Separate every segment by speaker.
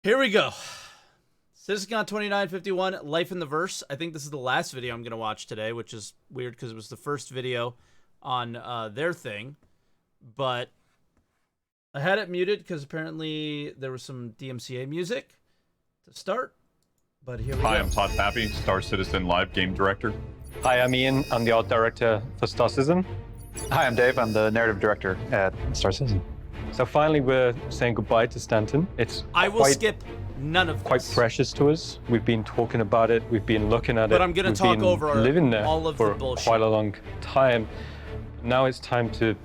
Speaker 1: Here we go. Citizencon 2951, Life in the Verse. I think this is the last video I'm going to watch today, which is weird because it was the first video on their thing. But I had it muted because apparently there was some DMCA music to start. But here we go.
Speaker 2: Hi, I'm Todd Pappy, Star Citizen Live Game Director.
Speaker 3: Hi, I'm Ian. I'm the art director for Star Citizen.
Speaker 4: Hi, I'm Dave. I'm the narrative director at Star Citizen.
Speaker 3: So finally, we're saying goodbye to Stanton.
Speaker 1: I will skip none of this.
Speaker 3: Quite precious to us. We've been talking about it. We've been looking at it.
Speaker 1: But I'm going to talk over
Speaker 3: living there
Speaker 1: all of
Speaker 3: for
Speaker 1: the bullshit.
Speaker 3: quite a long time. Now it's time to,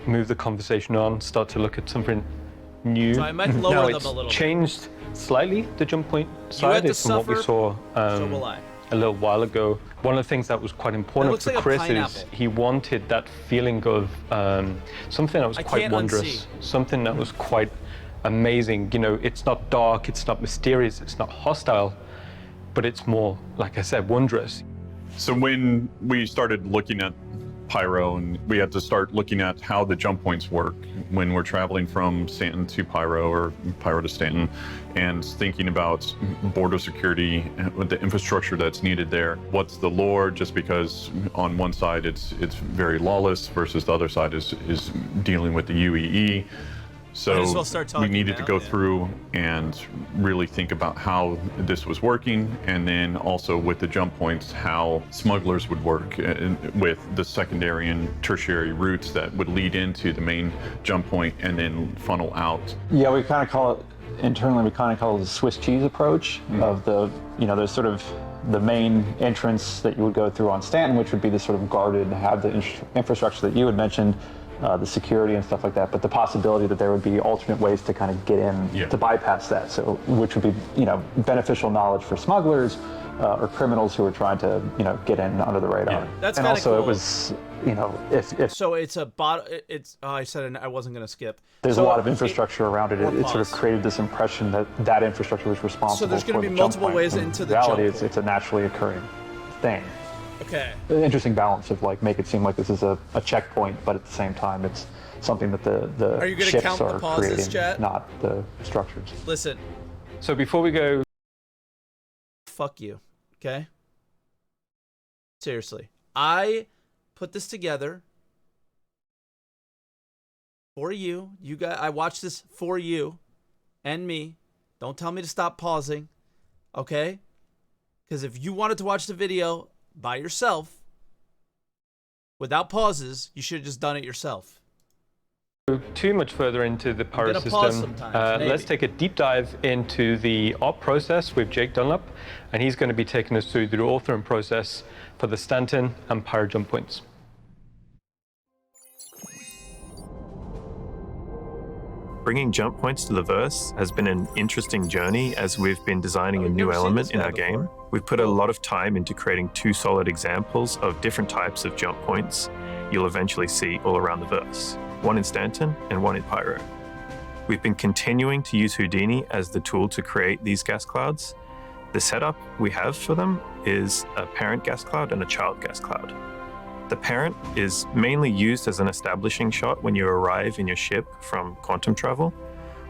Speaker 3: move the conversation on, start to look at something new.
Speaker 1: So I might lower
Speaker 3: now
Speaker 1: them
Speaker 3: it's
Speaker 1: a little bit.
Speaker 3: changed slightly, the jump point
Speaker 1: You had
Speaker 3: side,
Speaker 1: to
Speaker 3: is from what we
Speaker 1: suffer,
Speaker 3: saw
Speaker 1: so will I.
Speaker 3: a little while ago. One of the things that was quite important
Speaker 1: looks
Speaker 3: for
Speaker 1: like a
Speaker 3: Chris is
Speaker 1: pineapple.
Speaker 3: he wanted that feeling of something that was
Speaker 1: I
Speaker 3: quite
Speaker 1: can't
Speaker 3: wondrous,
Speaker 1: unsee.
Speaker 3: something that was quite amazing. It's not dark, it's not mysterious, it's not hostile, but it's more, like I said, wondrous.
Speaker 2: So when we started looking at Pyro, and we had to start looking at how the jump points work when we're traveling from Stanton to Pyro or Pyro to Stanton, and thinking about border security, the infrastructure that's needed there. What's the lore? Just because on one side it's very lawless versus the other side is dealing with the UEE. So
Speaker 1: Might as well start talking
Speaker 2: we needed to
Speaker 1: now,
Speaker 2: go
Speaker 1: yeah.
Speaker 2: through and really think about how this was working, and then also with the jump points, how smugglers would work with the secondary and tertiary routes that would lead into the main jump point and then funnel out.
Speaker 4: Yeah, we kind of call it, internally, we kind of call it the Swiss cheese approach of the, there's sort of the main entrance that you would go through on Stanton, which would be the sort of guarded, have the infrastructure that you had mentioned, the security and stuff like that, but the possibility that there would be alternate ways to kind of get in to bypass that, so which would be beneficial knowledge for smugglers or criminals who are trying to get in under the radar.
Speaker 1: Yeah, that's
Speaker 4: and
Speaker 1: kinda
Speaker 4: also
Speaker 1: cool.
Speaker 4: it was if
Speaker 1: So it's a I said I wasn't going to skip.
Speaker 4: there's
Speaker 1: So
Speaker 4: a lot of infrastructure around it.
Speaker 1: or
Speaker 4: It sort of
Speaker 1: pause.
Speaker 4: created this impression that that infrastructure was responsible.
Speaker 1: So there's
Speaker 4: going to
Speaker 1: be multiple ways into the
Speaker 4: reality,
Speaker 1: jump
Speaker 4: it's,
Speaker 1: point.
Speaker 4: it's a naturally occurring thing.
Speaker 1: Okay.
Speaker 4: An interesting balance of make it seem like this is a checkpoint, but at the same time it's something that the
Speaker 1: Are you gonna
Speaker 4: ships
Speaker 1: count the
Speaker 4: are
Speaker 1: pauses,
Speaker 4: creating,
Speaker 1: chat?
Speaker 4: not the structures.
Speaker 1: Listen,
Speaker 3: So before we go,
Speaker 1: fuck you, okay? Seriously. I put this together for you. You guys, I watched this for you and me. Don't tell me to stop pausing, okay? Because if you wanted to watch the video by yourself, without pauses, you should have just done it yourself.
Speaker 3: too much further into the Pyro
Speaker 1: gonna pause
Speaker 3: system,
Speaker 1: sometimes,
Speaker 3: let's
Speaker 1: maybe.
Speaker 3: take a deep dive into the op process with Jake Dunlap, and he's going to be taking us through the authoring process for the Stanton and Pyro jump points.
Speaker 5: Bringing jump points to the verse has been an interesting journey as we've been designing a new
Speaker 1: never seen
Speaker 5: element
Speaker 1: this
Speaker 5: in
Speaker 1: guy
Speaker 5: our game.
Speaker 1: before.
Speaker 5: We've put a lot of time into creating two solid examples of different types of jump points you'll eventually see all around the verse, one in Stanton and one in Pyro. We've been continuing to use Houdini as the tool to create these gas clouds. The setup we have for them is a parent gas cloud and a child gas cloud. The parent is mainly used as an establishing shot when you arrive in your ship from quantum travel,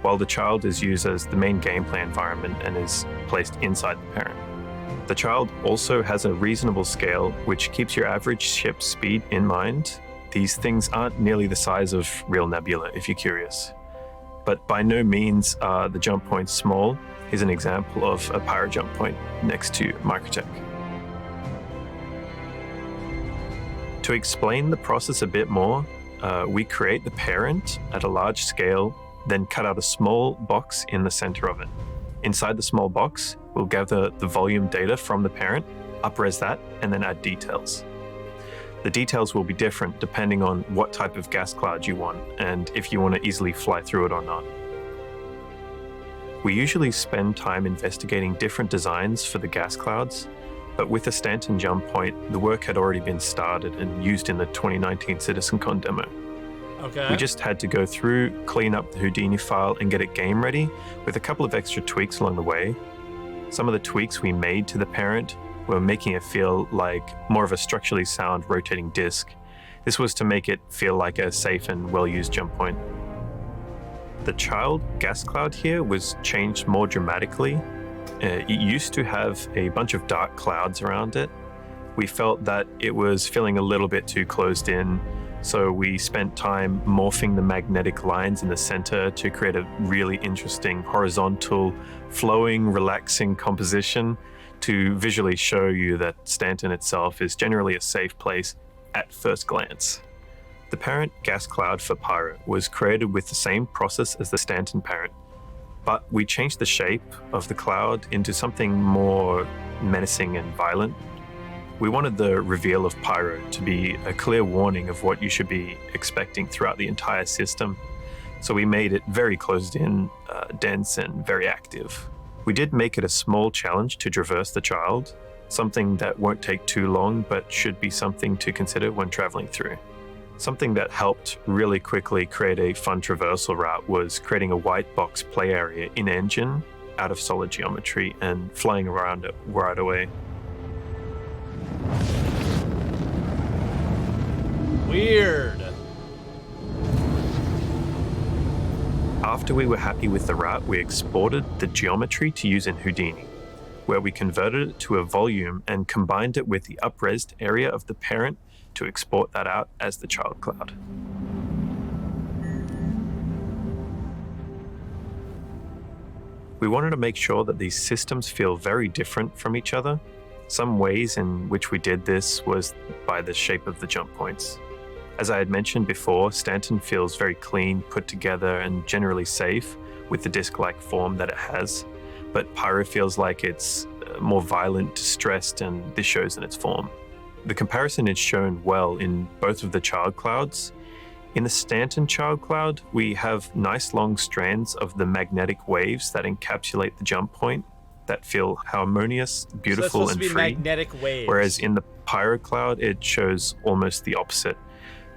Speaker 5: while the child is used as the main gameplay environment and is placed inside the parent. The child also has a reasonable scale, which keeps your average ship speed in mind. These things aren't nearly the size of real nebula, if you're curious. But by no means are the jump points small. Here's an example of a Pyro jump point next to Microtech. To explain the process a bit more, we create the parent at a large scale, then cut out a small box in the center of it. Inside the small box, we'll gather the volume data from the parent, up-res that, and then add details. The details will be different depending on what type of gas cloud you want and if you want to easily fly through it or not. We usually spend time investigating different designs for the gas clouds, but with the Stanton jump point, the work had already been started and used in the 2019 Citizencon demo.
Speaker 1: Okay.
Speaker 5: We just had to go through, clean up the Houdini file and get it game ready with a couple of extra tweaks along the way. Some of the tweaks we made to the parent were making it feel like more of a structurally sound rotating disk. This was to make it feel like a safe and well-used jump point. The child gas cloud here was changed more dramatically. It used to have a bunch of dark clouds around it. We felt that it was feeling a little bit too closed in, so we spent time morphing the magnetic lines in the center to create a really interesting horizontal, flowing, relaxing composition to visually show you that Stanton itself is generally a safe place at first glance. The parent gas cloud for Pyro was created with the same process as the Stanton parent, but we changed the shape of the cloud into something more menacing and violent. We wanted the reveal of Pyro to be a clear warning of what you should be expecting throughout the entire system, so we made it very closed in, dense, and very active. We did make it a small challenge to traverse the child, something that won't take too long but should be something to consider when traveling through. Something that helped really quickly create a fun traversal route was creating a white box play area in engine out of solid geometry and flying around it right away.
Speaker 1: Weird.
Speaker 5: After we were happy with the route, we exported the geometry to use in Houdini, where we converted it to a volume and combined it with the upresed area of the parent to export that out as the child cloud. We wanted to make sure that these systems feel very different from each other. Some ways in which we did this was by the shape of the jump points. As I had mentioned before, Stanton feels very clean, put together, and generally safe with the disc-like form that it has, but Pyro feels like it's more violent, distressed, and this shows in its form. The comparison is shown well in both of the child clouds. In the Stanton child cloud, we have nice long strands of the magnetic waves that encapsulate the jump point that feel harmonious, beautiful,
Speaker 1: so
Speaker 5: and
Speaker 1: be
Speaker 5: free.
Speaker 1: magnetic waves.
Speaker 5: Whereas in the Pyro cloud, it shows almost the opposite.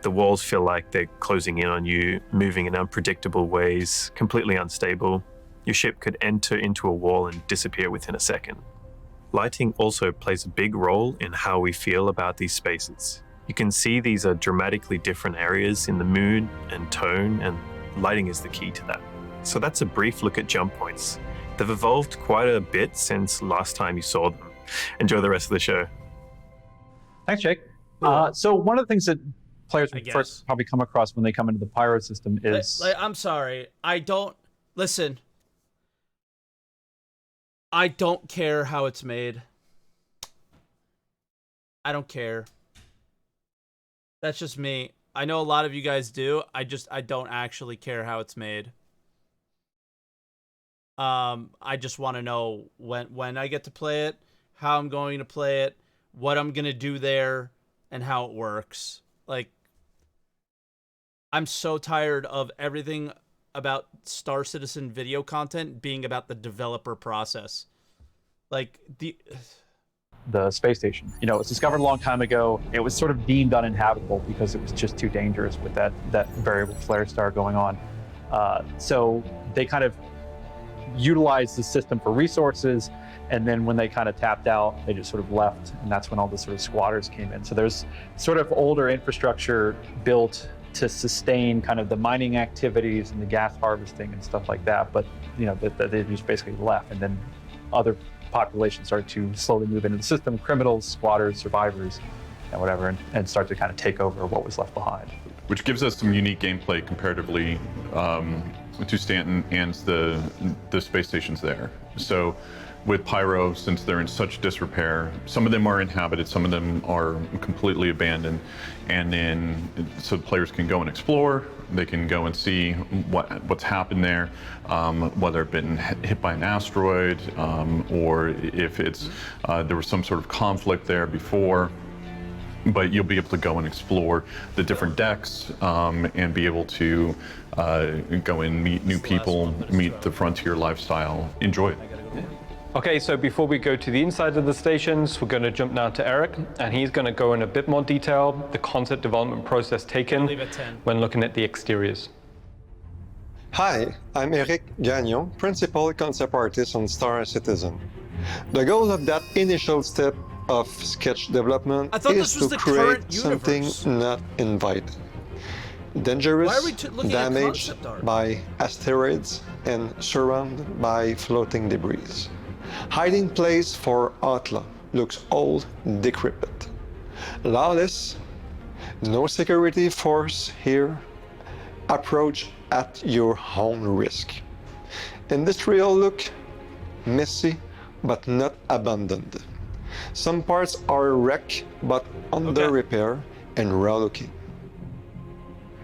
Speaker 5: The walls feel like they're closing in on you, moving in unpredictable ways, completely unstable. Your ship could enter into a wall and disappear within a second. Lighting also plays a big role in how we feel about these spaces. You can see these are dramatically different areas in the mood and tone, and lighting is the key to that. So that's a brief look at jump points. They've evolved quite a bit since last time you saw them. Enjoy the rest of the show.
Speaker 4: Thanks, Jake. So one of the things that players would
Speaker 1: guess.
Speaker 4: first probably come across when they come into the Pyro system is...
Speaker 1: I'm sorry. Listen. I don't care how it's made. I don't care. That's just me. I know a lot of you guys do. I don't actually care how it's made. I just want to know when I get to play it, how I'm going to play it, what I'm going to do there, and how it works. Like, I'm so tired of everything about Star Citizen video content being about the developer process. Like,
Speaker 4: the space station. You know, it was discovered a long time ago. It was sort of deemed uninhabitable because it was just too dangerous with that variable flare star going on. So they kind of utilized the system for resources, and then when they kind of tapped out, they just sort of left, and that's when all the sort of squatters came in. So there's sort of older infrastructure built to sustain kind of the mining activities and the gas harvesting and stuff like that, but you know, they just basically left, and then other populations started to slowly move into the system, criminals, squatters, survivors, and whatever, and start to kind of take over what was left behind.
Speaker 2: Which gives us some unique gameplay comparatively to Stanton and the space stations there. So with Pyro, since they're in such disrepair, some of them are inhabited, some of them are completely abandoned, and then so players can go and explore. They can go and see what's happened there, whether it's been hit by an asteroid, or if it's there was some sort of conflict there before. But you'll be able to go and explore the different decks and be able to go and meet new people, meet the frontier lifestyle, enjoy it.
Speaker 3: Okay, so before we go to the inside of the stations, we're going to jump now to Eric, and he's going to go in a bit more detail, the concept development process taken when looking at the exteriors.
Speaker 6: Hi, I'm Eric Gagnon, Principal Concept Artist on Star Citizen. The goal of that initial step of sketch development is to create something not invited. dangerous,
Speaker 1: Why are we looking at
Speaker 6: damaged
Speaker 1: concept art?
Speaker 6: by asteroids, and surrounded by floating debris. Hiding place for outlaw looks old, decrepit. Lawless, no security force here. Approach at your own risk. Industrial look, messy, but not abandoned. Some parts are wrecked, but under repair and raw looking.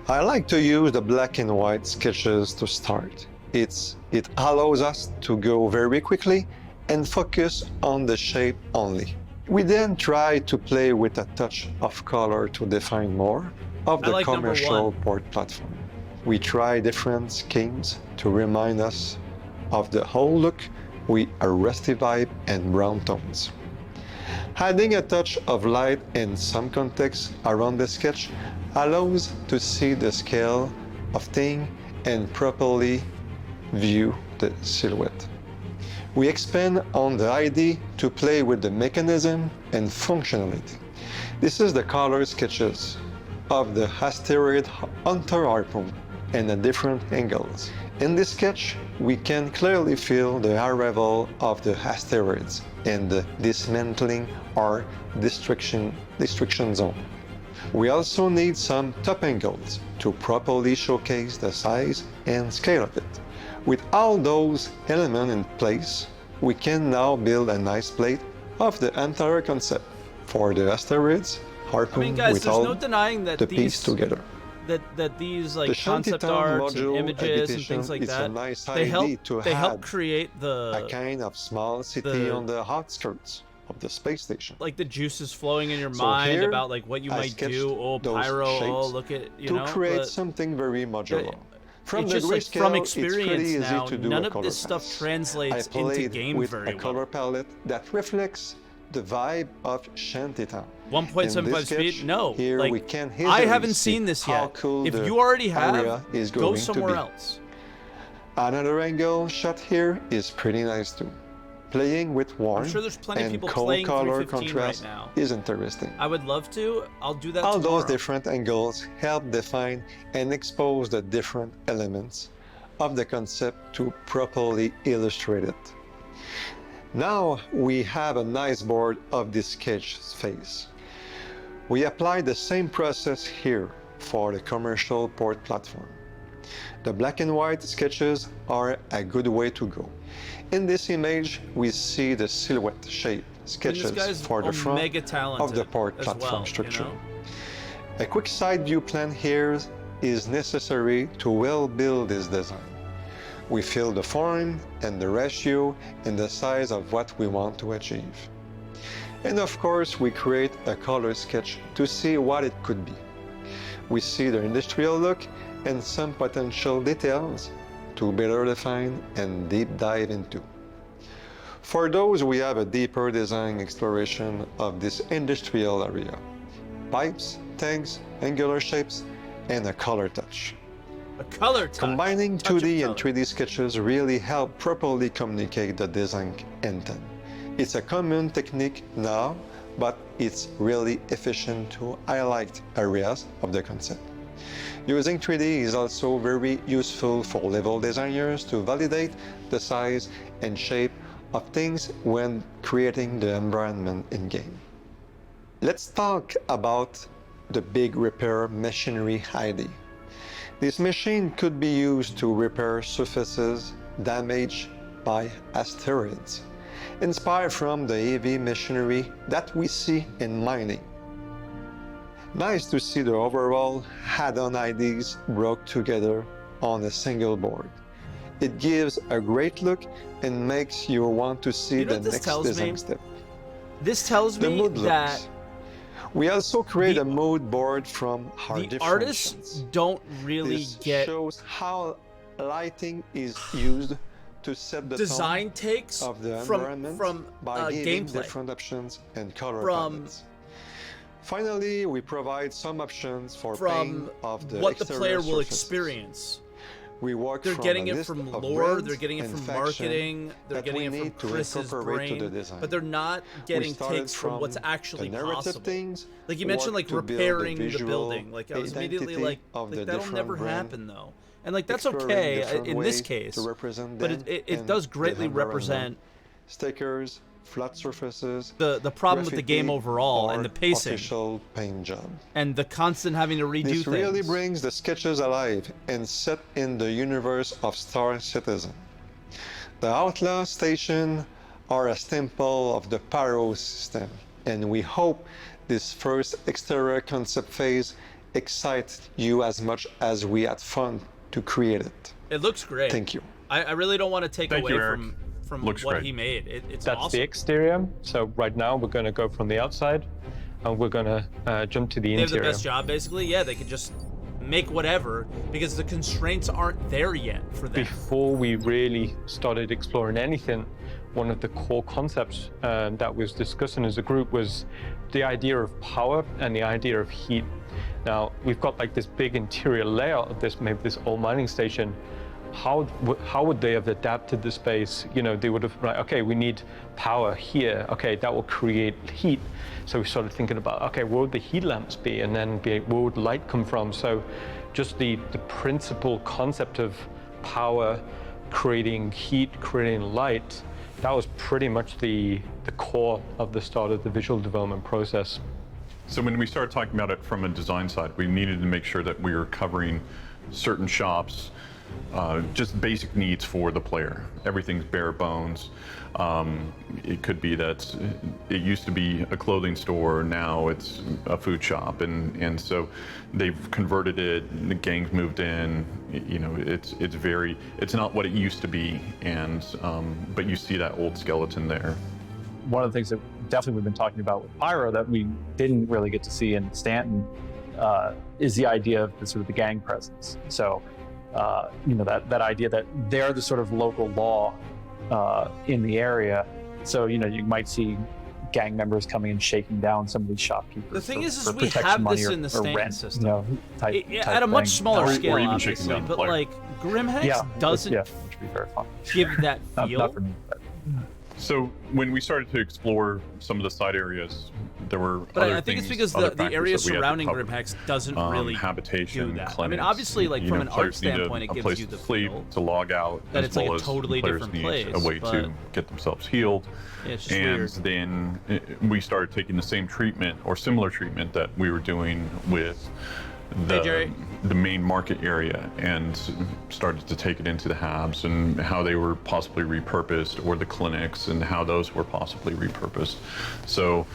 Speaker 6: I like to use the black and white sketches to start. It allows us to go very quickly and focus on the shape only. We then try to play with a touch of color to define more of the commercial port platform. We try different schemes to remind us of the whole look with a rusty vibe and brown tones. Adding a touch of light and some context around the sketch allows to see the scale of things and properly view the silhouette. We expand on the idea to play with the mechanism and functionality. This is the color sketches of the asteroid Hunter harpoon and at different angles. In this sketch, we can clearly feel the arrival of the asteroids and the dismantling or destruction zone. We also need some top angles to properly showcase the size and scale of it. With all those elements in place, we can now build a nice plate of the entire concept for the asteroids harpoon
Speaker 1: guys,
Speaker 6: with
Speaker 1: there's
Speaker 6: all
Speaker 1: no denying that
Speaker 6: the piece together.
Speaker 1: That these like
Speaker 6: The
Speaker 1: concept
Speaker 6: shantytown
Speaker 1: arts and
Speaker 6: module
Speaker 1: images and
Speaker 6: edition
Speaker 1: things like
Speaker 6: is a
Speaker 1: that,
Speaker 6: nice
Speaker 1: they
Speaker 6: idea to
Speaker 1: help
Speaker 6: add
Speaker 1: create
Speaker 6: a kind of small city on the outskirts of the space station.
Speaker 1: like the juices flowing in your
Speaker 6: So
Speaker 1: mind
Speaker 6: here,
Speaker 1: about like what you
Speaker 6: I
Speaker 1: might
Speaker 6: sketched
Speaker 1: do. Oh,
Speaker 6: those
Speaker 1: pyro. Oh,
Speaker 6: shapes
Speaker 1: look at
Speaker 6: to create something very modular. From
Speaker 1: it's
Speaker 6: the
Speaker 1: just like
Speaker 6: grayscale,
Speaker 1: from
Speaker 6: it's pretty
Speaker 1: experience
Speaker 6: easy
Speaker 1: now.
Speaker 6: to do
Speaker 1: None
Speaker 6: a
Speaker 1: of
Speaker 6: color
Speaker 1: this stuff
Speaker 6: pass.
Speaker 1: translates
Speaker 6: I played
Speaker 1: into game
Speaker 6: with
Speaker 1: very
Speaker 6: a color palette that reflects the vibe of Shantytown.
Speaker 1: 1.75 speed? No.
Speaker 6: Here
Speaker 1: like,
Speaker 6: we can
Speaker 1: I
Speaker 6: easily
Speaker 1: haven't
Speaker 6: see
Speaker 1: seen this
Speaker 6: how
Speaker 1: yet.
Speaker 6: cool
Speaker 1: If
Speaker 6: the
Speaker 1: you already
Speaker 6: area
Speaker 1: have,
Speaker 6: is
Speaker 1: go
Speaker 6: going to
Speaker 1: somewhere
Speaker 6: be.
Speaker 1: else.
Speaker 6: Another angle shot here is pretty nice too. Playing with warm
Speaker 1: I'm sure there's plenty of
Speaker 6: and
Speaker 1: people
Speaker 6: cold
Speaker 1: playing
Speaker 6: color
Speaker 1: 315
Speaker 6: contrast
Speaker 1: right now.
Speaker 6: is interesting.
Speaker 1: I would love to. I'll do that
Speaker 6: All
Speaker 1: tomorrow.
Speaker 6: those different angles help define and expose the different elements of the concept to properly illustrate it. Now we have a nice board of this sketch phase. We apply the same process here for the commercial port platform. The black and white sketches are a good way to go. In this image, we see the silhouette shape sketches for the front of the port platform structure.
Speaker 1: You know?
Speaker 6: A quick side view plan here is necessary to well build this design. We fill the form and the ratio and the size of what we want to achieve. And of course, we create a color sketch to see what it could be. We see the industrial look and some potential details to better define and deep dive into. For those, we have a deeper design exploration of this industrial area. Pipes, tanks, angular shapes, and a color touch.
Speaker 1: A color touch.
Speaker 6: Combining
Speaker 1: Touch
Speaker 6: 2D
Speaker 1: of
Speaker 6: and
Speaker 1: color.
Speaker 6: 3D sketches really help properly communicate the design intent. It's a common technique now, but it's really efficient to highlight areas of the concept. Using 3D is also very useful for level designers to validate the size and shape of things when creating the environment in-game. Let's talk about the big repair machinery ID. This machine could be used to repair surfaces damaged by asteroids, inspired from the heavy machinery that we see in mining. Nice to see the overall add-on IDs brought together on a single board. It gives a great look and makes you want to see the next design step.
Speaker 1: This tells
Speaker 6: The
Speaker 1: me
Speaker 6: mood
Speaker 1: that
Speaker 6: looks. We also create a mood board from our
Speaker 1: the
Speaker 6: different
Speaker 1: artists
Speaker 6: shades.
Speaker 1: don't really
Speaker 6: This
Speaker 1: get
Speaker 6: shows how lighting is used to set the
Speaker 1: design
Speaker 6: tone
Speaker 1: takes
Speaker 6: of the
Speaker 1: from
Speaker 6: environment by giving
Speaker 1: gameplay.
Speaker 6: different options and color
Speaker 1: From-
Speaker 6: palettes. Finally, we provide some options for
Speaker 1: From
Speaker 6: paint of the
Speaker 1: what the
Speaker 6: exterior
Speaker 1: player will
Speaker 6: surfaces.
Speaker 1: experience.
Speaker 6: We work
Speaker 1: they're
Speaker 6: from
Speaker 1: getting
Speaker 6: a
Speaker 1: it
Speaker 6: list
Speaker 1: from
Speaker 6: of
Speaker 1: lore,
Speaker 6: brands
Speaker 1: they're getting it
Speaker 6: and
Speaker 1: from
Speaker 6: faction
Speaker 1: marketing, they're
Speaker 6: that
Speaker 1: getting
Speaker 6: we
Speaker 1: it from
Speaker 6: need to
Speaker 1: Chris's
Speaker 6: incorporate to the
Speaker 1: brain,
Speaker 6: design.
Speaker 1: but they're not getting
Speaker 6: started
Speaker 1: takes from what's
Speaker 6: from
Speaker 1: actually
Speaker 6: the narrative
Speaker 1: possible.
Speaker 6: things,
Speaker 1: Like you mentioned, like
Speaker 6: work to build
Speaker 1: repairing the
Speaker 6: visual
Speaker 1: building. Like I was immediately
Speaker 6: identity
Speaker 1: like
Speaker 6: of the
Speaker 1: that'll
Speaker 6: different
Speaker 1: never
Speaker 6: brand,
Speaker 1: happen though. And like that's
Speaker 6: exploring
Speaker 1: okay
Speaker 6: different
Speaker 1: in this
Speaker 6: ways
Speaker 1: case,
Speaker 6: to represent
Speaker 1: but
Speaker 6: them
Speaker 1: it
Speaker 6: and
Speaker 1: does
Speaker 6: the
Speaker 1: greatly
Speaker 6: environment.
Speaker 1: represent
Speaker 6: Stickers, flat surfaces,
Speaker 1: the problem with the game
Speaker 6: graffiti,
Speaker 1: overall and
Speaker 6: or
Speaker 1: the pacing
Speaker 6: official paint job.
Speaker 1: and the constant having to redo
Speaker 6: This
Speaker 1: things.
Speaker 6: really brings the sketches alive and set in the universe of Star Citizen. The Outlaw Station are a staple of the Pyro system, and we hope this first exterior concept phase excites you as much as we had fun to create it.
Speaker 1: It looks great.
Speaker 6: Thank you.
Speaker 1: I really don't want to take
Speaker 2: Thank
Speaker 1: away
Speaker 2: you, Eric.
Speaker 1: from
Speaker 2: Looks
Speaker 1: what
Speaker 2: great.
Speaker 1: he made. It's
Speaker 3: That's
Speaker 1: awesome.
Speaker 3: the exterior. So right now we're going to go from the outside, and we're going to jump to the
Speaker 1: They have the
Speaker 3: interior.
Speaker 1: best job, basically. Yeah, they could just make whatever because the constraints aren't there yet for them.
Speaker 3: Before we really started exploring anything, one of the core concepts that was discussing as a group was the idea of power and the idea of heat. Now, we've got like this big interior layout of this, maybe this old mining station. How would they have adapted the space? You know, they would have, like, okay, we need power here. Okay, that will create heat. So we started thinking about, okay, where would the heat lamps be? And then where would light come from? So just the principal concept of power, creating heat, creating light, that was pretty much the core of the start of the visual development process.
Speaker 2: So when we started talking about it from a design side, we needed to make sure that we were covering certain shops, just basic needs for the player. Everything's bare bones. It could be that it used to be a clothing store, now it's a food shop, and so they've converted it. The gang's moved in. You know, it's not what it used to be, and but you see that old skeleton there.
Speaker 4: One of the things that definitely we've been talking about with Pyro that we didn't really get to see in Stanton is the idea of the sort of the gang presence. So, you know, that idea that they're the sort of local law in the area. So, you know, you might see gang members coming and shaking down some of these shopkeepers.
Speaker 1: The thing is
Speaker 4: for
Speaker 1: we
Speaker 4: protection
Speaker 1: have
Speaker 4: money
Speaker 1: this
Speaker 4: or-
Speaker 1: in the
Speaker 4: or
Speaker 1: Stanton
Speaker 4: rent,
Speaker 1: system.
Speaker 4: you know, type
Speaker 1: At a much
Speaker 4: thing.
Speaker 1: smaller
Speaker 2: Or
Speaker 1: scale,
Speaker 2: even
Speaker 1: obviously,
Speaker 2: shaking down the
Speaker 1: but
Speaker 2: player.
Speaker 1: like Grimhex
Speaker 4: Yeah,
Speaker 1: doesn't
Speaker 4: yeah, which would be very fun.
Speaker 1: give that
Speaker 4: Not
Speaker 1: feel.
Speaker 4: for me, but
Speaker 2: So when we started to explore some of the side areas, there were
Speaker 1: But
Speaker 2: other
Speaker 1: I think it's
Speaker 2: things,
Speaker 1: because
Speaker 2: other
Speaker 1: the
Speaker 2: factors
Speaker 1: area
Speaker 2: that we had to
Speaker 1: surrounding
Speaker 2: cover.
Speaker 1: Grimhex doesn't really
Speaker 2: habitation,
Speaker 1: do that.
Speaker 2: clinics.
Speaker 1: I mean, obviously, like
Speaker 2: You
Speaker 1: from
Speaker 2: know,
Speaker 1: an art
Speaker 2: players need
Speaker 1: standpoint, it
Speaker 2: a
Speaker 1: gives
Speaker 2: place
Speaker 1: you the
Speaker 2: to sleep,
Speaker 1: feel
Speaker 2: to log out,
Speaker 1: that
Speaker 2: as
Speaker 1: it's like
Speaker 2: well
Speaker 1: a
Speaker 2: as
Speaker 1: totally
Speaker 2: players
Speaker 1: different
Speaker 2: need
Speaker 1: place,
Speaker 2: a way
Speaker 1: but-
Speaker 2: to get themselves healed.
Speaker 1: Yeah, it's just
Speaker 2: And
Speaker 1: weird.
Speaker 2: then we started taking the same treatment or similar treatment that we were doing with
Speaker 1: Jerry.
Speaker 2: the main market area, and started to take it into the hubs and how they were possibly repurposed, or the clinics and how those were possibly repurposed. So,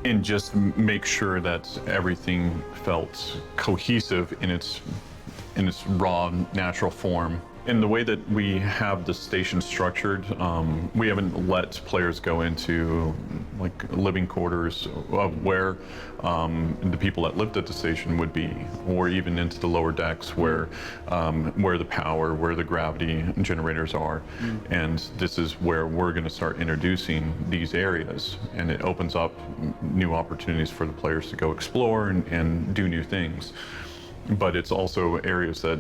Speaker 2: and just make sure that everything felt cohesive in its raw, natural form. In the way that we have the station structured, we haven't let players go into like living quarters of where the people that lived at the station would be, or even into the lower decks where the power, where the gravity generators are. And this is where we're going to start introducing these areas, and it opens up new opportunities for the players to go explore and do new things. But it's also areas that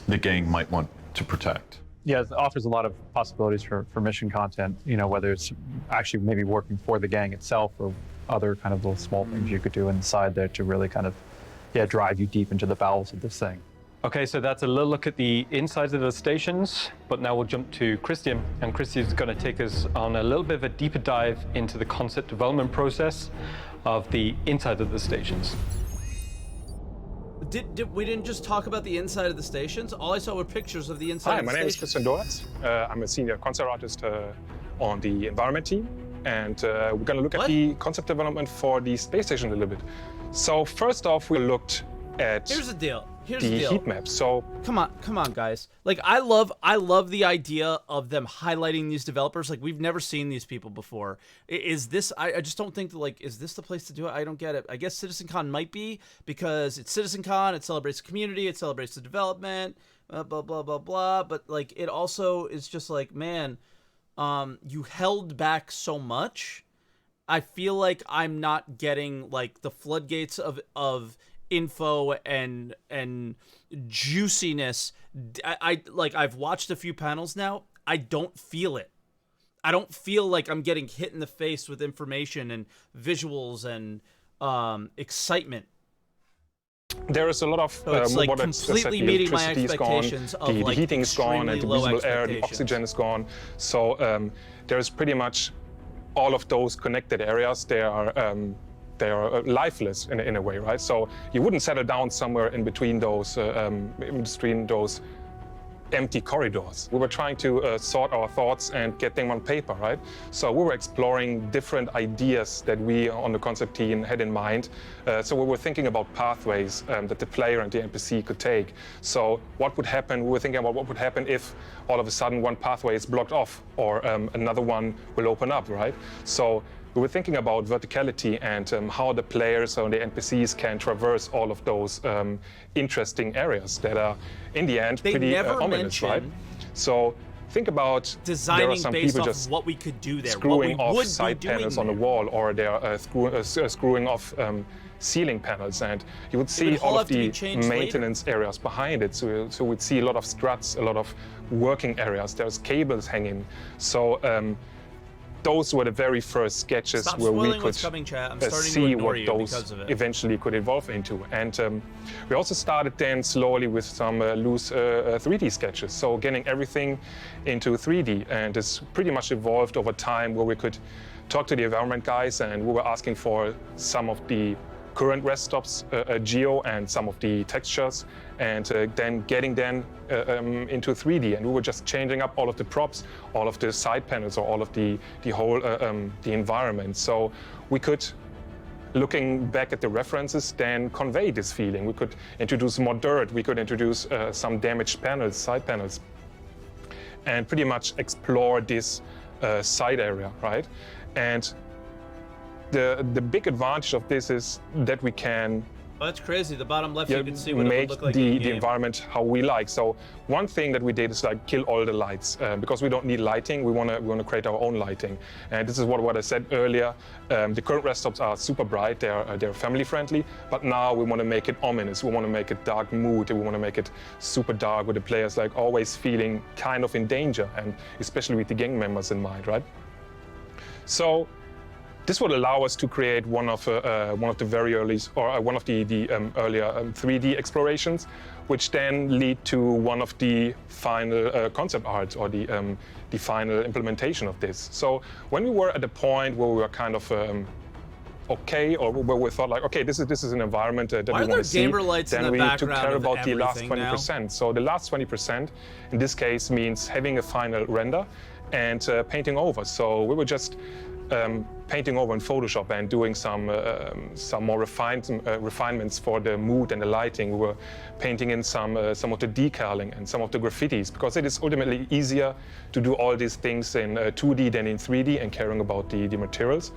Speaker 2: the gang might want to protect.
Speaker 4: yeah, it offers a lot of possibilities for mission content, you know, whether it's actually maybe working for the gang itself or other kind of little small things you could do inside there to really kind of, yeah, drive you deep into the bowels of this thing.
Speaker 3: Okay, so that's a little look at the insides of the stations, but now we'll jump to Christian, and Christian's going to take us on a little bit of a deeper dive into the concept development process of the inside of the stations.
Speaker 1: We didn't just talk about the inside of the stations? All I saw were pictures of the inside
Speaker 7: Hi,
Speaker 1: of the
Speaker 7: my name is
Speaker 1: stations.
Speaker 7: Christian Doratz. I'm a senior concept artist on the environment team, and we're going to look
Speaker 1: What?
Speaker 7: at the concept development for the space station a little bit. So first off, we looked at
Speaker 1: Here's the deal. Here's
Speaker 7: the
Speaker 1: the deal.
Speaker 7: heat map. So
Speaker 1: Come on, guys. Like, I love the idea of them highlighting these developers. Like, we've never seen these people before. Is this? I just don't think that, like, is this the place to do it? I don't get it. I guess Citizencon might be, because it's Citizencon. It celebrates the community. It celebrates the development. Blah blah blah blah. But like, it also is just like, man, you held back so much. I feel like I'm not getting like the floodgates of info and juiciness. I've watched a few panels now. I don't feel it. I don't feel like I'm getting hit in the face with information and visuals and excitement.
Speaker 7: There is a lot of
Speaker 1: it's like
Speaker 7: what
Speaker 1: completely
Speaker 7: the
Speaker 1: meeting my
Speaker 7: electricity is
Speaker 1: expectations
Speaker 7: gone,
Speaker 1: of
Speaker 7: the
Speaker 1: like
Speaker 7: heating is gone, and the
Speaker 1: extremely low
Speaker 7: visible air, the
Speaker 1: expectations.
Speaker 7: oxygen is gone. So there is pretty much all of those connected areas. They are lifeless in a way, right? So you wouldn't settle down somewhere in between those empty corridors. We were trying to sort our thoughts and get them on paper, right? So we were exploring different ideas that we on the concept team had in mind. So we were thinking about pathways that the player and the NPC could take. So what would happen? We were thinking about what would happen if all of a sudden one pathway is blocked off or another one will open up, right? So we were thinking about verticality and how the players or the NPCs can traverse all of those interesting areas that are, in the end, pretty ominous, right? So think about
Speaker 1: designing
Speaker 7: there are some
Speaker 1: based
Speaker 7: people
Speaker 1: off
Speaker 7: just
Speaker 1: what we could do there,
Speaker 7: screwing
Speaker 1: what we would
Speaker 7: off side
Speaker 1: be doing
Speaker 7: panels on the
Speaker 1: there.
Speaker 7: wall, or they're screwing off ceiling panels, and you would see
Speaker 1: all
Speaker 7: all
Speaker 1: have
Speaker 7: of
Speaker 1: to be
Speaker 7: the
Speaker 1: changed
Speaker 7: maintenance areas behind it. So we'd see a lot of struts, a lot of working areas. There's cables hanging. So those were the very first sketches
Speaker 1: Stop
Speaker 7: where we
Speaker 1: spoiling
Speaker 7: could
Speaker 1: what's coming, chat. I'm starting to
Speaker 7: see
Speaker 1: ignore
Speaker 7: what
Speaker 1: you
Speaker 7: those
Speaker 1: because of it.
Speaker 7: eventually could evolve into. And we also started then slowly with some loose 3D sketches. So getting everything into 3D, and it's pretty much evolved over time where we could talk to the environment guys, and we were asking for some of the current rest stops geo and some of the textures, and then getting them into 3D. And we were just changing up all of the props, all of the side panels, or all of the whole the environment. So we could, looking back at the references, then convey this feeling. We could introduce more dirt. We could introduce some damaged panels, side panels, and pretty much explore this side area, right? And the big advantage of this is that we can
Speaker 1: Oh, that's crazy. The bottom left, you can see what it
Speaker 7: make
Speaker 1: would look like
Speaker 7: the environment how we like. So one thing that we did is like kill all the lights because we don't need lighting. We want to create our own lighting, and this is what I said earlier. The current rest stops are super bright. They're family friendly, but now we want to make it ominous. We want to make it dark mood. We want to make it super dark with the players like always feeling kind of in danger, and especially with the gang members in mind, right? So this would allow us to create one of the very early, or one of the earlier 3D explorations, which then lead to one of the final concept arts, or the final implementation of this. So when we were at the point where we were kind of okay, or where we thought like, okay, this is an environment that we want to see,
Speaker 1: gamer lights in
Speaker 7: then
Speaker 1: the
Speaker 7: we took
Speaker 1: background
Speaker 7: care
Speaker 1: of
Speaker 7: about the last
Speaker 1: everything
Speaker 7: 20%.
Speaker 1: now?
Speaker 7: So the last 20% in this case means having a final render and painting over. So we were just painting over in Photoshop and doing some more refinements for the mood and the lighting. We were painting in some of the decaling and some of the graffitis, because it is ultimately easier to do all these things in 2D than in 3D and caring about the materials.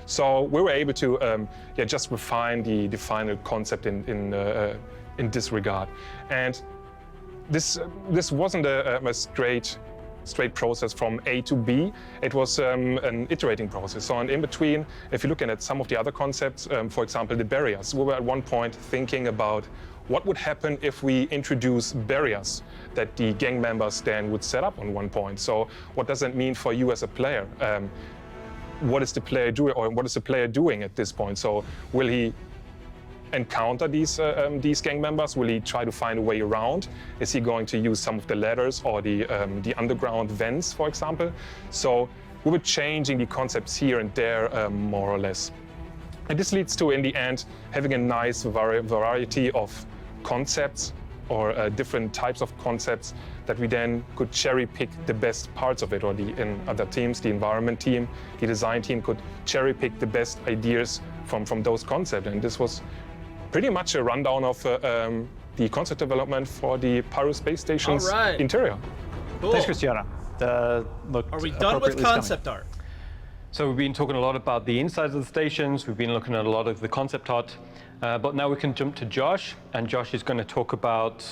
Speaker 7: So we were able to just refine the final concept in this regard. And this wasn't a straight process from A to B. It was an iterating process. So in between, if you're looking at some of the other concepts, for example, the barriers, we were at one point thinking about what would happen if we introduce barriers that the gang members then would set up on one point. So what does that mean for you as a player? What is the player doing, or what is the player doing at this point? So will he encounter these gang members? Will he try to find a way around? Is he going to use some of the ladders or the underground vents, for example? So we were changing the concepts here and there, more or less. And this leads to, in the end, having a nice variety of concepts, or different types of concepts that we then could cherry pick the best parts of it, or in other teams, the environment team, the design team could cherry pick the best ideas from those concepts. And this was pretty much a rundown of the concept development for the Pyro space station's interior.
Speaker 1: Cool.
Speaker 4: Thanks, Christiana.
Speaker 1: Are we done with concept art?
Speaker 3: So we've been talking a lot about the insides of the stations. We've been looking at a lot of the concept art. But now we can jump to Josh, and Josh is going to talk about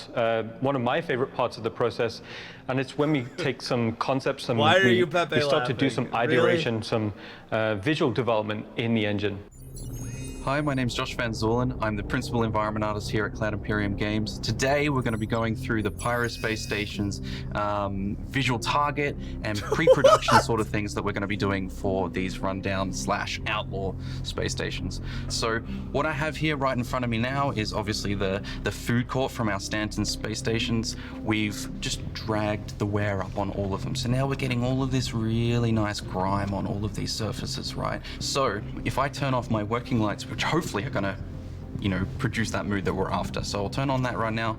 Speaker 3: one of my favorite parts of the process, and it's when we take some concepts and we start to do some ideation, some visual development in the engine.
Speaker 8: Hi, my name's Josh Van Zorlen. I'm the principal environment artist here at Cloud Imperium Games. Today, we're going to be going through the Pyro Space Station's visual target and pre-production sort of things that we're going to be doing for these rundown/outlaw space stations. So what I have here right in front of me now is obviously the food court from our Stanton space stations. We've just dragged the wear up on all of them. So now we're getting all of this really nice grime on all of these surfaces, right? So if I turn off my working lights, which hopefully are gonna, produce that mood that we're after. So I'll turn on that right now.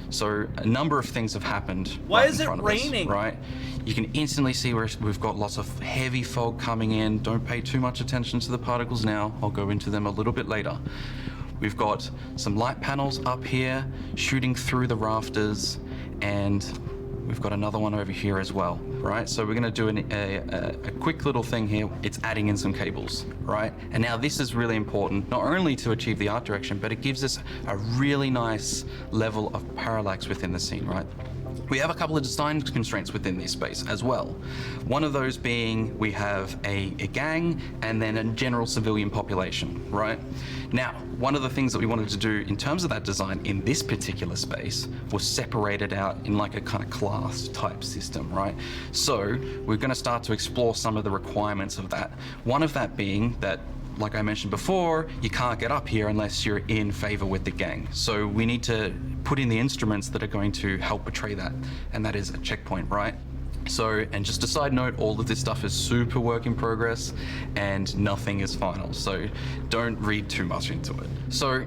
Speaker 8: So a number of things have happened.
Speaker 1: Why is it raining?
Speaker 8: Right? You can instantly see where we've got lots of heavy fog coming in. Don't pay too much attention to the particles now. I'll go into them a little bit later. We've got some light panels up here shooting through the rafters, and we've got another one over here as well, right? So we're gonna do a quick little thing here. It's adding in some cables, right? And now this is really important, not only to achieve the art direction, but it gives us a really nice level of parallax within the scene, right? We have a couple of design constraints within this space as well. One of those being we have a gang and then a general civilian population, right? Now, one of the things that we wanted to do in terms of that design in this particular space was separate it out in like a kind of class type system, right? So we're going to start to explore some of the requirements of that. One of that being that, like I mentioned before, you can't get up here unless you're in favor with the gang. So we need to put in the instruments that are going to help portray that, and that is a checkpoint, right? So, and just a side note, all of this stuff is super work in progress and nothing is final. So don't read too much into it. So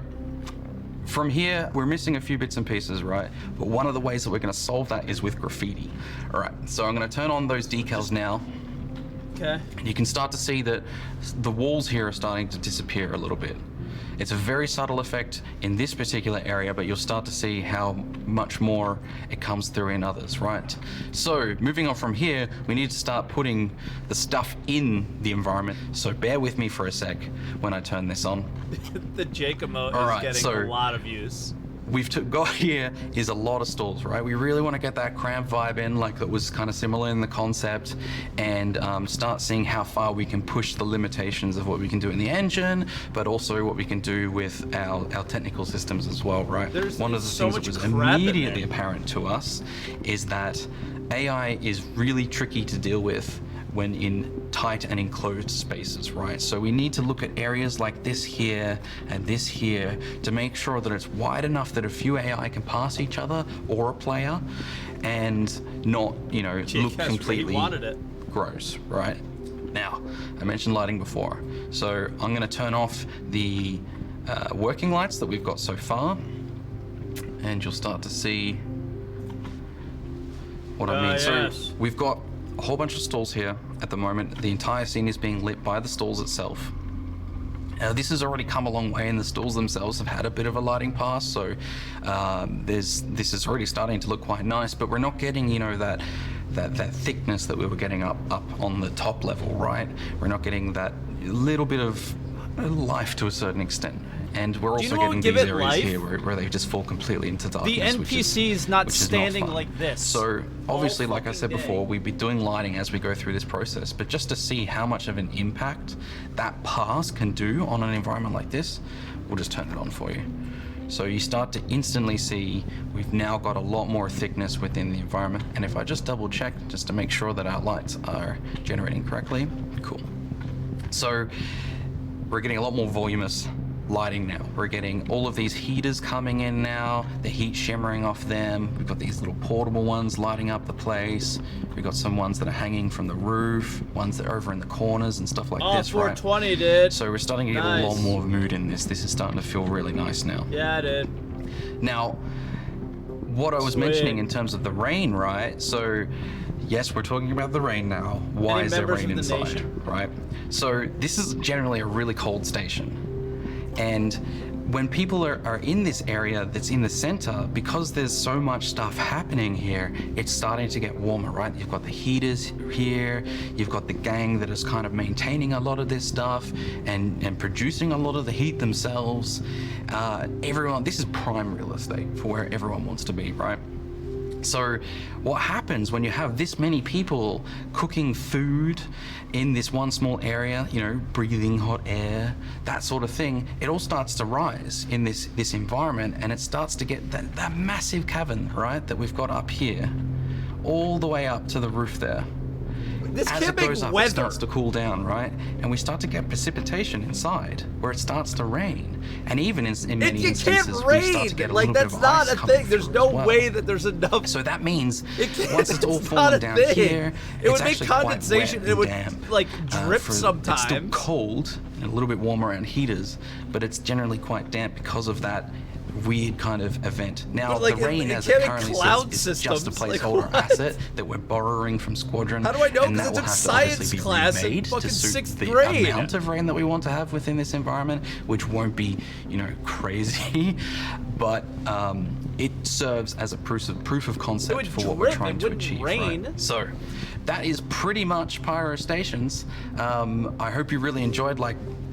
Speaker 8: from here, we're missing a few bits and pieces, right? But one of the ways that we're gonna solve that is with graffiti. All right, so I'm gonna turn on those decals now.
Speaker 1: Okay.
Speaker 8: And you can start to see that the walls here are starting to disappear a little bit. It's a very subtle effect in this particular area, but you'll start to see how much more it comes through in others, right? So moving on from here, we need to start putting the stuff in the environment. So bear with me for a sec when I turn this on.
Speaker 1: The Jake emote is getting a lot of views.
Speaker 8: We've got here is a lot of stalls, right? We really want to get that cramp vibe in, like that was kind of similar in the concept, and start seeing how far we can push the limitations of what we can do in the engine, but also what we can do with our technical systems as well, right? One of the things that was immediately apparent to us is that AI is really tricky to deal with when in tight and enclosed spaces, right? So we need to look at areas like this here and this here to make sure that it's wide enough that a few AI can pass each other or a player and not, look completely gross, right? Now, I mentioned lighting before. So I'm gonna turn off the working lights that we've got so far, and you'll start to see what I mean.
Speaker 1: Yes.
Speaker 8: So we've got a whole bunch of stalls here at the moment. The entire scene is being lit by the stalls itself. This has already come a long way, and the stalls themselves have had a bit of a lighting pass, so this is already starting to look quite nice, but we're not getting, that thickness that we were getting up on the top level, right? We're not getting that little bit of life to a certain extent. And we're also getting these areas here where they just fall completely into darkness.
Speaker 1: The NPC's not standing like this.
Speaker 8: So obviously, like I said before, we'd be doing lighting as we go through this process, but just to see how much of an impact that pass can do on an environment like this, we'll just turn it on for you. So you start to instantly see we've now got a lot more thickness within the environment. And if I just double check just to make sure that our lights are generating correctly, cool. So we're getting a lot more voluminous lighting now. We're getting all of these heaters coming in now, the heat shimmering off them. We've got these little portable ones lighting up the place. We've got some ones that are hanging from the roof, ones that are over in the corners and stuff like this,
Speaker 1: 420,
Speaker 8: right?
Speaker 1: dude.
Speaker 8: So we're starting to get a lot more mood in this. This is starting to feel really nice now.
Speaker 1: Yeah, dude.
Speaker 8: Now, what I was mentioning in terms of the rain, right? So yes, we're talking about the rain now. Why is there rain inside, right? So this is generally a really cold station. And when people are in this area that's in the center, because there's so much stuff happening here, it's starting to get warmer, right? You've got the heaters here, you've got the gang that is kind of maintaining a lot of this stuff and producing a lot of the heat themselves. This is prime real estate for where everyone wants to be, right? So what happens when you have this many people cooking food in this one small area, you know, breathing hot air, that sort of thing, it all starts to rise in this environment, and it starts to get that massive cavern, right, that we've got up here, all the way up to the roof there.
Speaker 1: This
Speaker 8: As
Speaker 1: can't
Speaker 8: it
Speaker 1: make
Speaker 8: goes up,
Speaker 1: weather.
Speaker 8: it starts to cool down, right? And we start to get precipitation inside, where it starts to rain. And even in many
Speaker 1: It
Speaker 8: instances,
Speaker 1: can't
Speaker 8: we start to
Speaker 1: rain.
Speaker 8: get a
Speaker 1: Like,
Speaker 8: little bit
Speaker 1: that's
Speaker 8: of
Speaker 1: not
Speaker 8: ice
Speaker 1: a
Speaker 8: coming
Speaker 1: thing. There's
Speaker 8: through
Speaker 1: no
Speaker 8: as well.
Speaker 1: way that there's enough.
Speaker 8: So that means
Speaker 1: It
Speaker 8: once it's all
Speaker 1: it's not
Speaker 8: falling
Speaker 1: a
Speaker 8: down
Speaker 1: thing.
Speaker 8: here,
Speaker 1: It would
Speaker 8: it's
Speaker 1: make
Speaker 8: actually quite
Speaker 1: condensation.
Speaker 8: wet
Speaker 1: It would
Speaker 8: and damp.
Speaker 1: like drip
Speaker 8: It's still
Speaker 1: sometimes.
Speaker 8: cold and a little bit warm around heaters, but it's generally quite damp because of that weird kind of event. Now,
Speaker 1: But, like,
Speaker 8: the rain,
Speaker 1: it
Speaker 8: as
Speaker 1: can't
Speaker 8: it
Speaker 1: be
Speaker 8: currently
Speaker 1: cloud
Speaker 8: sits, is just a
Speaker 1: systems. Like,
Speaker 8: placeholder
Speaker 1: what?
Speaker 8: asset that we're borrowing from Squadron.
Speaker 1: How do I know?
Speaker 8: And
Speaker 1: 'Cause
Speaker 8: that
Speaker 1: I
Speaker 8: will
Speaker 1: took
Speaker 8: have to
Speaker 1: science
Speaker 8: obviously be
Speaker 1: class in
Speaker 8: remade
Speaker 1: fucking
Speaker 8: to suit
Speaker 1: 6th
Speaker 8: the
Speaker 1: grade.
Speaker 8: amount of rain that we want to have within this environment, which won't be, you know, crazy, but it serves as a proof of concept
Speaker 1: would
Speaker 8: for what we're
Speaker 1: drip,
Speaker 8: trying
Speaker 1: it
Speaker 8: to
Speaker 1: wouldn't
Speaker 8: achieve.
Speaker 1: rain.
Speaker 8: Right? So that is pretty much Pyro Stations. I hope you really enjoyed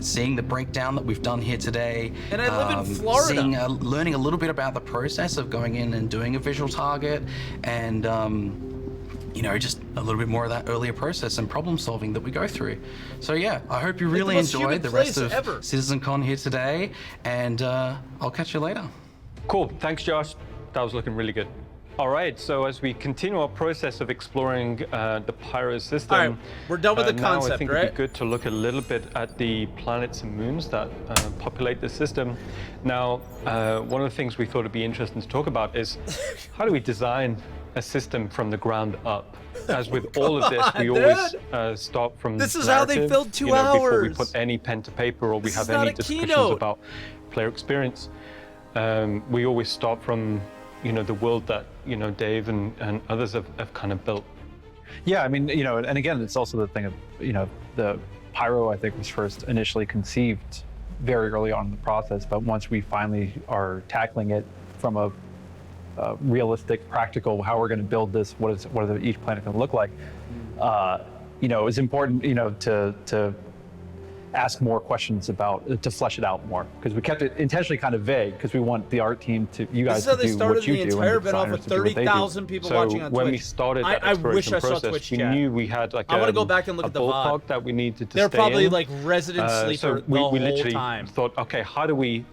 Speaker 8: seeing the breakdown that we've done here today.
Speaker 1: And I live in Florida.
Speaker 8: Learning a little bit about the process of going in and doing a visual target, and you know, just a little bit more of that earlier process and problem solving that we go through. So yeah, I hope you really
Speaker 1: most
Speaker 8: enjoyed
Speaker 1: humid
Speaker 8: the rest
Speaker 1: place
Speaker 8: of
Speaker 1: ever.
Speaker 8: Citizencon here today, and I'll catch you later.
Speaker 3: Cool. Thanks, Josh. That was looking really good. All right, so as we continue our process of exploring the Pyro system,
Speaker 1: All right, we're done with the
Speaker 3: now I
Speaker 1: concept,
Speaker 3: think
Speaker 1: right?
Speaker 3: it'd be good to look a little bit at the planets and moons that populate the system. Now, one of the things we thought would be interesting to talk about is how do we design a system from the ground up? As with all of this, we
Speaker 1: on,
Speaker 3: always start from
Speaker 1: This is how they
Speaker 3: narrative,
Speaker 1: filled 2
Speaker 3: Before we
Speaker 1: hours.
Speaker 3: put any pen to paper or we
Speaker 1: This
Speaker 3: have
Speaker 1: is not
Speaker 3: any
Speaker 1: a
Speaker 3: discussions
Speaker 1: Keynote.
Speaker 3: about player experience. We always start from the world that Dave and others have kind of built.
Speaker 4: Yeah, I mean, and again, it's also the thing of, the Pyro, I think, was first initially conceived very early on in the process, but once we finally are tackling it from a realistic, practical, how we're going to build this, what is each planet going to look like, it's important, to ask more questions about, to flesh it out more, because we kept it intentionally kind of vague, because we want the art team to, you guys,
Speaker 1: This is how
Speaker 4: to
Speaker 1: they
Speaker 4: do
Speaker 1: started
Speaker 4: what you
Speaker 1: the
Speaker 4: do,
Speaker 1: entire
Speaker 4: and the
Speaker 1: event off
Speaker 4: designers
Speaker 1: with
Speaker 4: to do what they do.
Speaker 1: 30,000 people
Speaker 3: So
Speaker 1: watching on
Speaker 3: when
Speaker 1: Twitch.
Speaker 3: we started that
Speaker 1: I wish
Speaker 3: exploration
Speaker 1: I saw
Speaker 3: process,
Speaker 1: Twitch
Speaker 3: we
Speaker 1: chat.
Speaker 3: knew we had like
Speaker 1: I wanna go back and look
Speaker 3: a
Speaker 1: at the
Speaker 3: ballpark
Speaker 1: VOD.
Speaker 3: that we needed to
Speaker 1: They're
Speaker 3: stay
Speaker 1: probably
Speaker 3: in.
Speaker 1: like resident sleeper
Speaker 3: So
Speaker 1: the
Speaker 3: we
Speaker 1: whole
Speaker 3: literally
Speaker 1: time.
Speaker 3: thought, okay, how do we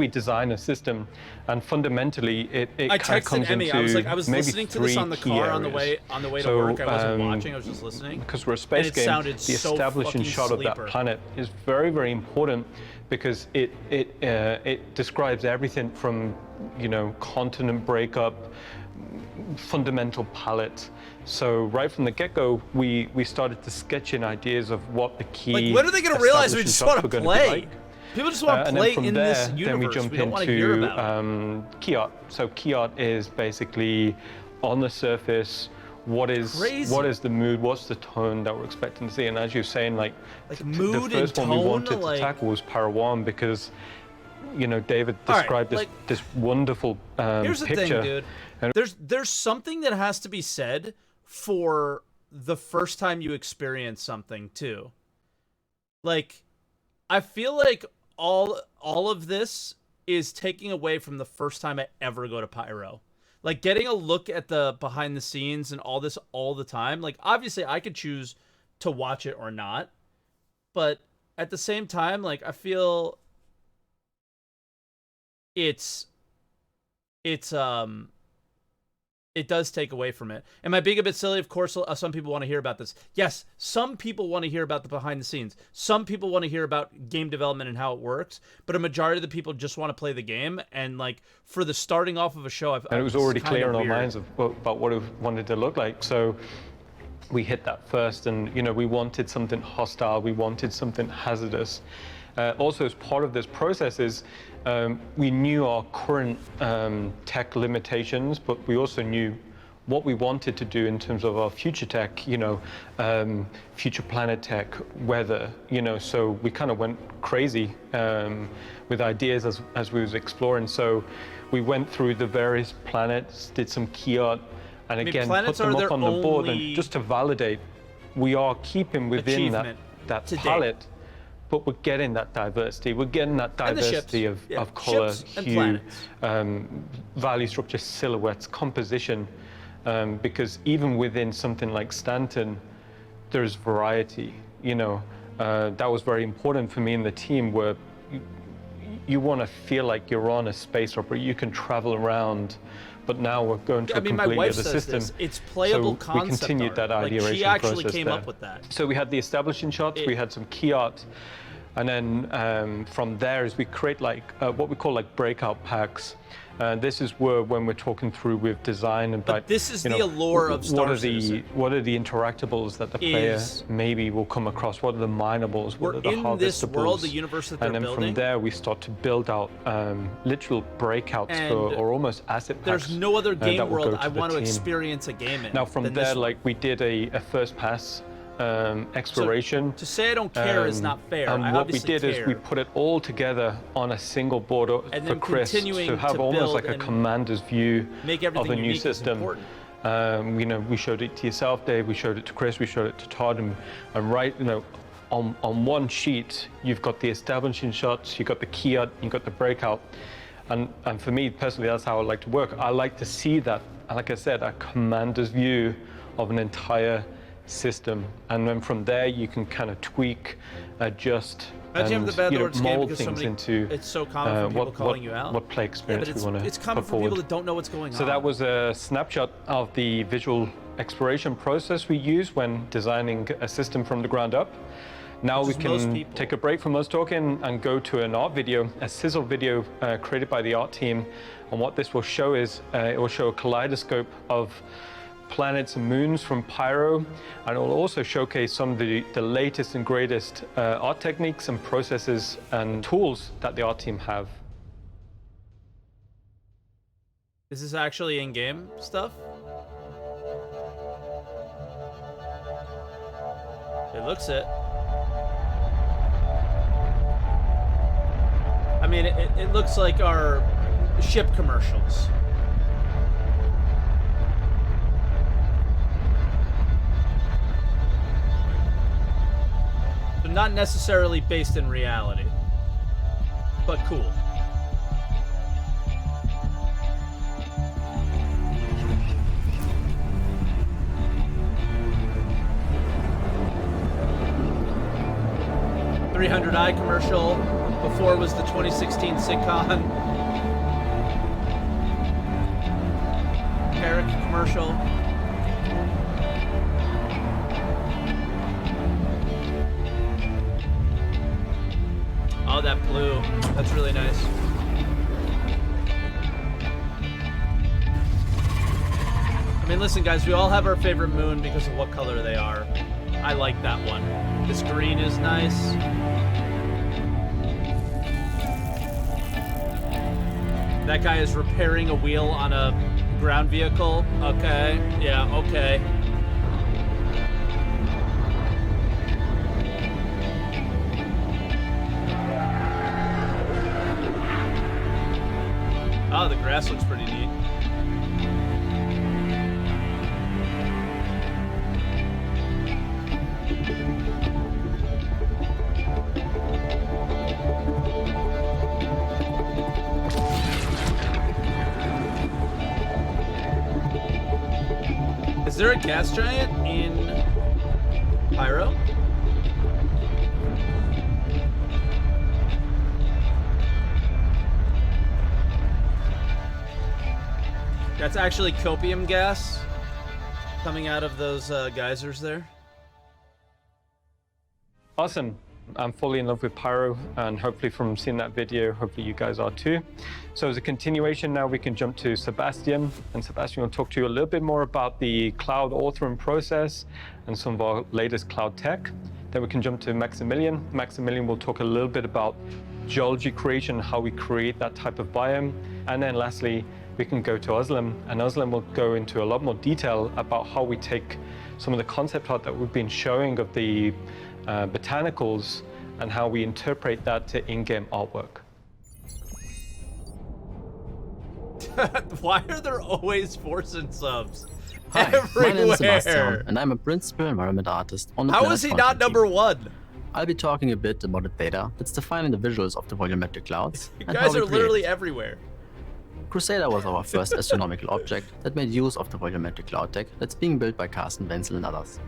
Speaker 3: design a system? And fundamentally, it
Speaker 1: I
Speaker 3: kind of
Speaker 1: texted
Speaker 3: comes
Speaker 1: Emmy.
Speaker 3: into
Speaker 1: I was like, I was
Speaker 3: maybe
Speaker 1: listening to this on the
Speaker 3: 3
Speaker 1: car
Speaker 3: key
Speaker 1: on the way
Speaker 3: areas.
Speaker 1: to work. I wasn't watching. I was just listening.
Speaker 3: Because we're a space
Speaker 1: it
Speaker 3: game,
Speaker 1: sounded
Speaker 3: the
Speaker 1: so
Speaker 3: establishing
Speaker 1: fucking
Speaker 3: shot of
Speaker 1: sleeper.
Speaker 3: that planet is very, very important, because it describes everything from continent breakup, fundamental palette. So right from the get-go, we started to sketch in ideas of what the key.
Speaker 1: Like, when are they going to realize we
Speaker 3: establishing
Speaker 1: just
Speaker 3: shots
Speaker 1: want
Speaker 3: were
Speaker 1: to
Speaker 3: gonna be
Speaker 1: play?
Speaker 3: like.
Speaker 1: People just want to
Speaker 3: And
Speaker 1: play
Speaker 3: then from
Speaker 1: in
Speaker 3: there,
Speaker 1: this universe.
Speaker 3: then we jump
Speaker 1: don't want to hear
Speaker 3: into
Speaker 1: about it.
Speaker 3: key art. So key art is basically on the surface. What is the mood? What's the tone that we're expecting to see? And as you're saying,
Speaker 1: mood
Speaker 3: the first
Speaker 1: and
Speaker 3: one we
Speaker 1: tone,
Speaker 3: wanted to tackle was Pyro 1, because David
Speaker 1: All right,
Speaker 3: described this wonderful
Speaker 1: here's the
Speaker 3: picture.
Speaker 1: thing, dude. There's something that has to be said for the first time you experience something too. Like, I feel like all of this is taking away from the first time I ever go to Pyro. Like, getting a look at the behind the scenes and all this all the time. Like, obviously I could choose to watch it or not, but at the same time, like, I feel it does take away from it. Am I being a bit silly? Of course, some people want to hear about this. Yes, some people want to hear about the behind the scenes. Some people want to hear about game development and how it works, but a majority of the people just want to play the game. And like, for the starting off of a show,
Speaker 3: and it was already clear in our minds about what it wanted to look like. So we hit that first, and we wanted something hostile. We wanted something hazardous. Also, as part of this process is we knew our current tech limitations, but we also knew what we wanted to do in terms of our future tech, future planet tech, weather, so we kind of went crazy with ideas as we was exploring. So we went through the various planets, did some key art, and again, put them up on the board, and just to validate, we are keeping within that palette but we're getting that diversity. We're getting that
Speaker 1: And the
Speaker 3: diversity
Speaker 1: ships. Yeah,
Speaker 3: of color,
Speaker 1: ships and
Speaker 3: hue,
Speaker 1: planets.
Speaker 3: value structure, silhouettes, composition, because even within something like Stanton, there's variety. You know, that was very important for me and the team, where you want to feel like you're on a space opera. You can travel around, but now we're going to a
Speaker 1: my
Speaker 3: completely
Speaker 1: wife
Speaker 3: other
Speaker 1: says
Speaker 3: system.
Speaker 1: this. It's playable
Speaker 3: so
Speaker 1: concept
Speaker 3: we continued
Speaker 1: art.
Speaker 3: that ideation
Speaker 1: She actually
Speaker 3: process
Speaker 1: came
Speaker 3: there.
Speaker 1: up with that.
Speaker 3: So we had the establishing shots, we had some key art, and then from there is we create like what we call like breakout packs. This is where when we're talking through with design and
Speaker 1: But this is the allure of Star Citizen.
Speaker 3: What are the interactables that the player maybe will come across? What are the minables? What are the
Speaker 1: We're in this
Speaker 3: harvestables?
Speaker 1: world, the universe that they're
Speaker 3: and then
Speaker 1: building.
Speaker 3: from there we start to build out literal breakouts or almost asset packs.
Speaker 1: There's no other game
Speaker 3: that will
Speaker 1: world
Speaker 3: go to
Speaker 1: I
Speaker 3: the
Speaker 1: want to
Speaker 3: team.
Speaker 1: experience a game in.
Speaker 3: Now from
Speaker 1: than
Speaker 3: there,
Speaker 1: this one.
Speaker 3: like we did a first pass exploration.
Speaker 1: To say I don't care is not fair.
Speaker 3: And
Speaker 1: I
Speaker 3: what we
Speaker 1: obviously
Speaker 3: did is we put it all together on a single board
Speaker 1: And
Speaker 3: for
Speaker 1: then
Speaker 3: Chris
Speaker 1: continuing
Speaker 3: to have
Speaker 1: to
Speaker 3: almost
Speaker 1: build
Speaker 3: like a
Speaker 1: and
Speaker 3: commander's view
Speaker 1: make
Speaker 3: of
Speaker 1: everything
Speaker 3: a new
Speaker 1: unique is
Speaker 3: system.
Speaker 1: important.
Speaker 3: You know, we showed it to yourself, Dave. We showed it to Chris. We showed it to Todd. And right, you know, on one sheet, you've got the establishing shots, you've got the key art, you've got the breakout. And for me personally, that's how I like to work. I like to see that, like I said, a commander's view of an entire system, and then from there you can kind of tweak, adjust,
Speaker 1: Imagine
Speaker 3: and
Speaker 1: having the Bad Lords game
Speaker 3: mold
Speaker 1: because
Speaker 3: things
Speaker 1: somebody,
Speaker 3: into
Speaker 1: it's so common for people calling you out.
Speaker 3: what play
Speaker 1: Yeah, but
Speaker 3: experience we want to
Speaker 1: it's common
Speaker 3: put
Speaker 1: for
Speaker 3: forward.
Speaker 1: people that don't know what's going on.
Speaker 3: So that was a snapshot of the visual exploration process we use when designing a system from the ground up. Now we
Speaker 1: Which is most
Speaker 3: can
Speaker 1: people.
Speaker 3: take a break from us talking and go to an art video, a sizzle video created by the art team. And what this will show is, it will show a kaleidoscope of planets and moons from Pyro, and it will also showcase some of the latest and greatest art techniques and processes and tools that the art team have.
Speaker 1: Is this actually in-game stuff? It looks it. I mean, it looks like our ship commercials. So not necessarily based in reality, but cool. $300i commercial. Before was the 2016 Sitcon. Carrick commercial. Oh, that blue. That's really nice. I mean, listen, guys, we all have our favorite moon because of what color they are. I like that one. This green is nice. That guy is repairing a wheel on a ground vehicle. Okay. Yeah, okay. Oh, the grass looks pretty neat. Is there a gas giant in Pyro? That's actually copium gas coming out of those geysers there.
Speaker 3: Awesome. I'm fully in love with Pyro, and hopefully from seeing that video, hopefully you guys are too. So as a continuation, now we can jump to Sebastian, and Sebastian will talk to you a little bit more about the cloud authoring process and some of our latest cloud tech. Then we can jump to Maximilian. Maximilian will talk a little bit about geology creation, how we create that type of biome. And then lastly, we can go to Özlem, and Özlem will go into a lot more detail about how we take some of the concept art that we've been showing of the botanicals and how we interpret that to in-game artwork.
Speaker 1: Why are there always forcing subs?
Speaker 9: Hi,
Speaker 1: Everywhere.
Speaker 9: my name is Sebastian, and I'm a principal environment artist on the
Speaker 1: How
Speaker 9: planet
Speaker 1: is he not
Speaker 9: Content
Speaker 1: number
Speaker 9: team.
Speaker 1: one?
Speaker 9: I'll be talking a bit about the data that's defining the visuals of the volumetric clouds.
Speaker 1: You
Speaker 9: and
Speaker 1: guys
Speaker 9: how we
Speaker 1: are literally
Speaker 9: create it.
Speaker 1: everywhere.
Speaker 9: Crusader was our first astronomical object that made use of the volumetric cloud tech that's being built by Carsten Wenzel and others.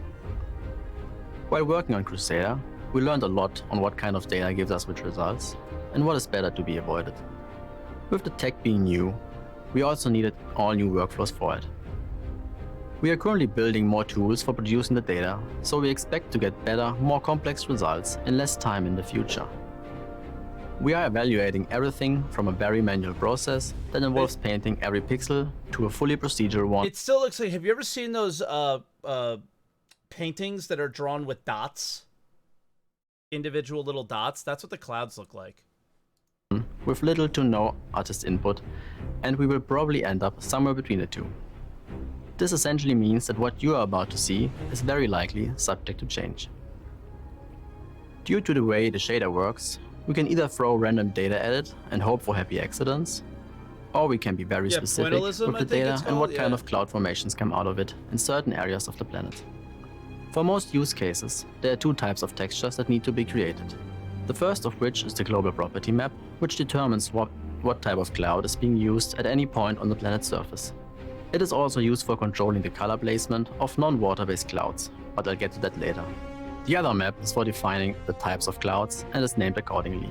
Speaker 9: While working on Crusader, we learned a lot on what kind of data gives us which results, and what is better to be avoided. With the tech being new, we also needed all new workflows for it. We are currently building more tools for producing the data, so we expect to get better, more complex results in less time in the future. We are evaluating everything from a very manual process that involves painting every pixel to a fully procedural one.
Speaker 1: It still looks like, have you ever seen those paintings that are drawn with dots? Individual little dots? That's what the clouds look like.
Speaker 9: With little to no artist input, and we will probably end up somewhere between the two. This essentially means that what you are about to see is very likely subject to change. Due to the way the shader works, we can either throw random data at it and hope for happy accidents, or we can be very specific with the data and what kind of cloud formations come out of it in certain areas of the planet. For most use cases, there are two types of textures that need to be created. The first of which is the global property map, which determines what type of cloud is being used at any point on the planet's surface. It is also used for controlling the color placement of non-water-based clouds, but I'll get to that later. The other map is for defining the types of clouds and is named accordingly.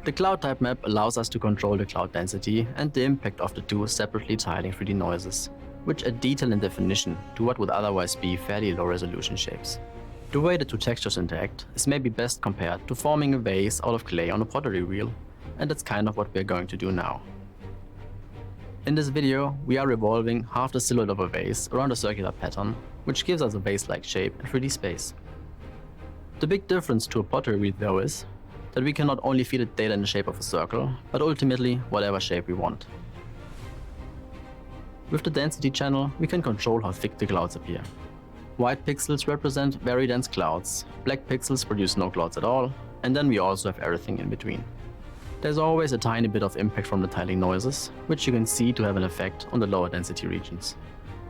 Speaker 9: The cloud type map allows us to control the cloud density and the impact of the two separately tiling 3D noises, which add detail and definition to what would otherwise be fairly low resolution shapes. The way the two textures interact is maybe best compared to forming a vase out of clay on a pottery wheel, and that's kind of what we're going to do now. In this video, we are revolving half the silhouette of a vase around a circular pattern, which gives us a vase-like shape in 3D space. The big difference to a pottery wheel though is that we can not only feed it data in the shape of a circle, but ultimately whatever shape we want. With the density channel, we can control how thick the clouds appear. White pixels represent very dense clouds, black pixels produce no clouds at all, and then we also have everything in between. There's always a tiny bit of impact from the tiling noises, which you can see to have an effect on the lower density regions.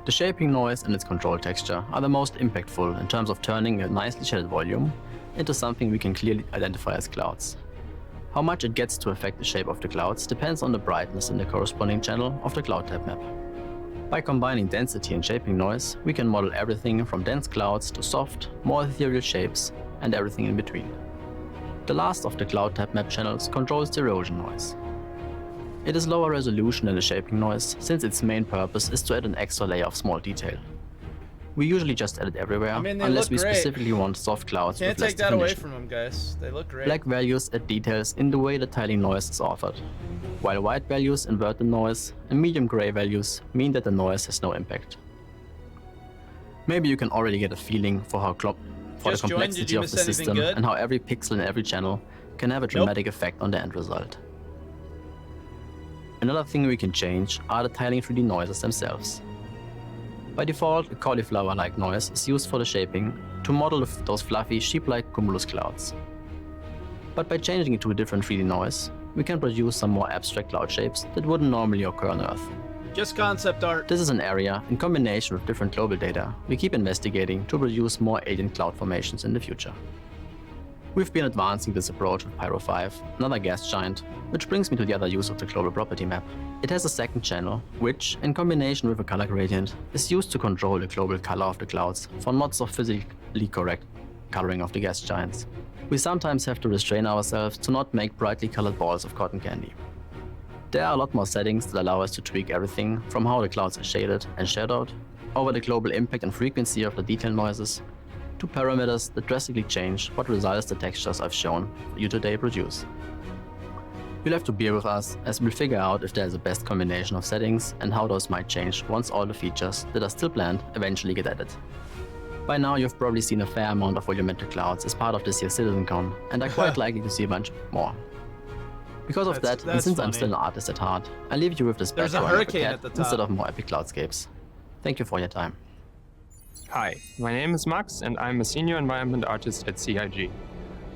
Speaker 9: The shaping noise and its control texture are the most impactful in terms of turning a nicely shaded volume into something we can clearly identify as clouds. How much it gets to affect the shape of the clouds depends on the brightness in the corresponding channel of the cloud type map. By combining density and shaping noise, we can model everything from dense clouds to soft, more ethereal shapes and everything in between. The last of the cloud type map channels controls the erosion noise. It is lower resolution than the shaping noise, since its main purpose is to add an extra layer of small detail. We usually just add it everywhere, unless we specifically want soft clouds with less definition.
Speaker 1: Can't take that away from them, guys. They look great.
Speaker 9: Black values add details in the way the tiling noise is authored, while white values invert the noise, and medium gray values mean that the noise has no impact. Maybe you can already get a feeling for the complexity of the system and how every pixel in every channel can have a dramatic effect on the end result. Another thing we can change are the tiling 3D noises themselves. By default, a cauliflower-like noise is used for the shaping to model those fluffy, sheep-like cumulus clouds. But by changing it to a different 3D noise, we can produce some more abstract cloud shapes that wouldn't normally occur on Earth.
Speaker 1: Just concept art.
Speaker 9: This is an area, in combination with different global data, we keep investigating to produce more alien cloud formations in the future. We've been advancing this approach with Pyro 5, another gas giant, which brings me to the other use of the global property map. It has a second channel, which, in combination with a color gradient, is used to control the global color of the clouds for not so physically correct coloring of the gas giants. We sometimes have to restrain ourselves to not make brightly colored balls of cotton candy. There are a lot more settings that allow us to tweak everything from how the clouds are shaded and shadowed, over the global impact and frequency of the detail noises, to parameters that drastically change what results the textures I've shown you today produce. You'll have to bear with us as we'll figure out if there's a best combination of settings and how those might change once all the features that are still planned eventually get added. By now you've probably seen a fair amount of volumetric clouds as part of this year's Citizencon, and are quite likely to see a bunch more. Because of that, and since I'm still an artist at heart, I leave you with this background of a cat instead of more epic cloudscapes. Thank you for your time.
Speaker 3: Hi, my name is Max and I'm a senior environment artist at CIG.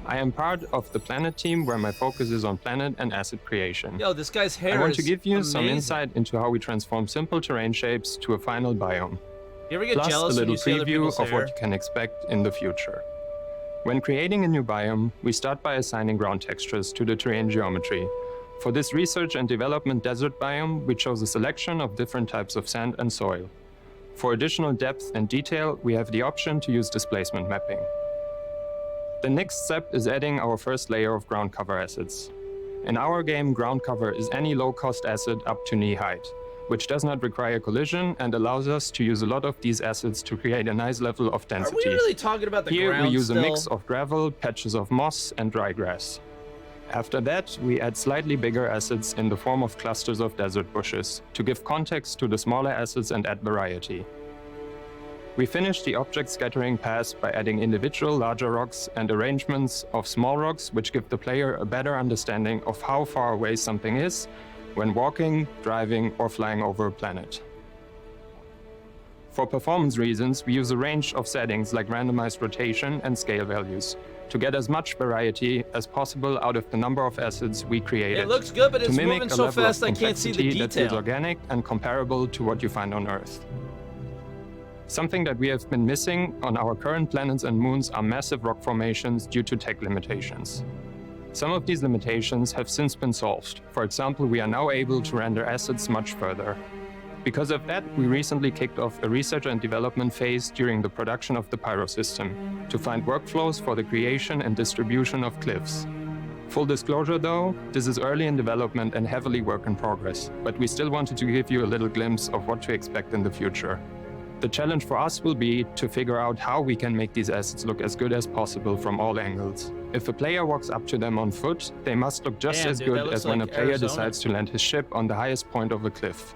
Speaker 3: I am part of the planet team where my focus is on planet and asset creation.
Speaker 1: Yo, this guy's hair is
Speaker 3: I want to give you some
Speaker 1: amazing.
Speaker 3: insight into how we transform simple terrain shapes to a final biome.
Speaker 1: You ever get
Speaker 3: Plus
Speaker 1: jealous
Speaker 3: a
Speaker 1: when
Speaker 3: little
Speaker 1: you see other
Speaker 3: preview
Speaker 1: people's
Speaker 3: of
Speaker 1: hair?
Speaker 3: what you can expect in the future. When creating a new biome, we start by assigning ground textures to the terrain geometry. For this research and development desert biome, we chose a selection of different types of sand and soil. For additional depth and detail, we have the option to use displacement mapping. The next step is adding our first layer of ground cover assets. In our game, ground cover is any low-cost asset up to knee height, which does not require collision and allows us to use a lot of these assets to create a nice level of density.
Speaker 1: Are we really talking about the
Speaker 3: Here
Speaker 1: ground
Speaker 3: we use
Speaker 1: still?
Speaker 3: a mix of gravel, patches of moss, and dry grass. After that, we add slightly bigger assets in the form of clusters of desert bushes to give context to the smaller assets and add variety. We finish the object scattering pass by adding individual larger rocks and arrangements of small rocks, which give the player a better understanding of how far away something is when walking, driving, or flying over a planet. For performance reasons, we use a range of settings like randomized rotation and scale values to get as much variety as possible out of the number of assets we created.
Speaker 1: It looks good, but
Speaker 3: to
Speaker 1: it's
Speaker 3: mimic
Speaker 1: moving
Speaker 3: a
Speaker 1: so
Speaker 3: level
Speaker 1: fast
Speaker 3: of
Speaker 1: I can't see the
Speaker 3: complexity that feels
Speaker 1: detail.
Speaker 3: organic and comparable to what you find on Earth. Something that we have been missing on our current planets and moons are massive rock formations due to tech limitations. Some of these limitations have since been solved. For example, we are now able to render assets much further. Because of that, we recently kicked off a research and development phase during the production of the Pyro system to find workflows for the creation and distribution of cliffs. Full disclosure though, this is early in development and heavily work in progress, but we still wanted to give you a little glimpse of what to expect in the future. The challenge for us will be to figure out how we can make these assets look as good as possible from all angles. If a player walks up to them on foot, they must look just as good as when a player decides to land his ship on the highest point of a cliff.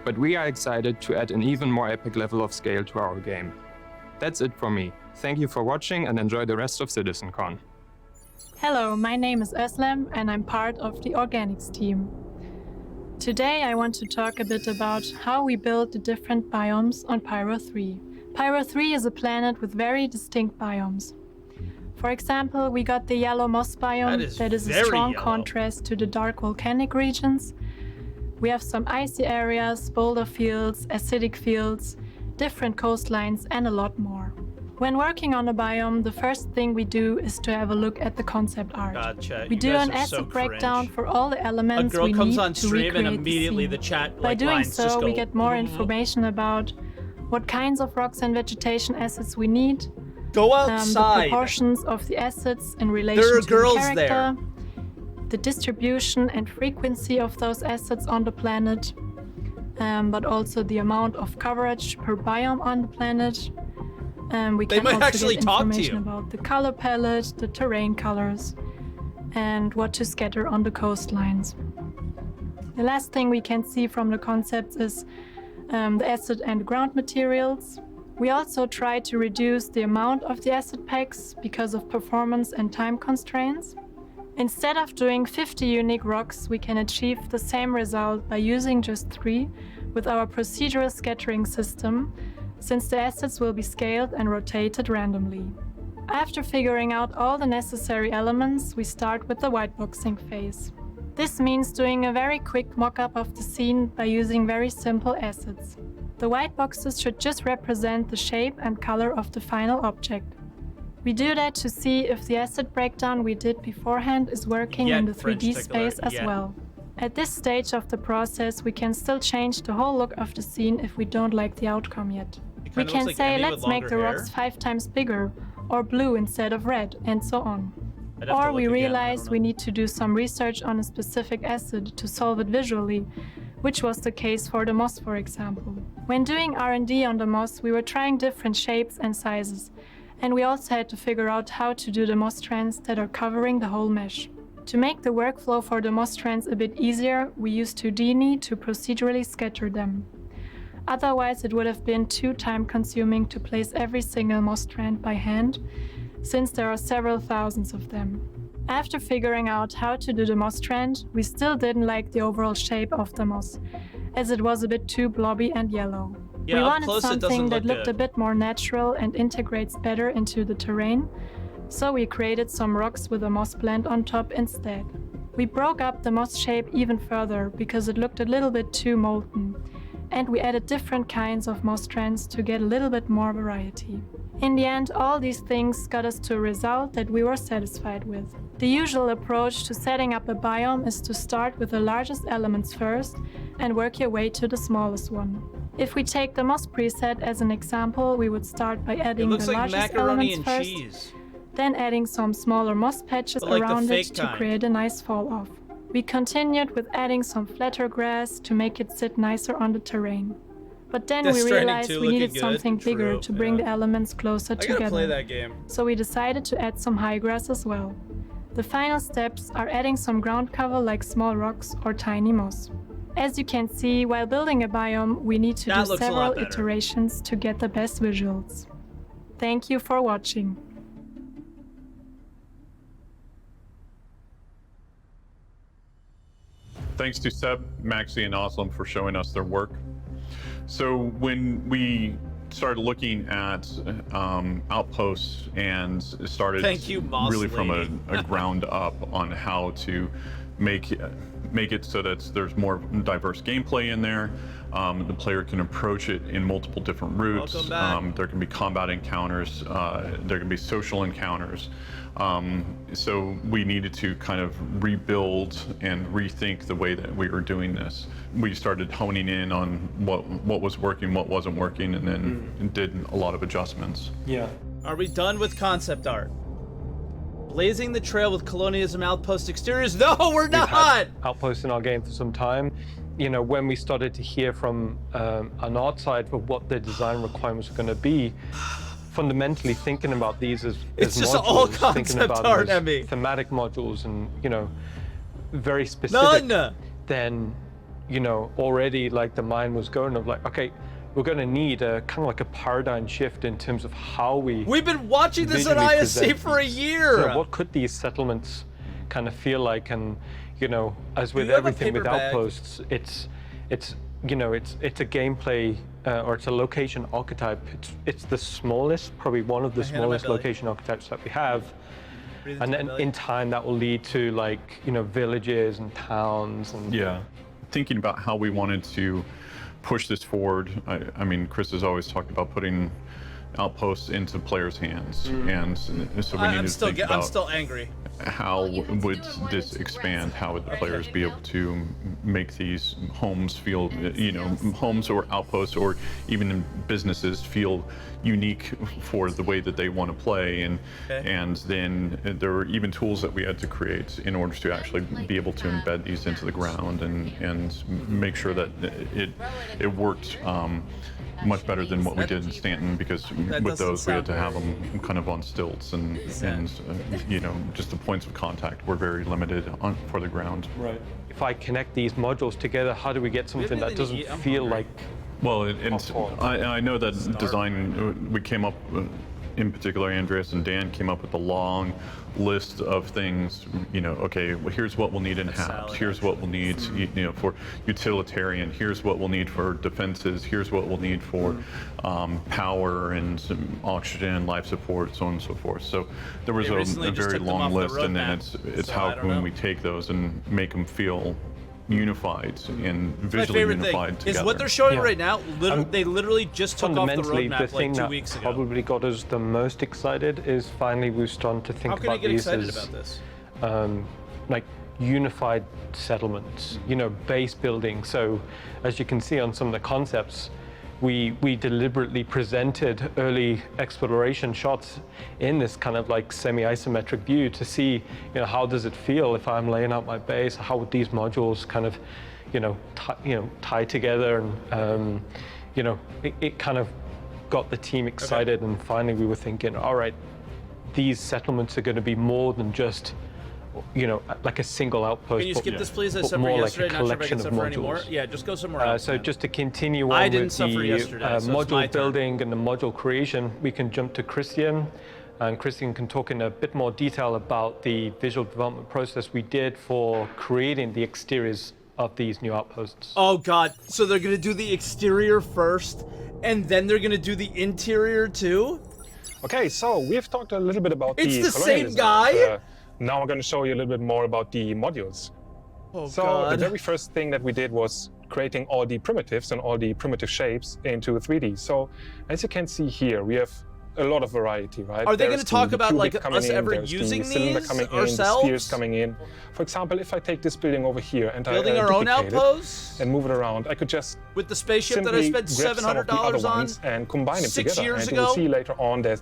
Speaker 3: But we are excited to add an even more epic level of scale to our game. That's it for me. Thank you for watching and enjoy the rest of Citizencon.
Speaker 10: Hello, my name is Özlem and I'm part of the Organics team. Today I want to talk a bit about how we build the different biomes on Pyro 3. Pyro 3 is a planet with very distinct biomes. For example, we got the yellow moss biome that is a strong contrast to the dark volcanic regions. We have some icy areas, boulder fields, acidic fields, different coastlines, and a lot more. When working on a biome, the first thing we do is to have a look at the concept art.
Speaker 1: Gotcha.
Speaker 10: We
Speaker 1: You
Speaker 10: do
Speaker 1: guys
Speaker 10: an
Speaker 1: are so
Speaker 10: asset breakdown
Speaker 1: cringe.
Speaker 10: for all the elements
Speaker 1: A girl
Speaker 10: we
Speaker 1: comes
Speaker 10: need
Speaker 1: on
Speaker 10: to
Speaker 1: stream and
Speaker 10: recreate
Speaker 1: immediately
Speaker 10: the
Speaker 1: the
Speaker 10: scene.
Speaker 1: chat
Speaker 10: By doing
Speaker 1: lines just
Speaker 10: so,
Speaker 1: go,
Speaker 10: we get more information about what kinds of rocks and vegetation assets we need,
Speaker 1: Go
Speaker 10: the
Speaker 1: outside.
Speaker 10: proportions of the assets in relation
Speaker 1: There are
Speaker 10: to
Speaker 1: girls
Speaker 10: the character,
Speaker 1: there.
Speaker 10: the distribution and frequency of those assets on the planet, but also the amount of coverage per biome on the planet. We
Speaker 1: They
Speaker 10: can
Speaker 1: might
Speaker 10: also
Speaker 1: actually
Speaker 10: get
Speaker 1: talk to
Speaker 10: information
Speaker 1: you.
Speaker 10: about the color palette, the terrain colors, and what to scatter on the coastlines. The last thing we can see from the concepts is the asset and ground materials. We also try to reduce the amount of the asset packs because of performance and time constraints. Instead of doing 50 unique rocks, we can achieve the same result by using just 3 with our procedural scattering system, since the assets will be scaled and rotated randomly. After figuring out all the necessary elements, we start with the whiteboxing phase. This means doing a very quick mock-up of the scene by using very simple assets. The white boxes should just represent the shape and color of the final object. We do that to see if the asset breakdown we did beforehand is working in the 3D space as well. At this stage of the process, we can still change the whole look of the scene if we don't like the outcome yet. We
Speaker 1: kinda
Speaker 10: can
Speaker 1: looks like
Speaker 10: say,
Speaker 1: Emmy with
Speaker 10: let's make the
Speaker 1: longer
Speaker 10: rocks
Speaker 1: hair.
Speaker 10: 5 times bigger, or blue instead of red, and so on.
Speaker 1: I'd have to
Speaker 10: Or we
Speaker 1: look again, I
Speaker 10: realize
Speaker 1: don't
Speaker 10: we
Speaker 1: know.
Speaker 10: need to do some research on a specific asset to solve it visually, which was the case for the moss, for example. When doing R&D on the moss, we were trying different shapes and sizes, and we also had to figure out how to do the moss strands that are covering the whole mesh. To make the workflow for the moss strands a bit easier, we used Houdini to procedurally scatter them. Otherwise, it would have been too time-consuming to place every single moss strand by hand, since there are several thousands of them. After figuring out how to do the moss strand, we still didn't like the overall shape of the moss, as it was a bit too blobby and yellow.
Speaker 1: Yeah,
Speaker 10: we
Speaker 1: up
Speaker 10: wanted
Speaker 1: close it doesn't
Speaker 10: something that
Speaker 1: look
Speaker 10: looked
Speaker 1: good.
Speaker 10: a bit more natural and integrates better into the terrain, so we created some rocks with a moss blend on top instead. We broke up the moss shape even further because it looked a little bit too molten, and we added different kinds of moss strands to get a little bit more variety. In the end, all these things got us to a result that we were satisfied with. The usual approach to setting up a biome is to start with the largest elements first and work your way to the smallest one. If we take the moss preset as an example, we would start by adding the
Speaker 1: like
Speaker 10: largest
Speaker 1: macaroni
Speaker 10: elements
Speaker 1: and
Speaker 10: first,
Speaker 1: cheese.
Speaker 10: then adding some smaller moss patches
Speaker 1: But like the
Speaker 10: around it
Speaker 1: fake
Speaker 10: to
Speaker 1: kind.
Speaker 10: create a nice fall off. We continued with adding some flatter grass to make it sit nicer on the terrain. But then
Speaker 1: Death
Speaker 10: we
Speaker 1: Stranding
Speaker 10: realized
Speaker 1: 2
Speaker 10: we
Speaker 1: looking
Speaker 10: needed
Speaker 1: good.
Speaker 10: something bigger
Speaker 1: True,
Speaker 10: to bring
Speaker 1: yeah.
Speaker 10: the elements closer
Speaker 1: I gotta
Speaker 10: together.
Speaker 1: play that game.
Speaker 10: So we decided to add some high grass as well. The final steps are adding some ground cover like small rocks or tiny moss. As you can see, while building a biome, we need to
Speaker 1: That
Speaker 10: do
Speaker 1: looks a lot
Speaker 10: several
Speaker 1: better.
Speaker 10: iterations to get the best visuals. Thank you for watching.
Speaker 2: Thanks to Seb, Maxi, and Oslam for showing us their work. So when we started looking at outposts and started
Speaker 1: Thank you, Moss
Speaker 2: really from
Speaker 1: lady.
Speaker 2: a ground up on how to make it so that there's more diverse gameplay in there. The player can approach it in multiple different routes.
Speaker 1: Welcome back.
Speaker 2: There can be combat encounters. There can be social encounters. So we needed to kind of rebuild and rethink the way that we were doing this. We started honing in on what was working, what wasn't working, and then did a lot of adjustments.
Speaker 3: Yeah.
Speaker 1: Are we done with concept art? Blazing the trail with colonialism outpost exteriors? No, we're
Speaker 3: We've
Speaker 1: not!
Speaker 3: had outposts in our game for some time. You know, when we started to hear from an art side for what the design requirements were going to be, fundamentally thinking about these as
Speaker 1: It's
Speaker 3: modules,
Speaker 1: just all
Speaker 3: thinking
Speaker 1: concept
Speaker 3: about
Speaker 1: art,
Speaker 3: them as
Speaker 1: Emmy.
Speaker 3: thematic modules, and very specific.
Speaker 1: None!
Speaker 3: Then, already like the mind was going of like, okay, we're going to need a kind of like a paradigm shift in terms of how we.
Speaker 1: We've been watching this at
Speaker 3: visually
Speaker 1: ISC
Speaker 3: present
Speaker 1: for a
Speaker 3: these.
Speaker 1: year!
Speaker 3: What could these settlements kind of feel like? And as with
Speaker 1: you have a
Speaker 3: everything with
Speaker 1: paper bag?
Speaker 3: outposts, it's a gameplay or it's a location archetype. It's the smallest, probably one of the
Speaker 1: hand on my
Speaker 3: smallest
Speaker 1: belly.
Speaker 3: location archetypes that we have.
Speaker 1: Breathe
Speaker 3: And
Speaker 1: into
Speaker 3: then
Speaker 1: my belly.
Speaker 3: in time that will lead to villages and towns and
Speaker 2: Yeah. Thinking about how we wanted to push this forward, I mean, Chris has always talked about putting outposts into players' hands, and so we needed
Speaker 1: I'm
Speaker 2: to think
Speaker 1: I'm
Speaker 2: about
Speaker 1: still angry.
Speaker 2: how would this expand? How would the players be able to make these homes feel, homes or outposts or even businesses feel unique for the way that they want to play? And then there were even tools that we had to create in order to actually be able to embed these into the ground and make sure that it worked much better than what we did in Stanton, because with those we had to have them kind of on stilts and just the points of contact were very limited for the ground.
Speaker 3: right. If I connect these modules together, how do we get something that
Speaker 1: anything to
Speaker 3: doesn't
Speaker 1: eat? I'm
Speaker 3: feel
Speaker 1: hungry.
Speaker 3: like
Speaker 2: Well,
Speaker 3: Awesome.
Speaker 2: I know that design, we came up, in particular, Andreas and Dan came up with a long list of things, okay, well, here's what we'll need in HAPs,
Speaker 1: salad,
Speaker 2: here's what we'll need, for utilitarian, here's what we'll need for defenses, here's what we'll need for power and some oxygen, life support, so on and so forth. So there was
Speaker 1: They
Speaker 2: a
Speaker 1: recently just
Speaker 2: very
Speaker 1: took them
Speaker 2: long
Speaker 1: off the
Speaker 2: list, and then
Speaker 1: roadmap,
Speaker 2: it's
Speaker 1: so
Speaker 2: how
Speaker 1: I don't
Speaker 2: can
Speaker 1: know.
Speaker 2: we take those and make them feel unified and
Speaker 1: My
Speaker 2: visually
Speaker 1: favorite thing
Speaker 2: unified together.
Speaker 1: is what they're showing
Speaker 3: Yeah.
Speaker 1: right now. They literally just took off the
Speaker 3: fundamentally the
Speaker 1: roadmap
Speaker 3: thing
Speaker 1: like 2
Speaker 3: that
Speaker 1: weeks ago.
Speaker 3: probably got us the most excited is finally we've started to think
Speaker 1: How can I
Speaker 3: about
Speaker 1: get
Speaker 3: these
Speaker 1: excited
Speaker 3: as
Speaker 1: about this?
Speaker 3: like unified settlements, base building. So as you can see on some of the concepts, we deliberately presented early exploration shots in this kind of like semi-isometric view to see, how does it feel if I'm laying out my base? How would these modules kind of, tie together? And it kind of got the team excited. And finally, we were thinking, all right, these settlements are going to be more than just, like a single outpost.
Speaker 1: Can you skip this, please? I
Speaker 3: but
Speaker 1: suffered
Speaker 3: more like
Speaker 1: yesterday.
Speaker 3: a
Speaker 1: Not sure if I
Speaker 3: collection
Speaker 1: can
Speaker 3: of
Speaker 1: suffer anymore.
Speaker 3: modules.
Speaker 1: Yeah, just go somewhere else.
Speaker 3: So
Speaker 1: man.
Speaker 3: just to continue
Speaker 1: I
Speaker 3: on
Speaker 1: didn't
Speaker 3: with
Speaker 1: suffer
Speaker 3: the
Speaker 1: yesterday, so it's my
Speaker 3: module
Speaker 1: turn.
Speaker 3: building and the module creation, we can jump to Christian. And Christian can talk in a bit more detail about the visual development process we did for creating the exteriors of these new outposts.
Speaker 1: Oh god, so they're gonna do the exterior first, and then they're gonna do the interior too?
Speaker 7: Okay, so we've talked a little bit about
Speaker 1: It's the same
Speaker 7: colonialism,
Speaker 1: guy?
Speaker 7: and, now I'm going to show you a little bit more about the modules.
Speaker 1: Oh
Speaker 7: So
Speaker 1: god.
Speaker 7: the very first thing that we did was creating all the primitives and all the primitive shapes into 3D. So as you can see here, we have a lot of variety, right?
Speaker 1: Are they going
Speaker 7: There's
Speaker 1: to talk
Speaker 7: the
Speaker 1: about
Speaker 7: cubic
Speaker 1: like
Speaker 7: coming
Speaker 1: us
Speaker 7: in,
Speaker 1: ever
Speaker 7: there's
Speaker 1: using
Speaker 7: the cylinder
Speaker 1: these
Speaker 7: coming in,
Speaker 1: ourselves?
Speaker 7: the spheres coming in. For example, if I take this building over here and
Speaker 1: Building
Speaker 7: I
Speaker 1: our own
Speaker 7: duplicate it
Speaker 1: outposts
Speaker 7: and move it around, I could just
Speaker 1: with the spaceship that I
Speaker 7: simply
Speaker 1: spent
Speaker 7: grab some of the other
Speaker 1: $700 on
Speaker 7: ones and combine them
Speaker 1: 6
Speaker 7: together.
Speaker 1: years
Speaker 7: and
Speaker 1: ago.
Speaker 7: you will see later on that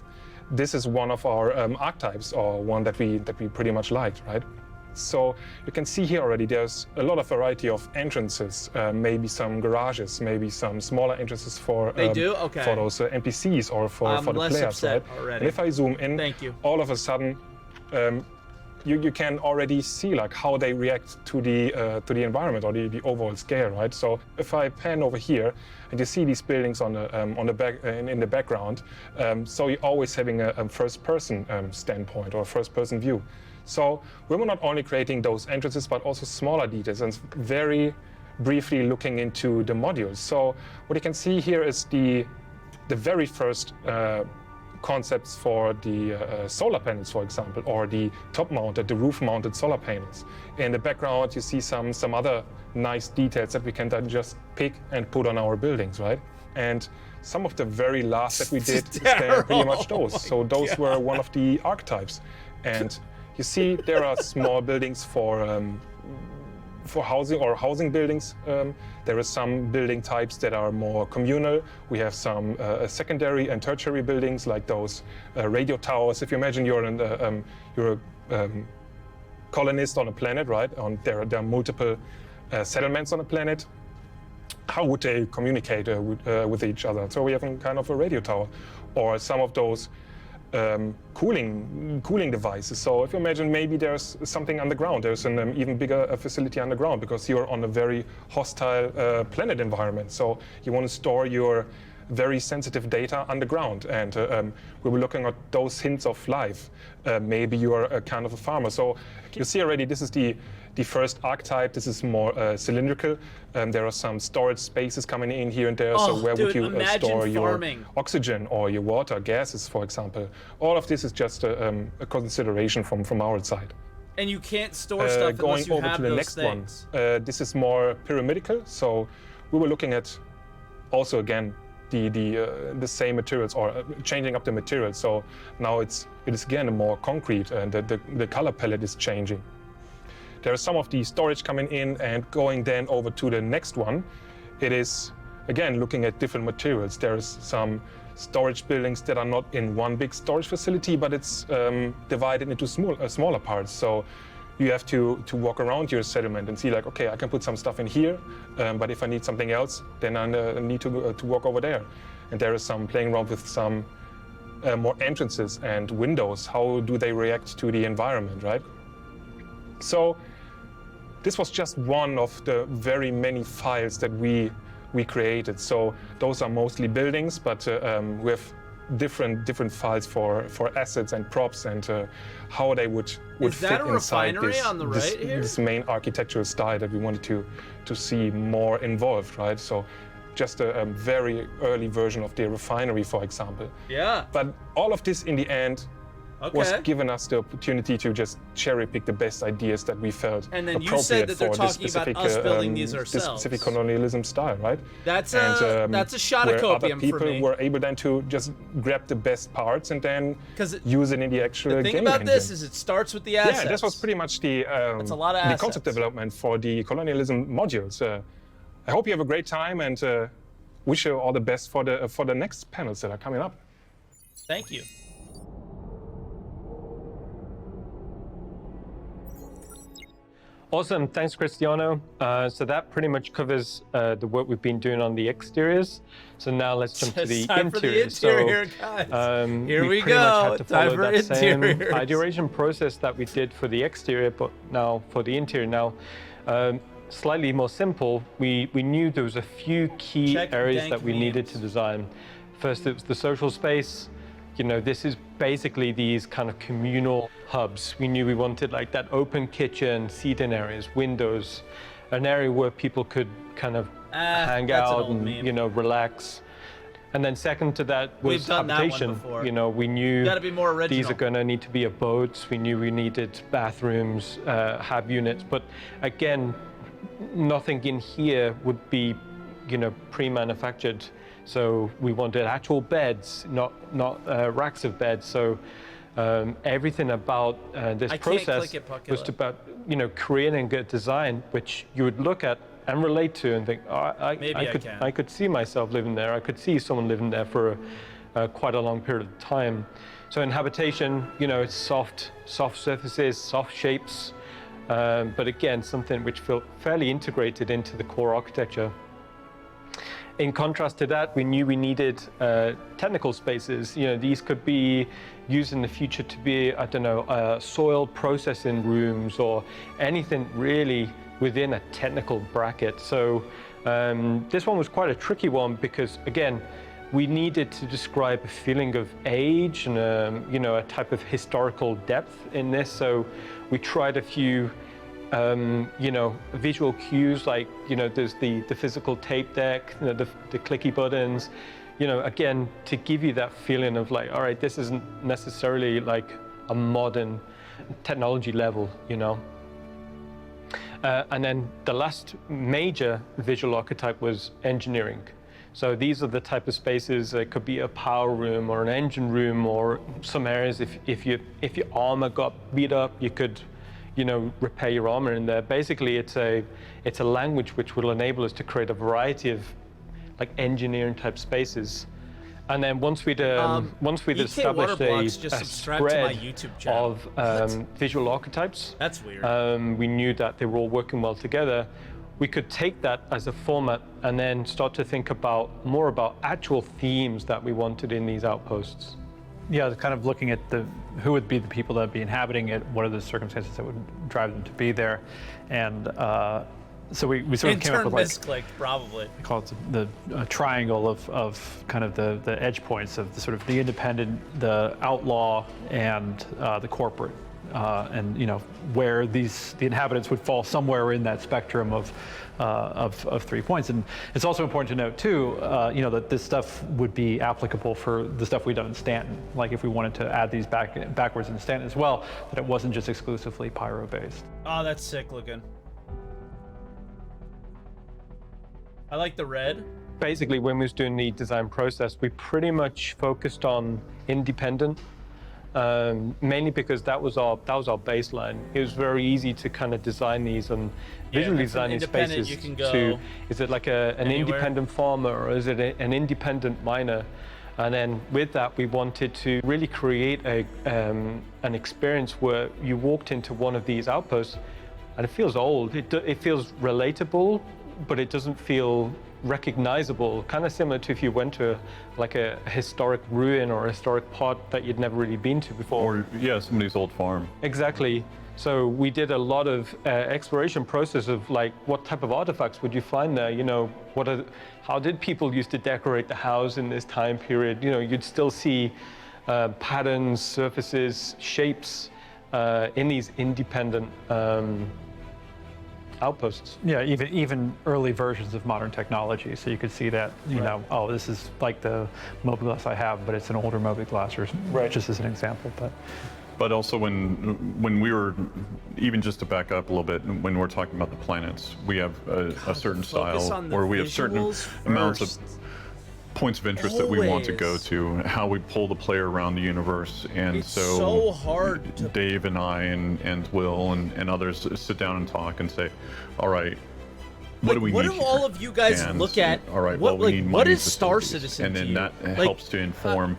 Speaker 7: this is one of our archetypes, or one that we pretty much liked, right? So you can see here already there's a lot of variety of entrances, maybe some garages, maybe some smaller entrances for for those NPCs or for the players, right?
Speaker 1: Already.
Speaker 7: And if I zoom in, all of a sudden you can already see like how they react to the environment or the overall scale, right? So if I pan over here and you see these buildings on the back in the background, so you're always having a first-person standpoint or a first-person view. So we were not only creating those entrances, but also smaller details and very briefly looking into the modules. So what you can see here is the very first concepts for the solar panels, for example, or the top-mounted, the roof-mounted solar panels. In the background, you see some other nice details that we can then just pick and put on our buildings, right? And some of the very last that we did, they're pretty much those. So those were one of the archetypes. And you see, there are small buildings for housing or housing buildings. There are some building types that are more communal. We have some secondary and tertiary buildings like those radio towers. If you imagine you're a colonist on a planet, right? There are multiple settlements on a planet. How would they communicate with each other? So we have kind of a radio tower, or some of those cooling devices. So if you imagine maybe there's something underground, there's an even bigger facility underground because you're on a very hostile planet environment. So you want to store your very sensitive data underground, and we were looking at those hints of life. Maybe you are a kind of a farmer. So you see already this is the first archetype. This is more cylindrical. There are some storage spaces coming in here and there. So where would you store your oxygen or your water, gases, for example? All of this is just a consideration from our side.
Speaker 1: And you can't store stuff unless you have those things.
Speaker 7: This is more pyramidical. So we were looking at also again the same materials, or changing up the materials. So now it is again more concrete, and the color palette is changing. There are some of the storage coming in, and going then over to the next one, it is again looking at different materials. There is some storage buildings that are not in one big storage facility, but it's divided into smaller parts. So you have to walk around your settlement and see like, okay, I can put some stuff in here, but if I need something else, then I need to walk over there. And there is some playing around with some more entrances and windows. How do they react to the environment, right? So this was just one of the very many files that we created. So those are mostly buildings, but we have different files for assets and props, and how they would fit inside this main architectural style that we wanted to see more involved, right? So just a very early version of the refinery, for example.
Speaker 1: Yeah.
Speaker 7: But all of this in the end was given us the opportunity to just cherry pick the best ideas that we felt
Speaker 1: and then
Speaker 7: appropriate
Speaker 1: you said that they're
Speaker 7: for
Speaker 1: talking
Speaker 7: this specific,
Speaker 1: about us building these ourselves.
Speaker 7: This specific colonialism style, right?
Speaker 1: That's a shot of copium for me.
Speaker 7: Other people were able then to just grab the best parts and then use it in the actual game engine.
Speaker 1: The thing about this is it starts with the assets.
Speaker 7: Yeah, this was pretty much the concept development for the colonialism modules. I hope you have a great time, and wish you all the best for the next panels that are coming up.
Speaker 1: Thank you.
Speaker 3: Awesome, thanks Cristiano. So that pretty much covers the work we've been doing on the exteriors. So now let's jump to the interiors.
Speaker 1: Interior, guys. Here we
Speaker 3: pretty much had to follow that same ideation process that we did for the exterior, but now for the interior. Now, slightly more simple. We knew there was a few key areas that we needed to design. First, it was the social space. You know, this is basically these kind of communal hubs. We knew we wanted like that open kitchen, seating areas, windows, an area where people could kind of hang out and, you know, relax. And then second to that was habitation. You know, we knew these are going to need to be abodes. We knew we needed bathrooms, hab units, but again, nothing in here would be, you know, pre-manufactured. So we wanted actual beds, not racks of beds. So everything about this process was about creating a design which you would look at and relate to and think, oh, I could see myself living there. I could see someone living there for quite a long period of time. So in habitation, it's soft surfaces, soft shapes, but again, something which felt fairly integrated into the core architecture. In contrast to that, we knew we needed technical spaces. These could be used in the future to be, I don't know, soil processing rooms or anything really within a technical bracket. So this one was quite a tricky one because, again, we needed to describe a feeling of age and a type of historical depth in this. So we tried a few visual cues, like, there's the physical tape deck, the clicky buttons, again, to give you that feeling of like, all right, this isn't necessarily like a modern technology level, And then the last major visual archetype was engineering. So these are the type of spaces. It could be a power room or an engine room, or some areas if your armor got beat up, you could repair your armor in there. Basically, it's a language which will enable us to create a variety of like engineering type spaces. And then once we'd established a spread of visual archetypes,
Speaker 1: that's weird.
Speaker 3: We knew that they were all working well together. We could take that as a format and then start to think more about actual themes that we wanted in these outposts.
Speaker 4: Yeah, kind of looking at who would be the people that would be inhabiting it, what are the circumstances that would drive them to be there, and so we sort of came up with
Speaker 1: misclicked, probably.
Speaker 4: We call it the triangle of kind of the edge points of the sort of the independent, the outlaw, and the corporate, and where the inhabitants would fall somewhere in that spectrum of 3 points. And it's also important to note too, that this stuff would be applicable for the stuff we've done in Stanton. Like if we wanted to add these backwards in Stanton as well, that it wasn't just exclusively Pyro based.
Speaker 1: Oh, that's sick looking. I like the red.
Speaker 3: Basically, when we was doing the design process, we pretty much focused on independent, mainly because that was our baseline. It was very easy to kind of design these and visually design these spaces.
Speaker 1: You can go
Speaker 3: is it like an independent farmer, or is it an independent miner? And then with that, we wanted to really create an experience where you walked into one of these outposts and it feels old. It feels relatable, but it doesn't feel recognizable, kind of similar to if you went to a historic ruin or a historic part that you'd never really been to before.
Speaker 2: Or somebody's old farm.
Speaker 3: Exactly. So we did a lot of exploration process of like, what type of artifacts would you find there? How did people used to decorate the house in this time period? You'd still see patterns, surfaces, shapes in these independent outposts.
Speaker 4: Yeah, even early versions of modern technology. So you could see that, oh, this is like the mobiGlas I have, but it's an older mobiGlas, or just as an example.
Speaker 2: But also when we were, even just to back up a little bit, when we're talking about the planets, we have a certain style where we have certain amounts of points of interest that we want to go to, how we pull the player around the universe. And
Speaker 1: it's so hard to...
Speaker 2: Dave and I and Will and others sit down and talk and say, all right, what do we need?
Speaker 1: What do all of you guys look at?
Speaker 2: All right,
Speaker 1: we need
Speaker 2: what
Speaker 1: is Star Citizen?
Speaker 2: And then that helps to inform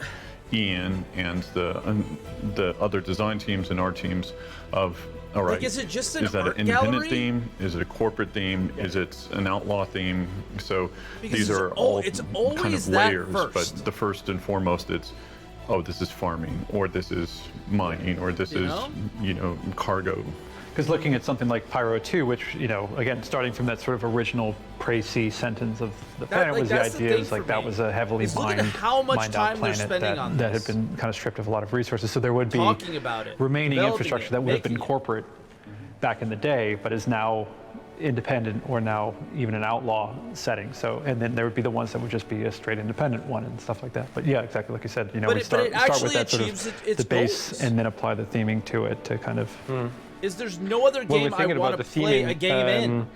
Speaker 2: Ian and the other design teams and our teams of, all right,
Speaker 1: is it just an
Speaker 2: art independent theme? Is it a corporate theme? Is it an outlaw theme? So these are all kind of layers, but the first and foremost, it's, oh, this is farming, or this is mining, or this is cargo.
Speaker 4: Because looking at something like Pyro 2, which, again, starting from that sort of original Prey-C sentence of the planet, was the idea is like that was a heavily mined out planet that had been kind of stripped of a lot of resources. So there would be remaining infrastructure that would have been corporate back in the day, but is now independent or now even an outlaw setting. So, and then there would be the ones that would just be a straight independent one and stuff like that. But yeah, exactly like you said, we start with that sort of the base and then apply the theming to it to kind of...
Speaker 1: There's no other game I want to play a game in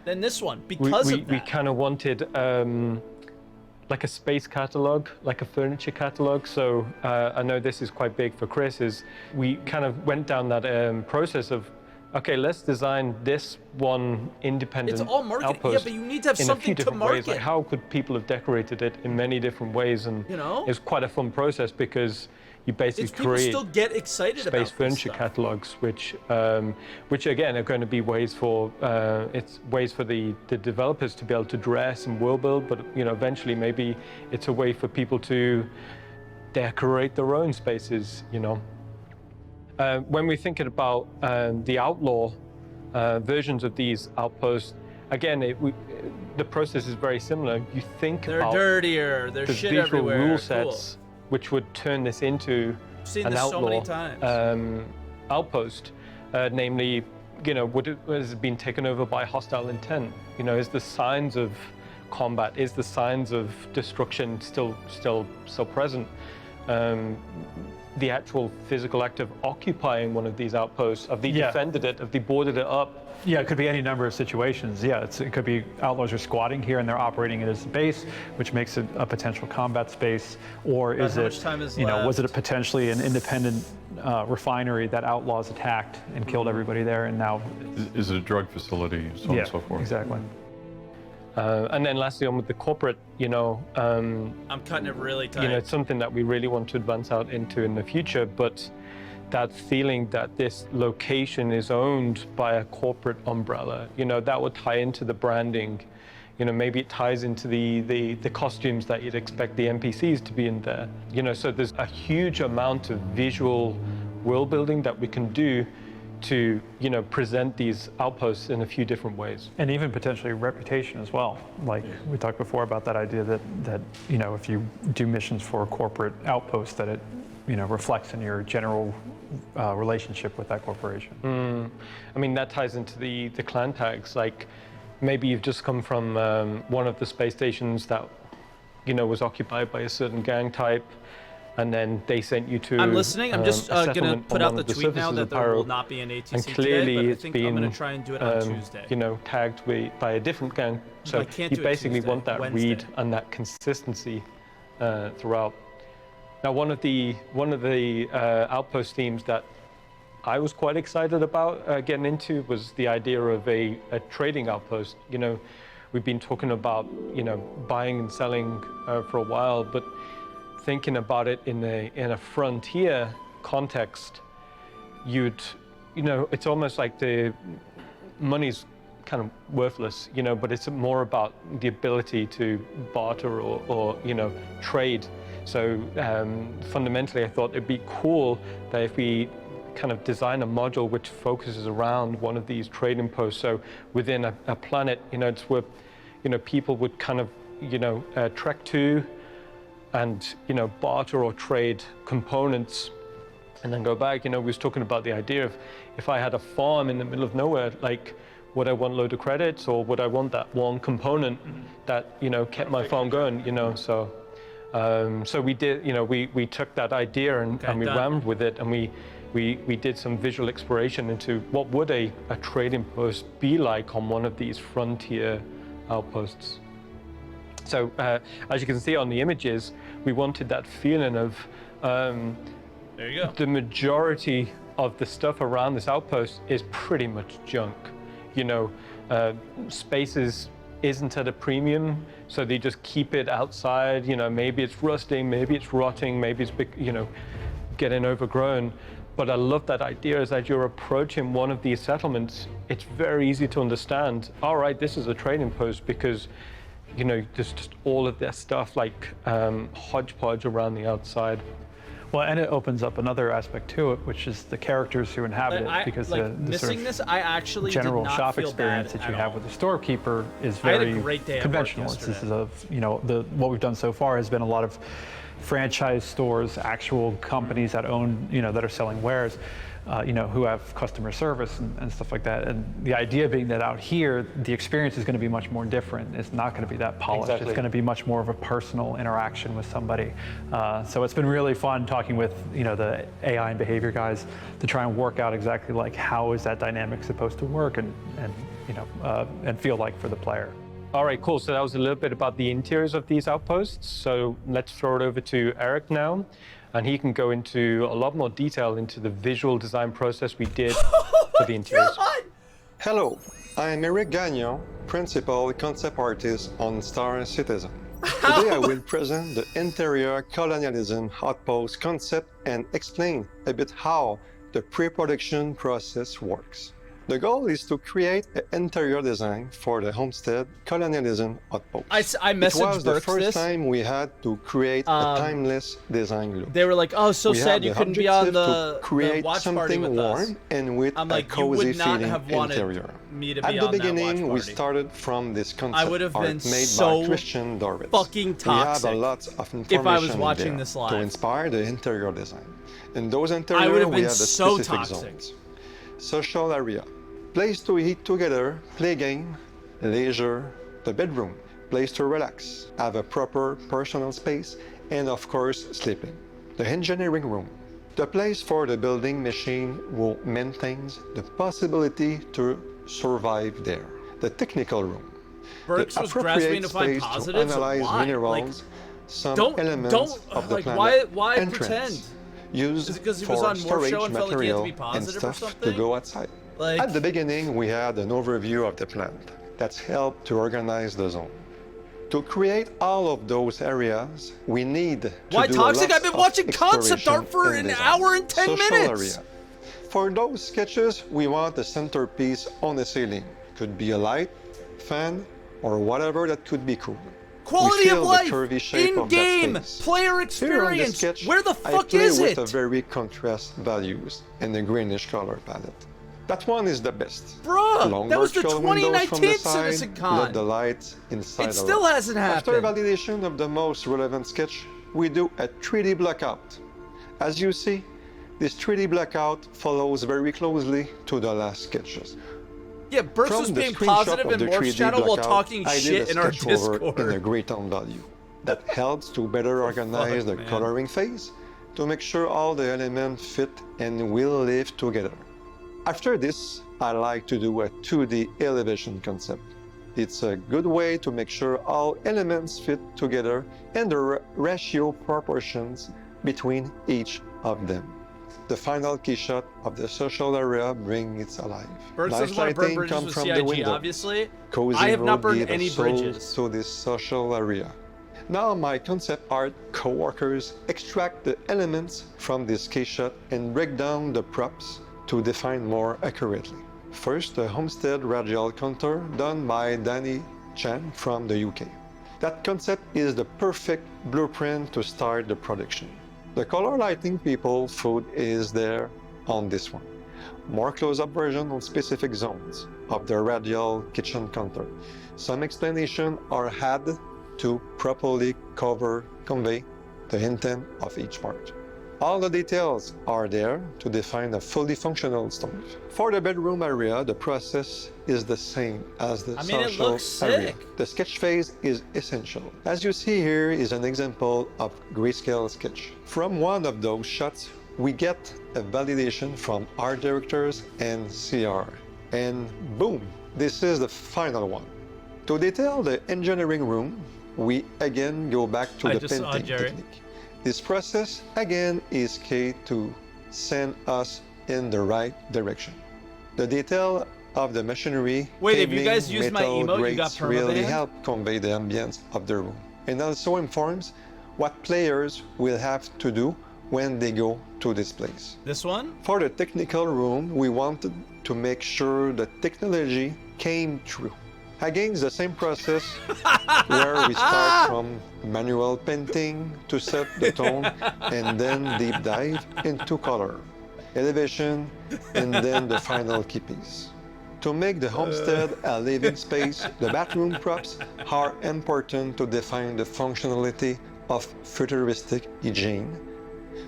Speaker 1: than this one because of that.
Speaker 3: We kind of wanted like a space catalog, like a furniture catalog. So I know this is quite big for Chris, is we kind of went down that process of, okay, let's design this one independent
Speaker 1: It's all marketing. Yeah,
Speaker 3: outpost
Speaker 1: but you need to have
Speaker 3: in a
Speaker 1: something
Speaker 3: few
Speaker 1: to
Speaker 3: different ways.
Speaker 1: market.
Speaker 3: Like, how could people have decorated it in many different ways? And
Speaker 1: You know?
Speaker 3: it's quite a fun process because you basically
Speaker 1: People
Speaker 3: create
Speaker 1: still get excited about
Speaker 3: space
Speaker 1: this
Speaker 3: furniture
Speaker 1: stuff.
Speaker 3: catalogs, which again are going to be ways for the developers to be able to dress and world build, but eventually maybe it's a way for people to decorate their own spaces. When we're thinking about the outlaw versions of these outposts, again, the process is very similar. You think
Speaker 1: They're
Speaker 3: about
Speaker 1: dirtier. There's
Speaker 3: the
Speaker 1: shit
Speaker 3: visual
Speaker 1: everywhere.
Speaker 3: rule
Speaker 1: Cool.
Speaker 3: sets, which would turn this into
Speaker 1: I've seen
Speaker 3: an
Speaker 1: this so many
Speaker 3: outlaw
Speaker 1: times.
Speaker 3: outpost. Namely, has it been taken over by hostile intent? Is the signs of combat, is the signs of destruction still so present? The actual physical act of occupying one of these outposts, have they defended it, have they boarded it up?
Speaker 4: Yeah, it could be any number of situations. Yeah, it could be outlaws are squatting here and they're operating it as a base, which makes it a potential combat space. Or is
Speaker 1: how
Speaker 4: it,
Speaker 1: much time is
Speaker 4: was it
Speaker 1: left?
Speaker 4: potentially an independent refinery that outlaws attacked and killed everybody there, and now
Speaker 2: Is it a drug facility, so on and so forth?
Speaker 4: Exactly.
Speaker 3: And then lastly, on with the corporate,
Speaker 1: I'm cutting it really tight.
Speaker 3: it's something that we really want to advance out into in the future, but that feeling that this location is owned by a corporate umbrella, that would tie into the branding. Maybe it ties into the costumes that you'd expect the NPCs to be in there. So there's a huge amount of visual world building that we can do to present these outposts in a few different ways.
Speaker 4: And even potentially reputation as well. Like we talked before about that idea that if you do missions for a corporate outpost, that it reflects in your general relationship with that corporation.
Speaker 3: I mean, that ties into the clan tags. Like maybe you've just come from one of the space stations that was occupied by a certain gang type, and then they sent you to.
Speaker 1: I'm listening. I'm just
Speaker 3: a
Speaker 1: going to
Speaker 3: settlement
Speaker 1: put
Speaker 3: on
Speaker 1: out
Speaker 3: one
Speaker 1: the
Speaker 3: of the
Speaker 1: tweet now
Speaker 3: surfaces
Speaker 1: that
Speaker 3: of
Speaker 1: there
Speaker 3: Pyro.
Speaker 1: will not be an ATC
Speaker 3: And clearly
Speaker 1: today, but I
Speaker 3: it's
Speaker 1: think I'm going
Speaker 3: been,
Speaker 1: to try and do it on Tuesday.
Speaker 3: Tagged by a different gang. So
Speaker 1: I can't
Speaker 3: you
Speaker 1: do it
Speaker 3: basically
Speaker 1: Tuesday,
Speaker 3: want that
Speaker 1: Wednesday.
Speaker 3: read and that consistency throughout. Now, one of the outpost themes that I was quite excited about getting into was the idea of a trading outpost. We've been talking about buying and selling for a while, but thinking about it in a frontier context, it's almost like the money's kind of worthless, but it's more about the ability to barter or trade. So fundamentally, I thought it'd be cool that if we kind of design a module which focuses around one of these trading posts. So within a planet, it's where people would kind of trek to and barter or trade components and then go back. We was talking about the idea of if I had a farm in the middle of nowhere, like would I want a load of credits or would I want that one component that kept my farm going? So we did. We took that idea and we ran with it, and we did some visual exploration into what would a trading post be like on one of these frontier outposts. So as you can see on the images, we wanted that feeling of
Speaker 1: There you go.
Speaker 3: the majority of the stuff around this outpost is pretty much junk. Spaces isn't at a premium, so they just keep it outside. Maybe it's rusting, maybe it's rotting, maybe it's getting overgrown. But I love that idea is as you're approaching one of these settlements, it's very easy to understand, all right, this is a trading post because there's just all of this stuff like hodgepodge around the outside.
Speaker 4: Well, and it opens up another aspect to it, which is the characters who inhabit it, because the sort of
Speaker 1: I actually
Speaker 4: general
Speaker 1: did not
Speaker 4: shop
Speaker 1: feel
Speaker 4: experience
Speaker 1: bad
Speaker 4: that you
Speaker 1: at
Speaker 4: have
Speaker 1: all.
Speaker 4: with the storekeeper is
Speaker 1: I had a
Speaker 4: very
Speaker 1: great day at work
Speaker 4: conventional. This is what we've done so far has been a lot of franchise stores, actual companies that own, that are selling wares, who have customer service and stuff like that. And the idea being that out here, the experience is going to be much more different. It's not going to be that polished.
Speaker 3: Exactly.
Speaker 4: It's going to be much more of a personal interaction with somebody. So it's been really fun talking with, the AI and behavior guys to try and work out exactly like how is that dynamic supposed to work and feel like for the player.
Speaker 3: All right, cool. So that was a little bit about the interiors of these outposts. So let's throw it over to Eric now, and he can go into a lot more detail into the visual design process we did for the interiors.
Speaker 1: God!
Speaker 6: Hello, I am Eric Gagnon, Principal Concept Artist on Star Citizen. Today I will present the interior colonialism outpost concept and explain a bit how the pre-production process works. The goal is to create an interior design for the homestead colonialism outpost.
Speaker 1: I messaged
Speaker 6: It was the
Speaker 1: Burks
Speaker 6: first
Speaker 1: this.
Speaker 6: time we had to create a timeless design look.
Speaker 1: They were like, "Oh, so
Speaker 6: We
Speaker 1: sad
Speaker 6: had
Speaker 1: you
Speaker 6: the
Speaker 1: couldn't be on
Speaker 6: objective
Speaker 1: the
Speaker 6: to create
Speaker 1: watch party
Speaker 6: something
Speaker 1: with
Speaker 6: warm
Speaker 1: us."
Speaker 6: and with
Speaker 1: I'm
Speaker 6: a
Speaker 1: like, you
Speaker 6: cozy
Speaker 1: would not
Speaker 6: feeling
Speaker 1: have wanted
Speaker 6: interior.
Speaker 1: me to be
Speaker 6: At the
Speaker 1: on that watch
Speaker 6: beginning, we
Speaker 1: party.
Speaker 6: started from this concept
Speaker 1: would have
Speaker 6: art
Speaker 1: been
Speaker 6: made
Speaker 1: so
Speaker 6: by Christian Dorwitz.
Speaker 1: fucking toxic
Speaker 6: We have a lot of information
Speaker 1: if I was watching
Speaker 6: there
Speaker 1: this live.
Speaker 6: to inspire the interior design. In those
Speaker 1: I would
Speaker 6: interiors,
Speaker 1: have
Speaker 6: we
Speaker 1: been
Speaker 6: have the
Speaker 1: so
Speaker 6: specific
Speaker 1: toxic.
Speaker 6: zones. Social area, place to eat together, play game, leisure, the bedroom, place to relax, have a proper personal space, and of course, sleeping. The engineering room, the place for the building machine who maintains the possibility to survive there. The technical room,
Speaker 1: Burks
Speaker 6: the
Speaker 1: was grasping
Speaker 6: appropriate
Speaker 1: to find
Speaker 6: space to
Speaker 1: positives.
Speaker 6: analyze
Speaker 1: Why?
Speaker 6: minerals, some
Speaker 1: Don't
Speaker 6: elements of the
Speaker 1: like
Speaker 6: planet,
Speaker 1: why
Speaker 6: entrance,
Speaker 1: pretend?
Speaker 6: used
Speaker 1: Is it 'cause he was
Speaker 6: for
Speaker 1: on Morph
Speaker 6: storage
Speaker 1: Show and felt like he had to
Speaker 6: material
Speaker 1: be
Speaker 6: and
Speaker 1: positive or
Speaker 6: stuff
Speaker 1: something?
Speaker 6: to go outside.
Speaker 1: Like,
Speaker 6: At the beginning, we had an overview of the plant that's helped to organize the zone. To create all of those areas, we need to
Speaker 1: why
Speaker 6: do
Speaker 1: toxic?
Speaker 6: lots
Speaker 1: I've been
Speaker 6: of
Speaker 1: watching concept
Speaker 6: exploration
Speaker 1: art for
Speaker 6: in
Speaker 1: an
Speaker 6: design.
Speaker 1: hour and 10
Speaker 6: Social
Speaker 1: minutes.
Speaker 6: area. For those sketches, we want a centerpiece on the ceiling. Could be a light, fan, or whatever that could be cool.
Speaker 1: Quality
Speaker 6: We
Speaker 1: of
Speaker 6: feel
Speaker 1: life,
Speaker 6: the curvy shape of that
Speaker 1: in-game,
Speaker 6: space.
Speaker 1: player
Speaker 6: Here on the
Speaker 1: experience.
Speaker 6: sketch,
Speaker 1: Where the
Speaker 6: I
Speaker 1: fuck
Speaker 6: play
Speaker 1: is
Speaker 6: with
Speaker 1: it?
Speaker 6: a very contrast values and a greenish color palette. That one is the best.
Speaker 1: Bruh,
Speaker 6: Long
Speaker 1: that was the
Speaker 6: vertical windows from the
Speaker 1: 2019
Speaker 6: side,
Speaker 1: Citizencon.
Speaker 6: let the lights inside
Speaker 1: It
Speaker 6: the
Speaker 1: still
Speaker 6: room.
Speaker 1: hasn't
Speaker 6: After
Speaker 1: happened.
Speaker 6: validation of the most relevant sketch, we do a 3D blackout. As you see, this 3D blackout follows very closely to the last sketches.
Speaker 1: Yeah, Burks was
Speaker 6: From the
Speaker 1: being
Speaker 6: screenshot
Speaker 1: positive
Speaker 6: of
Speaker 1: in
Speaker 6: the
Speaker 1: Morph's
Speaker 6: 3D
Speaker 1: channel while
Speaker 6: blackout,
Speaker 1: talking
Speaker 6: I did
Speaker 1: shit
Speaker 6: a
Speaker 1: in our
Speaker 6: sketch over in a
Speaker 1: Discord.
Speaker 6: gray tone value. That helps to better organize the
Speaker 1: man.
Speaker 6: coloring phase to make sure all the elements fit and will live together. After this, I like to do a 2D elevation concept. It's a good way to make sure all elements fit together and the ratio proportions between each of them. The final key shot of the social area brings it alive.
Speaker 1: Burks
Speaker 6: Nice
Speaker 1: doesn't want to burn
Speaker 6: lighting
Speaker 1: bridges
Speaker 6: comes
Speaker 1: with
Speaker 6: from the
Speaker 1: CIG,
Speaker 6: window.
Speaker 1: obviously.
Speaker 6: Cozy
Speaker 1: I have not
Speaker 6: mood
Speaker 1: burned
Speaker 6: give a
Speaker 1: any
Speaker 6: soul
Speaker 1: bridges.
Speaker 6: to this social area. Now my concept art co-workers extract the elements from this key shot and break down the props to define more accurately. First, the homestead radial contour done by Danny Chan from the UK. That concept is the perfect blueprint to start the production. The color lighting people food is there on this one. More close-up version on specific zones of the radial kitchen contour. Some explanation are had to properly convey the intent of each part. All the details are there to define a fully functional stove. For the bedroom area, the process is the same as the
Speaker 1: I mean, it
Speaker 6: social
Speaker 1: looks
Speaker 6: area.
Speaker 1: sick.
Speaker 6: The sketch phase is essential. As you see here is an example of grayscale sketch. From one of those shots, we get a validation from art directors and CR. And boom, this is the final one. To detail the engineering room, we again go back to
Speaker 1: I
Speaker 6: the
Speaker 1: just saw
Speaker 6: painting
Speaker 1: Jerry.
Speaker 6: technique. This process again is key to send us in the right direction. The detail of the machinery,
Speaker 1: Wait, if you
Speaker 6: cabling,
Speaker 1: guys use my
Speaker 6: metal
Speaker 1: emote, you
Speaker 6: grates
Speaker 1: got
Speaker 6: really
Speaker 1: permabanned?
Speaker 6: help convey the ambience of the room, and also informs what players will have to do when they go to this place.
Speaker 1: This one?
Speaker 6: For the technical room, we wanted to make sure the technology came true. Again, it's the same process where we start from manual painting to set the tone and then deep dive into color, elevation, and then the final key piece. To make the homestead a living space, the bathroom props are important to define the functionality of futuristic hygiene.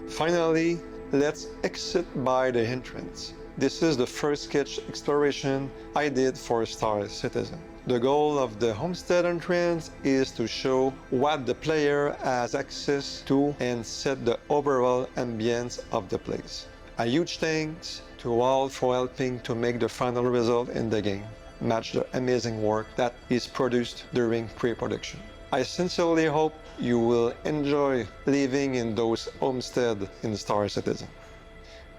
Speaker 6: Finally, let's exit by the entrance. This is the first sketch exploration I did for Star Citizen. The goal of the homestead entrance is to show what the player has access to and set the overall ambience of the place. A huge thanks to all for helping to make the final result in the game match the amazing work that is produced during pre-production. I sincerely hope you will enjoy living in those homesteads in Star Citizen.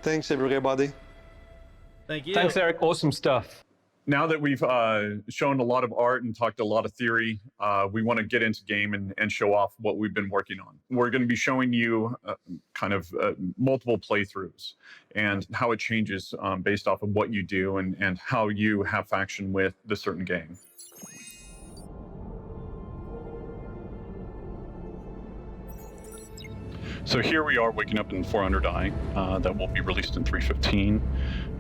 Speaker 6: Thanks, everybody.
Speaker 1: Thank you.
Speaker 3: Thanks, Eric. Awesome stuff.
Speaker 2: Now that we've shown a lot of art and talked a lot of theory, we want to get into game and show off what we've been working on. We're going to be showing you multiple playthroughs and how it changes based off of what you do and how you have faction with the certain game. So here we are waking up in 400i that will be released in 3.15.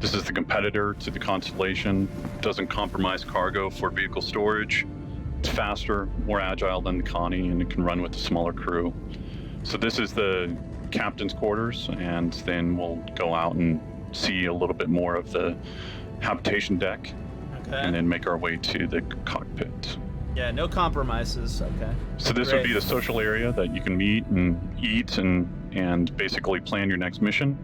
Speaker 2: This is the competitor to the Constellation. Doesn't compromise cargo for vehicle storage. It's faster, more agile than the Connie, and it can run with a smaller crew. So this is the captain's quarters, and then we'll go out and see a little bit more of the habitation deck, and then make our way to the cockpit.
Speaker 1: Yeah, no compromises. Okay.
Speaker 2: So this would be the social area that you can meet and eat and basically plan your next mission.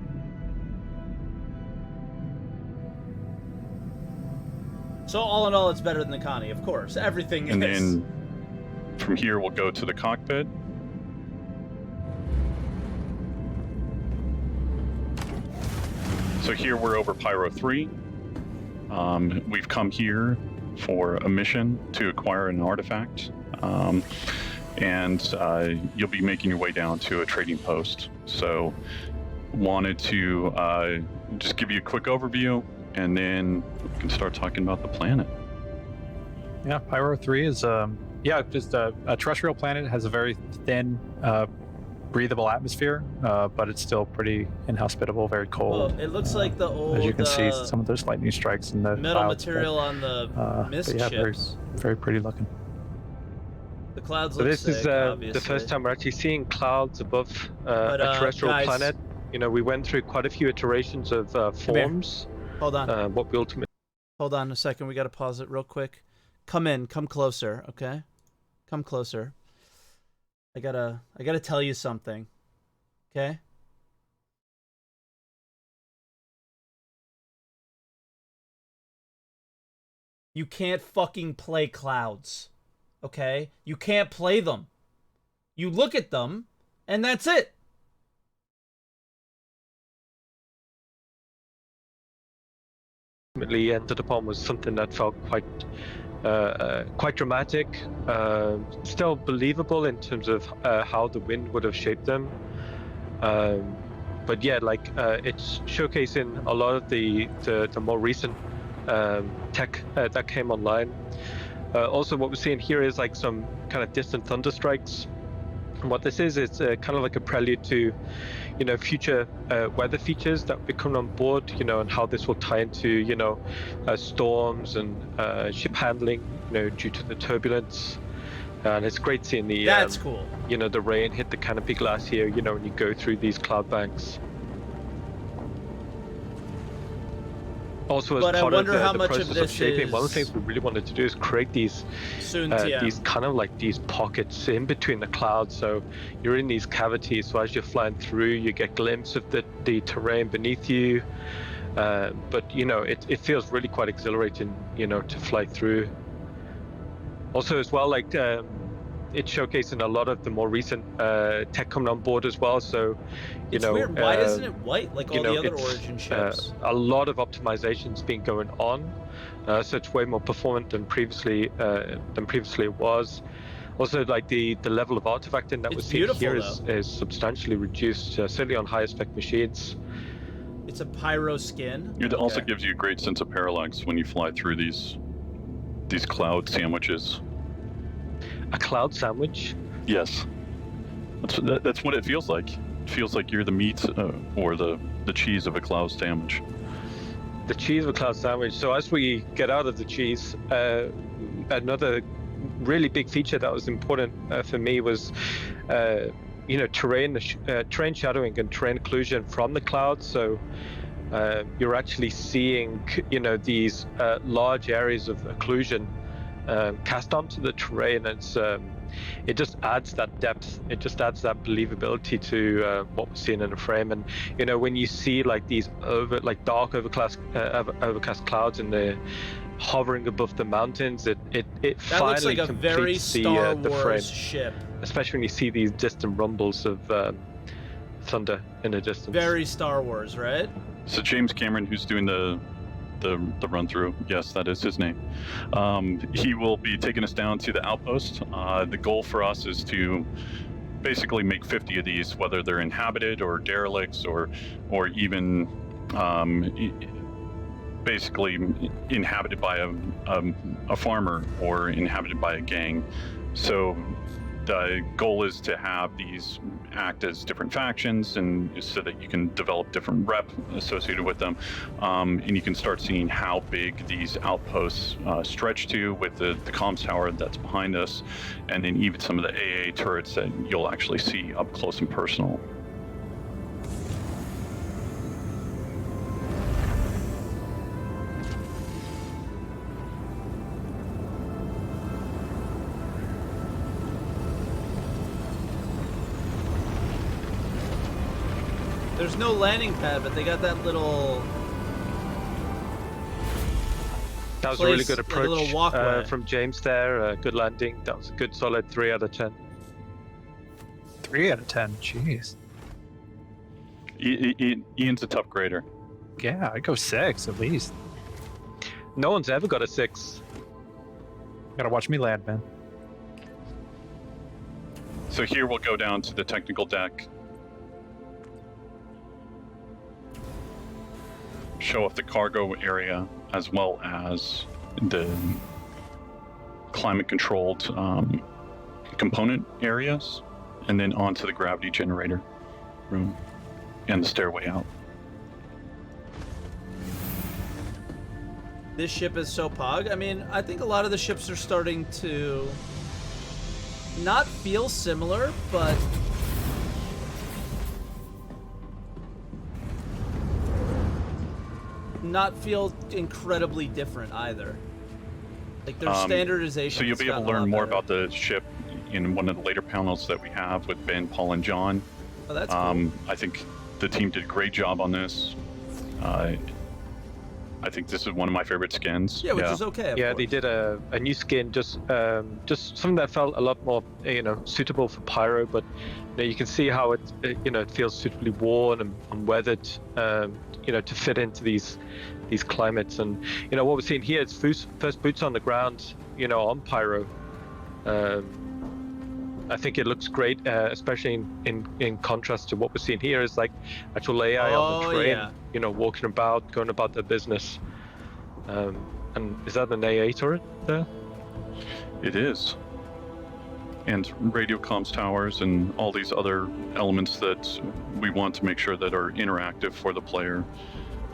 Speaker 1: So all in all, it's better than the Connie, of course. Everything
Speaker 2: and
Speaker 1: is.
Speaker 2: And then from here, we'll go to the cockpit. So here we're over Pyro 3. We've come here for a mission to acquire an artifact, and you'll be making your way down to a trading post. So wanted to just give you a quick overview, and then we can start talking about the planet.
Speaker 4: Yeah, Pyro 3 is just a terrestrial planet. It has a very thin, breathable atmosphere, but it's still pretty inhospitable, very cold.
Speaker 1: Well, it looks like the old.
Speaker 4: As you can see, some of those lightning strikes in the
Speaker 1: metal
Speaker 4: clouds,
Speaker 1: material on the mist
Speaker 4: yeah,
Speaker 1: ships.
Speaker 4: very pretty looking.
Speaker 1: The clouds
Speaker 3: So
Speaker 1: look
Speaker 3: this
Speaker 1: sick,
Speaker 3: is
Speaker 1: obviously.
Speaker 3: the first time we're actually seeing clouds above a terrestrial
Speaker 1: guys,
Speaker 3: planet. You know, we went through quite a few iterations of forms.
Speaker 1: Hold on.
Speaker 3: What we ultimately.
Speaker 1: Hold on a second. We got to pause it real quick. Come closer, okay? Come closer. I gotta tell you something, okay? You can't fucking play clouds, okay? You can't play them. You look at them, and that's it.
Speaker 3: Ultimately ended upon was something that felt quite dramatic, still believable in terms of how the wind would have shaped them. But yeah, it's showcasing a lot of the more recent tech that came online. Also, what we're seeing here is like some kind of distant thunder strikes. And what this is, it's kind of like a prelude to, future weather features that will be coming on board, and how this will tie into, storms and ship handling, due to the turbulence. And it's great seeing the
Speaker 1: that's cool.
Speaker 3: The rain hit the canopy glass here, when you go through these cloud banks. Also, as part of the process of shaping, one of the things we really wanted to do is create these kind of like these pockets in between the clouds. So you're in these cavities. So as you're flying through, you get a glimpse of the terrain beneath you. But it feels really quite exhilarating, to fly through. Also, as well, it's showcasing a lot of the more recent tech coming on board as well. So,
Speaker 1: it's weird. Why isn't it white like all the other Origin ships?
Speaker 3: A lot of optimization's been going on, so it's way more performant than previously it was. Also, the level of artifacting that we're seeing here is substantially reduced, certainly on higher spec machines.
Speaker 1: It's a pyro skin.
Speaker 2: It also gives you a great sense of parallax when you fly through these cloud sandwiches.
Speaker 3: A cloud sandwich?
Speaker 2: Yes. That's what it feels like. It feels like you're the meat or the cheese of a cloud sandwich.
Speaker 3: The cheese of a cloud sandwich. So as we get out of the cheese, another really big feature that was important for me was, terrain shadowing and terrain occlusion from the clouds. So you're actually seeing, these large areas of occlusion cast onto the terrain. It's it just adds that depth. It just adds that believability to what we're seeing in the frame. And you know, when you see like these dark overcast clouds and they're hovering above the mountains, it
Speaker 1: that
Speaker 3: finally
Speaker 1: looks like a very
Speaker 3: completes
Speaker 1: Star
Speaker 3: the
Speaker 1: Wars
Speaker 3: frame.
Speaker 1: ship.
Speaker 3: Especially when you see these distant rumbles of thunder in the distance.
Speaker 1: Very Star Wars, right?
Speaker 2: So James Cameron, who's doing the run through, yes, that is his name. He will be taking us down to the outpost. The goal for us is to basically make 50 of these, whether they're inhabited or derelicts or even basically inhabited by a farmer or inhabited by a gang. So the goal is to have these act as different factions, and so that you can develop different rep associated with them, and you can start seeing how big these outposts stretch to with the comms tower that's behind us, and then even some of the AA turrets that you'll actually see up close and personal.
Speaker 1: There's no landing pad, but they got that little.
Speaker 3: That was a really
Speaker 1: place,
Speaker 3: good
Speaker 1: like a
Speaker 3: approach
Speaker 1: little walkway.
Speaker 3: from James there. Good landing. That was a good solid 3 out of 10.
Speaker 11: 3 out of 10. Jeez.
Speaker 2: Ian's a tough grader.
Speaker 11: Yeah, I'd go 6 at least.
Speaker 3: No one's ever got a 6.
Speaker 11: Gotta watch me land, man.
Speaker 2: So here we'll go down to the technical deck. Show off the cargo area as well as the climate-controlled component areas, and then onto the gravity generator room and the stairway out.
Speaker 1: This ship is so pog. I mean, I think a lot of the ships are starting to not feel similar, but not feel incredibly different either. Like their standardization.
Speaker 2: So you'll be able to learn more about the ship in one of the later panels that we have with Ben, Paul, and John.
Speaker 1: Oh, that's cool.
Speaker 2: I think the team did a great job on this. I think this is one of my favorite skins.
Speaker 1: Yeah, which is okay.
Speaker 3: Yeah, they did a new skin, just something that felt a lot more, suitable for Pyro. But you can see how it feels suitably worn and weathered, to fit into these climates. And what we're seeing here is first boots on the ground, on Pyro. I think it looks great, especially in contrast to what we're seeing here is like actual AI on the train, walking about, going about their business. And is that an AA turret there?
Speaker 2: It is. And radio comms towers and all these other elements that we want to make sure that are interactive for the player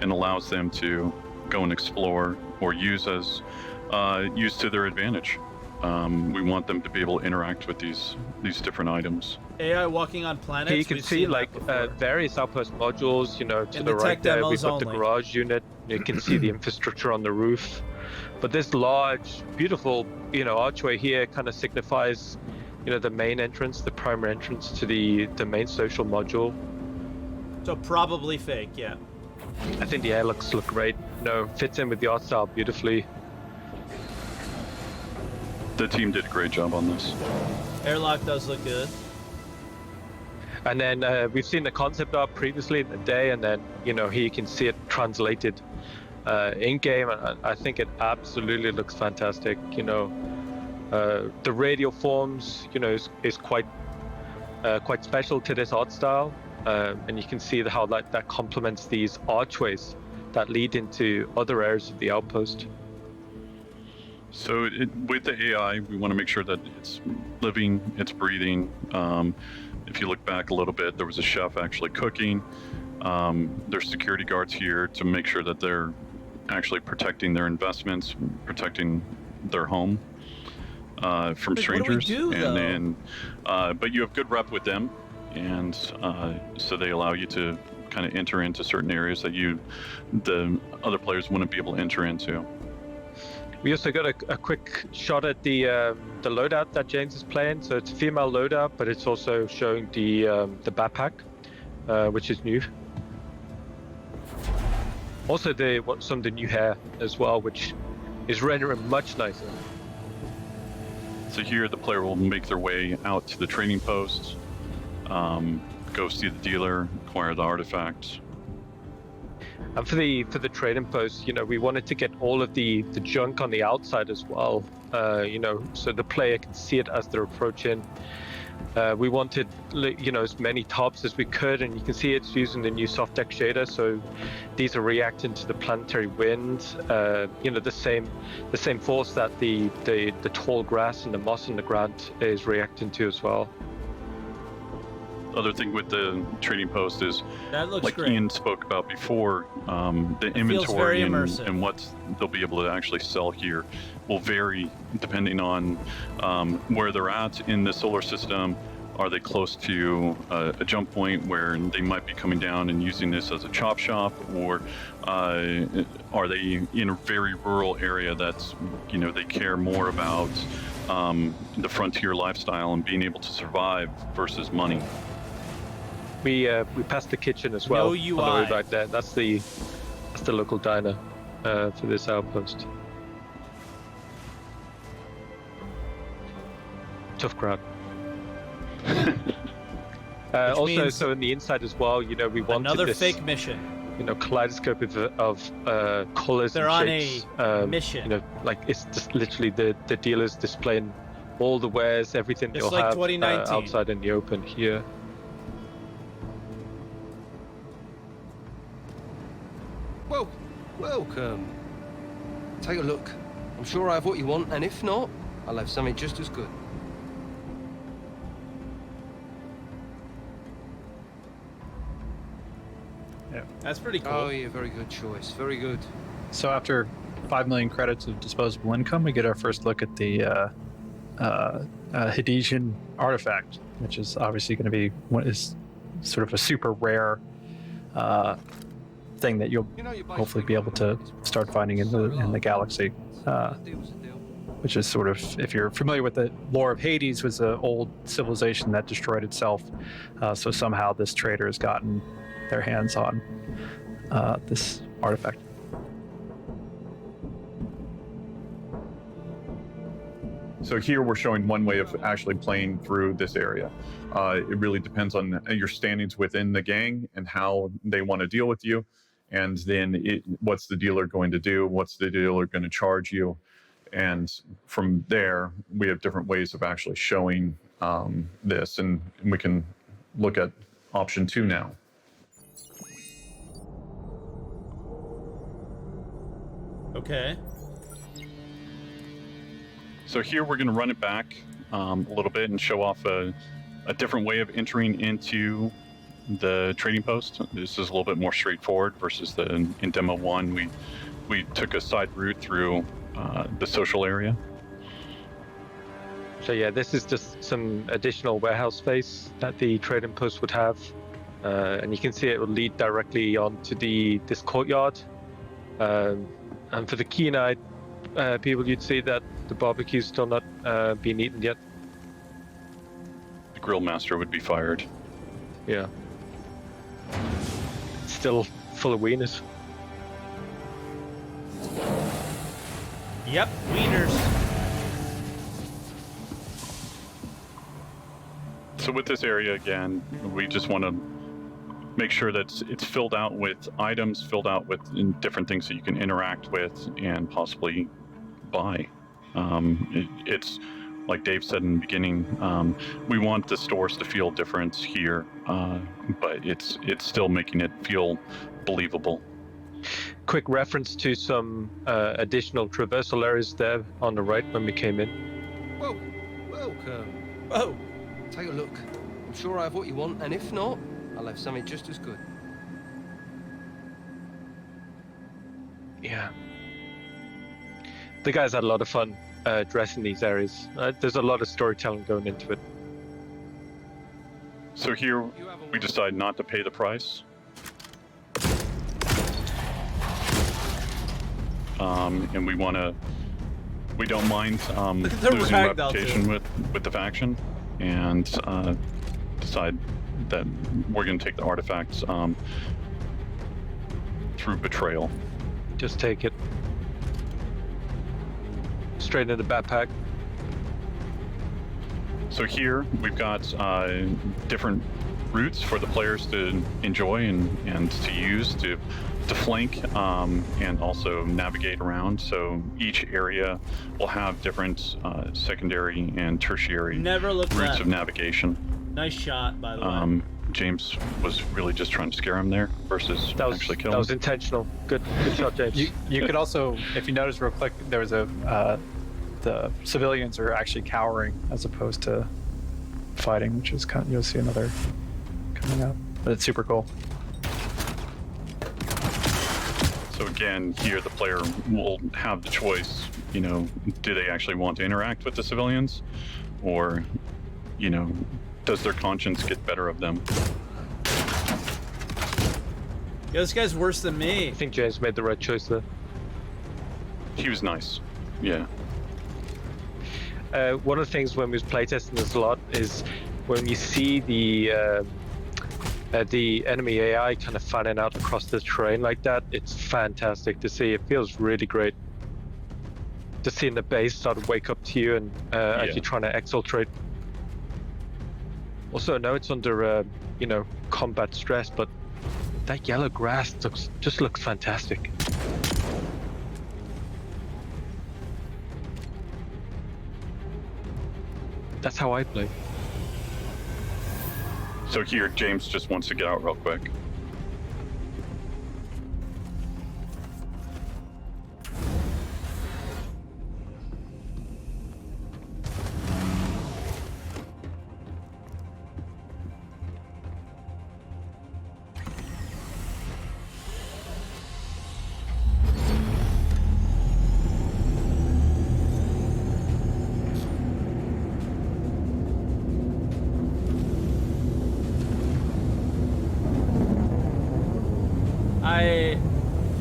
Speaker 2: and allows them to go and explore or use to their advantage. We want them to be able to interact with these different items.
Speaker 1: AI walking on planets.
Speaker 3: Here you can see like various outpost modules, to the right there. We've got the garage unit. You can see the infrastructure on the roof. But this large, beautiful, archway here kind of signifies, the main entrance, the primary entrance to the main social module.
Speaker 1: So probably fake, yeah.
Speaker 3: I think the airlocks look great. Fits in with the art style beautifully.
Speaker 2: The team did a great job on this.
Speaker 1: Airlock does look good.
Speaker 3: And then we've seen the concept art previously in the day, and then here you can see it translated in game. And I think it absolutely looks fantastic. The radial forms, is quite special to this art style, and you can see how that complements these archways that lead into other areas of the outpost.
Speaker 2: So with the AI, we want to make sure that it's living, it's breathing. If you look back a little bit, there was a chef actually cooking. There's security guards here to make sure that they're actually protecting their investments, protecting their home from strangers. But you have good rep with them, and so they allow you to kind of enter into certain areas that the other players wouldn't be able to enter into.
Speaker 3: We also got a quick shot at the loadout that James is playing. So it's a female loadout, but it's also showing the backpack, which is new. Also, some of the new hair as well, which is rendering much nicer.
Speaker 2: So here the player will make their way out to the trading post, go see the dealer, acquire the artifact.
Speaker 3: And for the trading post, you know, we wanted to get all of the junk on the outside as well, you know, so the player can see it as they're approaching. We wanted, you know, as many tops as we could, and you can see it's using the new soft deck shader. So these are reacting to the planetary wind, you know, the same force that the tall grass and the moss in the ground is reacting to as well.
Speaker 2: Other thing with the trading post is,
Speaker 1: That looks
Speaker 2: like
Speaker 1: great.
Speaker 2: Ian spoke about before, the inventory
Speaker 1: very
Speaker 2: and
Speaker 1: immersive.
Speaker 2: what they'll be able to actually sell here will vary depending on where they're at in the solar system. Are they close to a jump point where they might be coming down and using this as a chop shop, or are they in a very rural area that's, you know, they care more about the frontier lifestyle and being able to survive versus money.
Speaker 3: We passed the kitchen as well
Speaker 1: No
Speaker 3: on the
Speaker 1: UI.
Speaker 3: way back there. That's the local diner for this outpost. Tough crowd. Also,
Speaker 1: means
Speaker 3: so in the inside as well, you know, we wanted
Speaker 1: Another
Speaker 3: this,
Speaker 1: fake mission.
Speaker 3: you know, kaleidoscope of colors
Speaker 1: They're
Speaker 3: and
Speaker 1: on
Speaker 3: shapes.
Speaker 1: a mission.
Speaker 3: You know, like it's just literally the dealers displaying all the wares, everything
Speaker 1: Just
Speaker 3: they'll
Speaker 1: like
Speaker 3: have
Speaker 1: 2019.
Speaker 3: outside in the open here.
Speaker 12: Well, welcome. Take a look. I'm sure I have what you want, and if not, I'll have something just as good.
Speaker 1: That's pretty cool.
Speaker 12: Oh yeah, very good choice. Very good.
Speaker 11: So after 5 million credits of disposable income, we get our first look at the Hadesian artifact, which is obviously going to be what is sort of a super rare thing that you'll hopefully be able to start finding in the galaxy. Which is sort of, if you're familiar with the lore of Hades, was an old civilization that destroyed itself. So somehow this trader has gotten their hands on this artifact.
Speaker 2: So here we're showing one way of actually playing through this area. It really depends on your standings within the gang and how they want to deal with you. And then what's the dealer going to do? What's the dealer going to charge you? And from there, we have different ways of actually showing this. And we can look at option 2 now.
Speaker 1: Okay.
Speaker 2: So here we're going to run it back a little bit and show off a different way of entering into the trading post. This is a little bit more straightforward versus in demo 1 we took a side route through the social area.
Speaker 3: So yeah, this is just some additional warehouse space that the trading post would have, and you can see it will lead directly onto this courtyard. And for the Keynote people, you'd see that the barbecue's still not been eaten yet.
Speaker 2: The grill master would be fired.
Speaker 3: Yeah. Still full of wieners.
Speaker 1: Yep, wieners.
Speaker 2: So with this area again, we just want to make sure that it's filled out with items, filled out with different things that you can interact with and possibly buy. It's like Dave said in the beginning, we want the stores to feel different here, but it's still making it feel believable.
Speaker 3: Quick reference to some additional traversal areas there on the right when we came in.
Speaker 12: Well, welcome.
Speaker 1: Whoa.
Speaker 12: Take a look. I'm sure I have what you want, and if not, I'll have something just as good.
Speaker 3: Yeah. The guys had a lot of fun dressing these areas. There's a lot of storytelling going into it.
Speaker 2: So here we decide not to pay the price. And we want to we don't mind
Speaker 1: Look at the
Speaker 2: losing
Speaker 1: ragdoll,
Speaker 2: reputation
Speaker 1: too.
Speaker 2: with the faction, and decide that we're going to take the artifacts through betrayal.
Speaker 3: Just take it. Straight into the backpack.
Speaker 2: So here we've got different routes for the players to enjoy and to use to flank and also navigate around. So each area will have different secondary and tertiary
Speaker 1: Never looked
Speaker 2: routes
Speaker 1: left.
Speaker 2: of navigation.
Speaker 1: Nice shot, by the way.
Speaker 2: James was really just trying to scare him there versus actually kill him.
Speaker 3: That was intentional. Good shot, James.
Speaker 11: You could also, if you notice real quick, there was the civilians are actually cowering as opposed to fighting, which is kind of, you'll see another coming up, but it's super cool.
Speaker 2: So again, here the player will have the choice, you know, do they actually want to interact with the civilians, or, you know, does their conscience get better of them?
Speaker 1: Yo, this guy's worse than me.
Speaker 3: I think James made the right choice there.
Speaker 2: He was nice, yeah.
Speaker 3: One of the things when we was playtesting this a lot is when you see the enemy AI kind of fanning out across the terrain like that, it's fantastic to see. It feels really great. Just seeing the base start to wake up to you and as you're trying to exfiltrate. Also, I know it's under you know, combat stress, but that yellow grass just looks fantastic. That's how I play.
Speaker 2: So here, James just wants to get out real quick.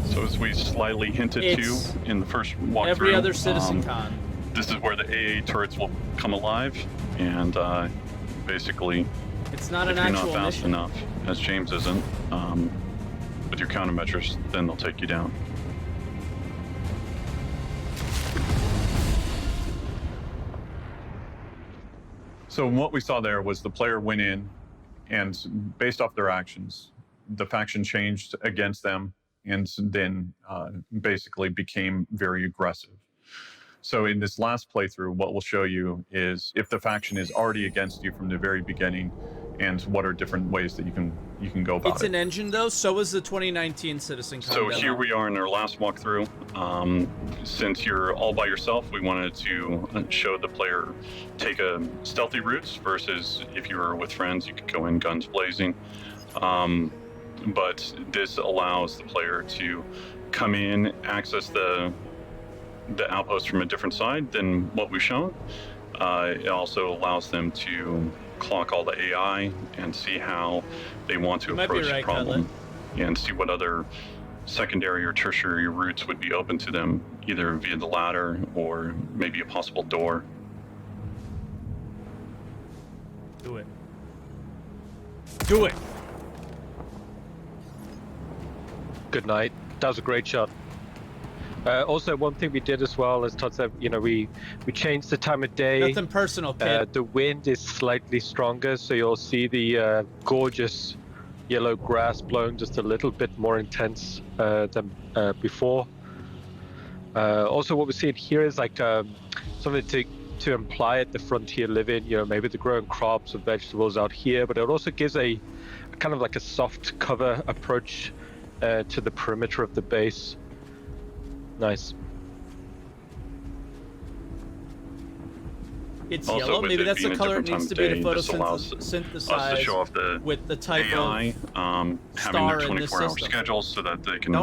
Speaker 2: So as we slightly hinted to in the first walkthrough,
Speaker 1: every other Citizencon.
Speaker 2: This is where the AA turrets will come alive, and basically,
Speaker 1: It's not
Speaker 2: if
Speaker 1: an
Speaker 2: you're
Speaker 1: actual
Speaker 2: not fast
Speaker 1: mission.
Speaker 2: enough, as James isn't, with your countermeasures, then they'll take you down. So what we saw there was the player went in, and based off their actions, the faction changed against them, and then basically became very aggressive. So in this last playthrough, what we'll show you is if the faction is already against you from the very beginning, and what are different ways that you can go about
Speaker 1: It's
Speaker 2: it.
Speaker 1: an engine, though. So was the 2019 Citizencon
Speaker 2: So
Speaker 1: demo.
Speaker 2: here we are in our last walkthrough. Since you're all by yourself, we wanted to show the player take a stealthy routes versus if you were with friends, you could go in guns blazing. But this allows the player to come in, access the outpost from a different side than what we've shown. It also allows them to clock all the AI and see how they want to approach the problem, and see what other secondary or tertiary routes would be open to them, either via the ladder or maybe a possible door.
Speaker 1: Do it. Do it.
Speaker 3: Good night. That was a great shot. Also, one thing we did as well, as Todd said, you know, we changed the time of day.
Speaker 1: Nothing personal, kid.
Speaker 3: The wind is slightly stronger, so you'll see the gorgeous yellow grass blowing just a little bit more intense than before. Also, what we're seeing here is like something to imply at the frontier living. You know, maybe they're growing crops or vegetables out here, but it also gives a kind of like a soft cover approach to the perimeter of the base. Nice.
Speaker 1: It's
Speaker 2: Also,
Speaker 1: yellow.
Speaker 2: with
Speaker 1: Maybe
Speaker 2: it
Speaker 1: that's the
Speaker 2: being a
Speaker 1: color it
Speaker 2: different
Speaker 1: needs to
Speaker 2: time
Speaker 1: be
Speaker 2: of
Speaker 1: to
Speaker 2: day, this allows
Speaker 1: photosynthesize
Speaker 2: us to show off the
Speaker 1: with the type
Speaker 2: AI
Speaker 1: of
Speaker 2: having their
Speaker 1: star in this
Speaker 2: 24-hour
Speaker 1: system.
Speaker 2: schedules so that they can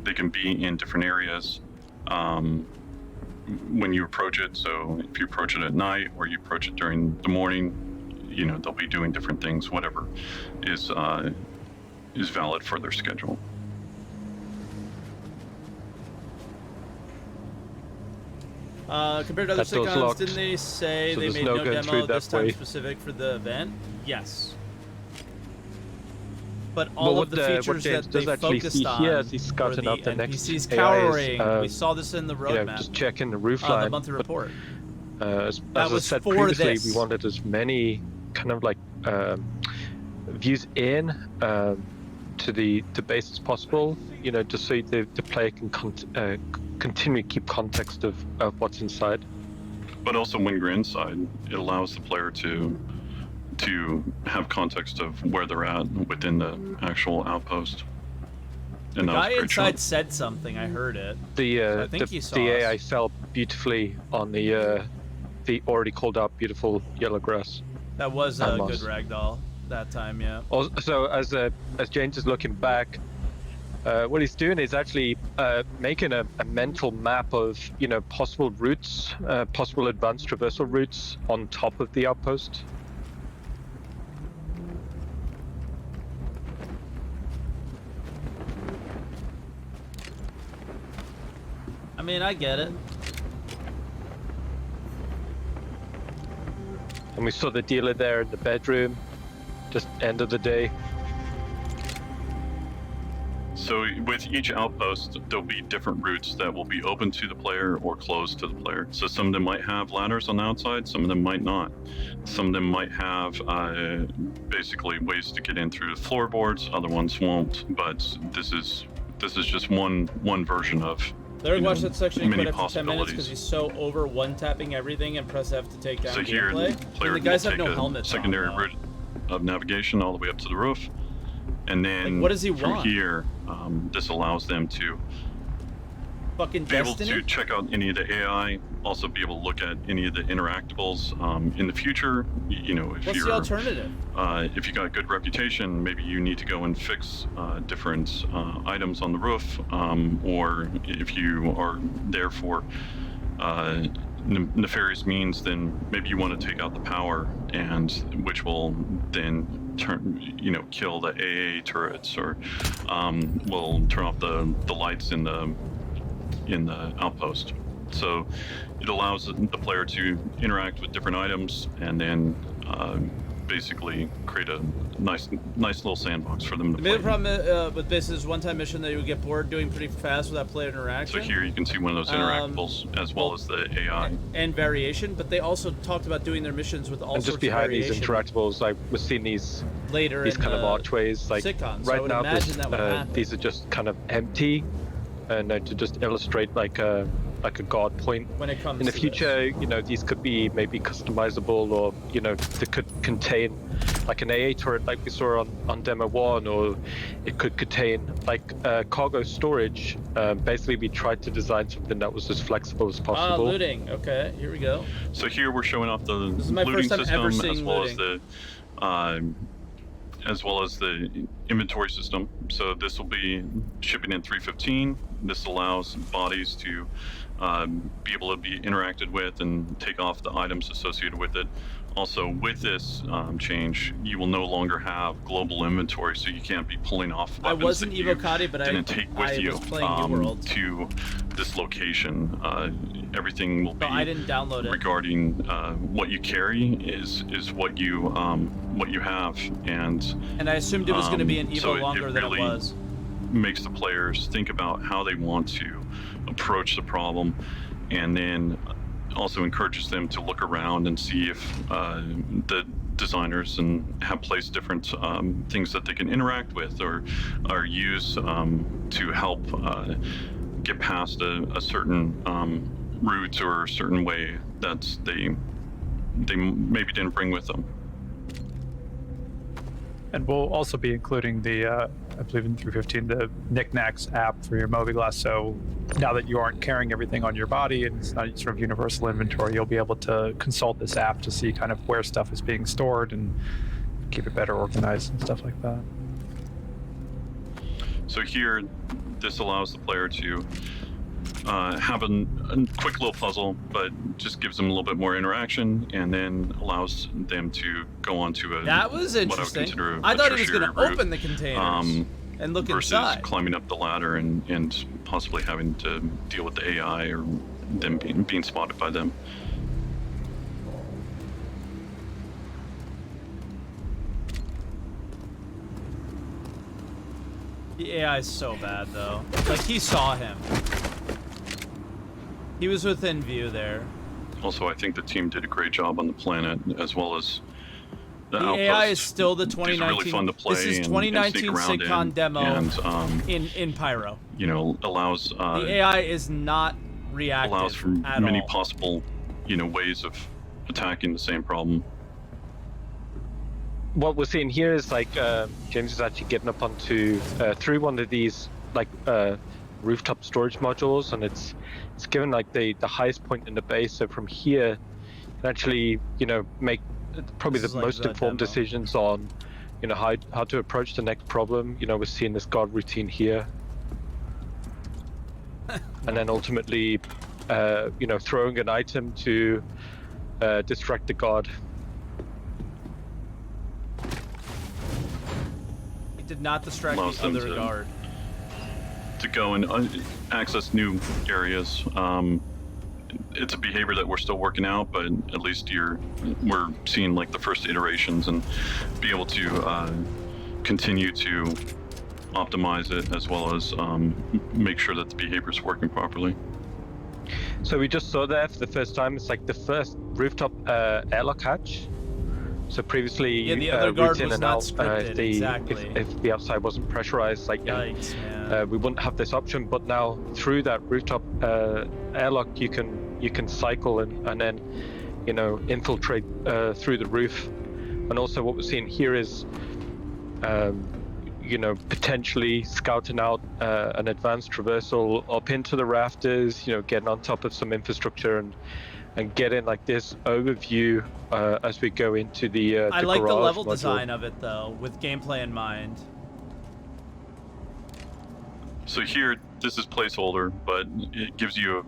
Speaker 2: they can be in different areas when you approach it. So if you approach it at night or you approach it during the morning, you know, they'll be doing different things, whatever is valid for their schedule.
Speaker 1: Compared to other
Speaker 3: That door's
Speaker 1: sitcoms,
Speaker 3: locked,
Speaker 1: didn't they say
Speaker 3: so
Speaker 1: they
Speaker 3: there's
Speaker 1: made
Speaker 3: no
Speaker 1: no
Speaker 3: going
Speaker 1: demo
Speaker 3: through
Speaker 1: this
Speaker 3: that
Speaker 1: time
Speaker 3: way.
Speaker 1: specific for the event? Yes. But all
Speaker 3: Well,
Speaker 1: of
Speaker 3: what
Speaker 1: the
Speaker 3: what
Speaker 1: features
Speaker 3: James
Speaker 1: that they
Speaker 3: does actually
Speaker 1: focused
Speaker 3: see
Speaker 1: on
Speaker 3: here as he's
Speaker 1: were
Speaker 3: scouting
Speaker 1: the
Speaker 3: out the next
Speaker 1: NPCs
Speaker 3: AI
Speaker 1: cowering.
Speaker 3: is,
Speaker 1: We saw this in the
Speaker 3: you know,
Speaker 1: roadmap.
Speaker 3: just checking the roof
Speaker 1: on the
Speaker 3: line.
Speaker 1: monthly
Speaker 3: But,
Speaker 1: report.
Speaker 3: as
Speaker 1: That
Speaker 3: I
Speaker 1: was
Speaker 3: said
Speaker 1: for
Speaker 3: previously,
Speaker 1: this.
Speaker 3: we wanted as many kind of like views in to the base as possible. You know, just so the player can continue to keep context of what's inside.
Speaker 2: But also, when you're inside, it allows the player to have context of where they're at within the actual outpost. And
Speaker 1: The
Speaker 2: that was
Speaker 1: guy
Speaker 2: a great
Speaker 1: inside
Speaker 2: shot.
Speaker 1: said something. I heard it.
Speaker 3: The
Speaker 1: I think you saw
Speaker 3: the
Speaker 1: us.
Speaker 3: AI fell beautifully on the already called out beautiful yellow grass.
Speaker 1: That was a
Speaker 3: and
Speaker 1: good
Speaker 3: moss.
Speaker 1: ragdoll that time, yeah.
Speaker 3: Also, as James is looking back, what he's doing is actually making a mental map of, you know, possible routes, possible advanced traversal routes on top of the outpost.
Speaker 1: I mean, I get it.
Speaker 3: And we saw the dealer there in the bedroom, just end of the day.
Speaker 2: So with each outpost, there'll be different routes that will be open to the player or closed to the player. So some of them might have ladders on the outside, some of them might not. Some of them might have basically ways to get in through the floorboards, other ones won't. But this is just one version of.
Speaker 1: Larry watched that section and
Speaker 2: many
Speaker 1: quit after 10 minutes because
Speaker 2: possibilities.
Speaker 1: he's so over one-tapping everything and press F to take down
Speaker 2: So here,
Speaker 1: gameplay.
Speaker 2: the
Speaker 1: And
Speaker 2: player
Speaker 1: the guys
Speaker 2: will
Speaker 1: have
Speaker 2: take
Speaker 1: no
Speaker 2: a
Speaker 1: helmets
Speaker 2: secondary
Speaker 1: on, though.
Speaker 2: route of navigation all the way up to the roof, and then
Speaker 1: Like, what does he
Speaker 2: from
Speaker 1: want?
Speaker 2: here, this allows them to
Speaker 1: Fucking
Speaker 2: be able
Speaker 1: Destiny?
Speaker 2: to check out any of the AI, also be able to look at any of the interactables in the future. You know, if
Speaker 1: What's
Speaker 2: you're
Speaker 1: the alternative?
Speaker 2: if you got a good reputation, maybe you need to go and fix different items on the roof, or if you are there for nefarious means, then maybe you want to take out the power, and which will then kill the AA turrets, or will turn off the lights in the outpost. So it allows the player to interact with different items and then basically create a nice little sandbox for them to
Speaker 1: The
Speaker 2: play.
Speaker 1: main problem with this is one-time mission that you would get bored doing pretty fast without player interaction.
Speaker 2: So here you can see one of those interactables as well as the AI.
Speaker 1: And variation, but they also talked about doing their missions with all
Speaker 3: And
Speaker 1: sorts
Speaker 3: just behind
Speaker 1: of
Speaker 3: these
Speaker 1: variation
Speaker 3: interactables, like we're seeing these
Speaker 1: later
Speaker 3: these
Speaker 1: in
Speaker 3: kind of
Speaker 1: the
Speaker 3: archways. Like
Speaker 1: sitcom, so I
Speaker 3: right
Speaker 1: would
Speaker 3: now,
Speaker 1: imagine that would happen.
Speaker 3: these are just kind of empty, and to just illustrate like a guard point.
Speaker 1: When it comes
Speaker 3: in the
Speaker 1: to
Speaker 3: future, you know, these could be maybe customizable, or you know, they could contain like an AA turret like we saw on demo 1, or it could contain like cargo storage. Basically, we tried to design something that was as flexible as possible.
Speaker 1: Looting. Okay, here we go.
Speaker 2: So here we're showing off the
Speaker 1: This is my
Speaker 2: looting
Speaker 1: first time ever
Speaker 2: system
Speaker 1: seeing
Speaker 2: as well as the inventory system. So this will be shipping in 315. This allows bodies to be able to be interacted with and take off the items associated with it. Also, with this change, you will no longer have global inventory, so you can't be pulling off
Speaker 1: I
Speaker 2: weapons
Speaker 1: wasn't
Speaker 2: that you
Speaker 1: Evocati, but
Speaker 2: didn't take with
Speaker 1: I
Speaker 2: you
Speaker 1: was playing New World.
Speaker 2: to this location. Everything will be
Speaker 1: I didn't download it.
Speaker 2: regarding what you carry is what you have, and
Speaker 1: I assumed it was going to be an Evo
Speaker 2: so
Speaker 1: longer than
Speaker 2: really
Speaker 1: it was.
Speaker 2: makes the players think about how they want to approach the problem, and then also encourages them to look around and see if the designers have placed different things that they can interact with or use to help get past a certain route or a certain way that they maybe didn't bring with them.
Speaker 11: And we'll also be including the, I believe in 315, the Knickknacks app for your Mobiglass. So now that you aren't carrying everything on your body and it's not sort of universal inventory, you'll be able to consult this app to see kind of where stuff is being stored and keep it better organized and stuff like that.
Speaker 2: So here, this allows the player to have a quick little puzzle, but just gives them a little bit more interaction, and then allows them to go on to a
Speaker 1: That was
Speaker 2: what I would
Speaker 1: interesting.
Speaker 2: consider
Speaker 1: I
Speaker 2: a
Speaker 1: thought he was going to
Speaker 2: tertiary route,
Speaker 1: open the containers and look
Speaker 2: versus
Speaker 1: inside.
Speaker 2: climbing up the ladder and possibly having to deal with the AI or them being spotted by them.
Speaker 1: The AI is so bad, though. Like, he saw him. He was within view there.
Speaker 2: Also, I think the team did a great job on the planet, as well as the outpost.
Speaker 1: AI is still the 2019.
Speaker 2: These are really fun to play.
Speaker 1: This is 2019 Citizencon demo
Speaker 2: and,
Speaker 1: in Pyro.
Speaker 2: You know, allows
Speaker 1: the AI is not reactive
Speaker 2: allows for
Speaker 1: at
Speaker 2: many
Speaker 1: all.
Speaker 2: possible, you know, ways of attacking the same problem.
Speaker 3: What we're seeing here is like James is actually getting up onto through one of these like rooftop storage modules, and it's given like the highest point in the base. So from here, you can actually, you know, make probably the most informed decisions on, you know, how to approach the next problem. You know, we're seeing this guard routine here, and then ultimately, you know, throwing an item to distract the guard.
Speaker 1: He did not distract
Speaker 2: Allows
Speaker 1: the
Speaker 2: them
Speaker 1: other guard.
Speaker 2: To go and access new areas. It's a behavior that we're still working out, but at least we're seeing like the first iterations and be able to continue to optimize it, as well as make sure that the behavior is working properly.
Speaker 3: So we just saw that for the first time. It's like the first rooftop airlock hatch. So previously,
Speaker 1: yeah, the other guard
Speaker 3: routes in
Speaker 1: was
Speaker 3: and
Speaker 1: not
Speaker 3: out,
Speaker 1: scripted,
Speaker 3: if the outside wasn't pressurized, like
Speaker 1: Yikes, man.
Speaker 3: we wouldn't have this option. But now through that rooftop airlock, you can cycle and then, you know, infiltrate through the roof. And also what we're seeing here is, you know, potentially scouting out an advanced traversal up into the rafters. You know, getting on top of some infrastructure and getting like this overview as we go into the
Speaker 1: I like the
Speaker 3: garage
Speaker 1: level
Speaker 3: module.
Speaker 1: design of it, though, with gameplay in mind.
Speaker 2: So here, this is placeholder, but it gives you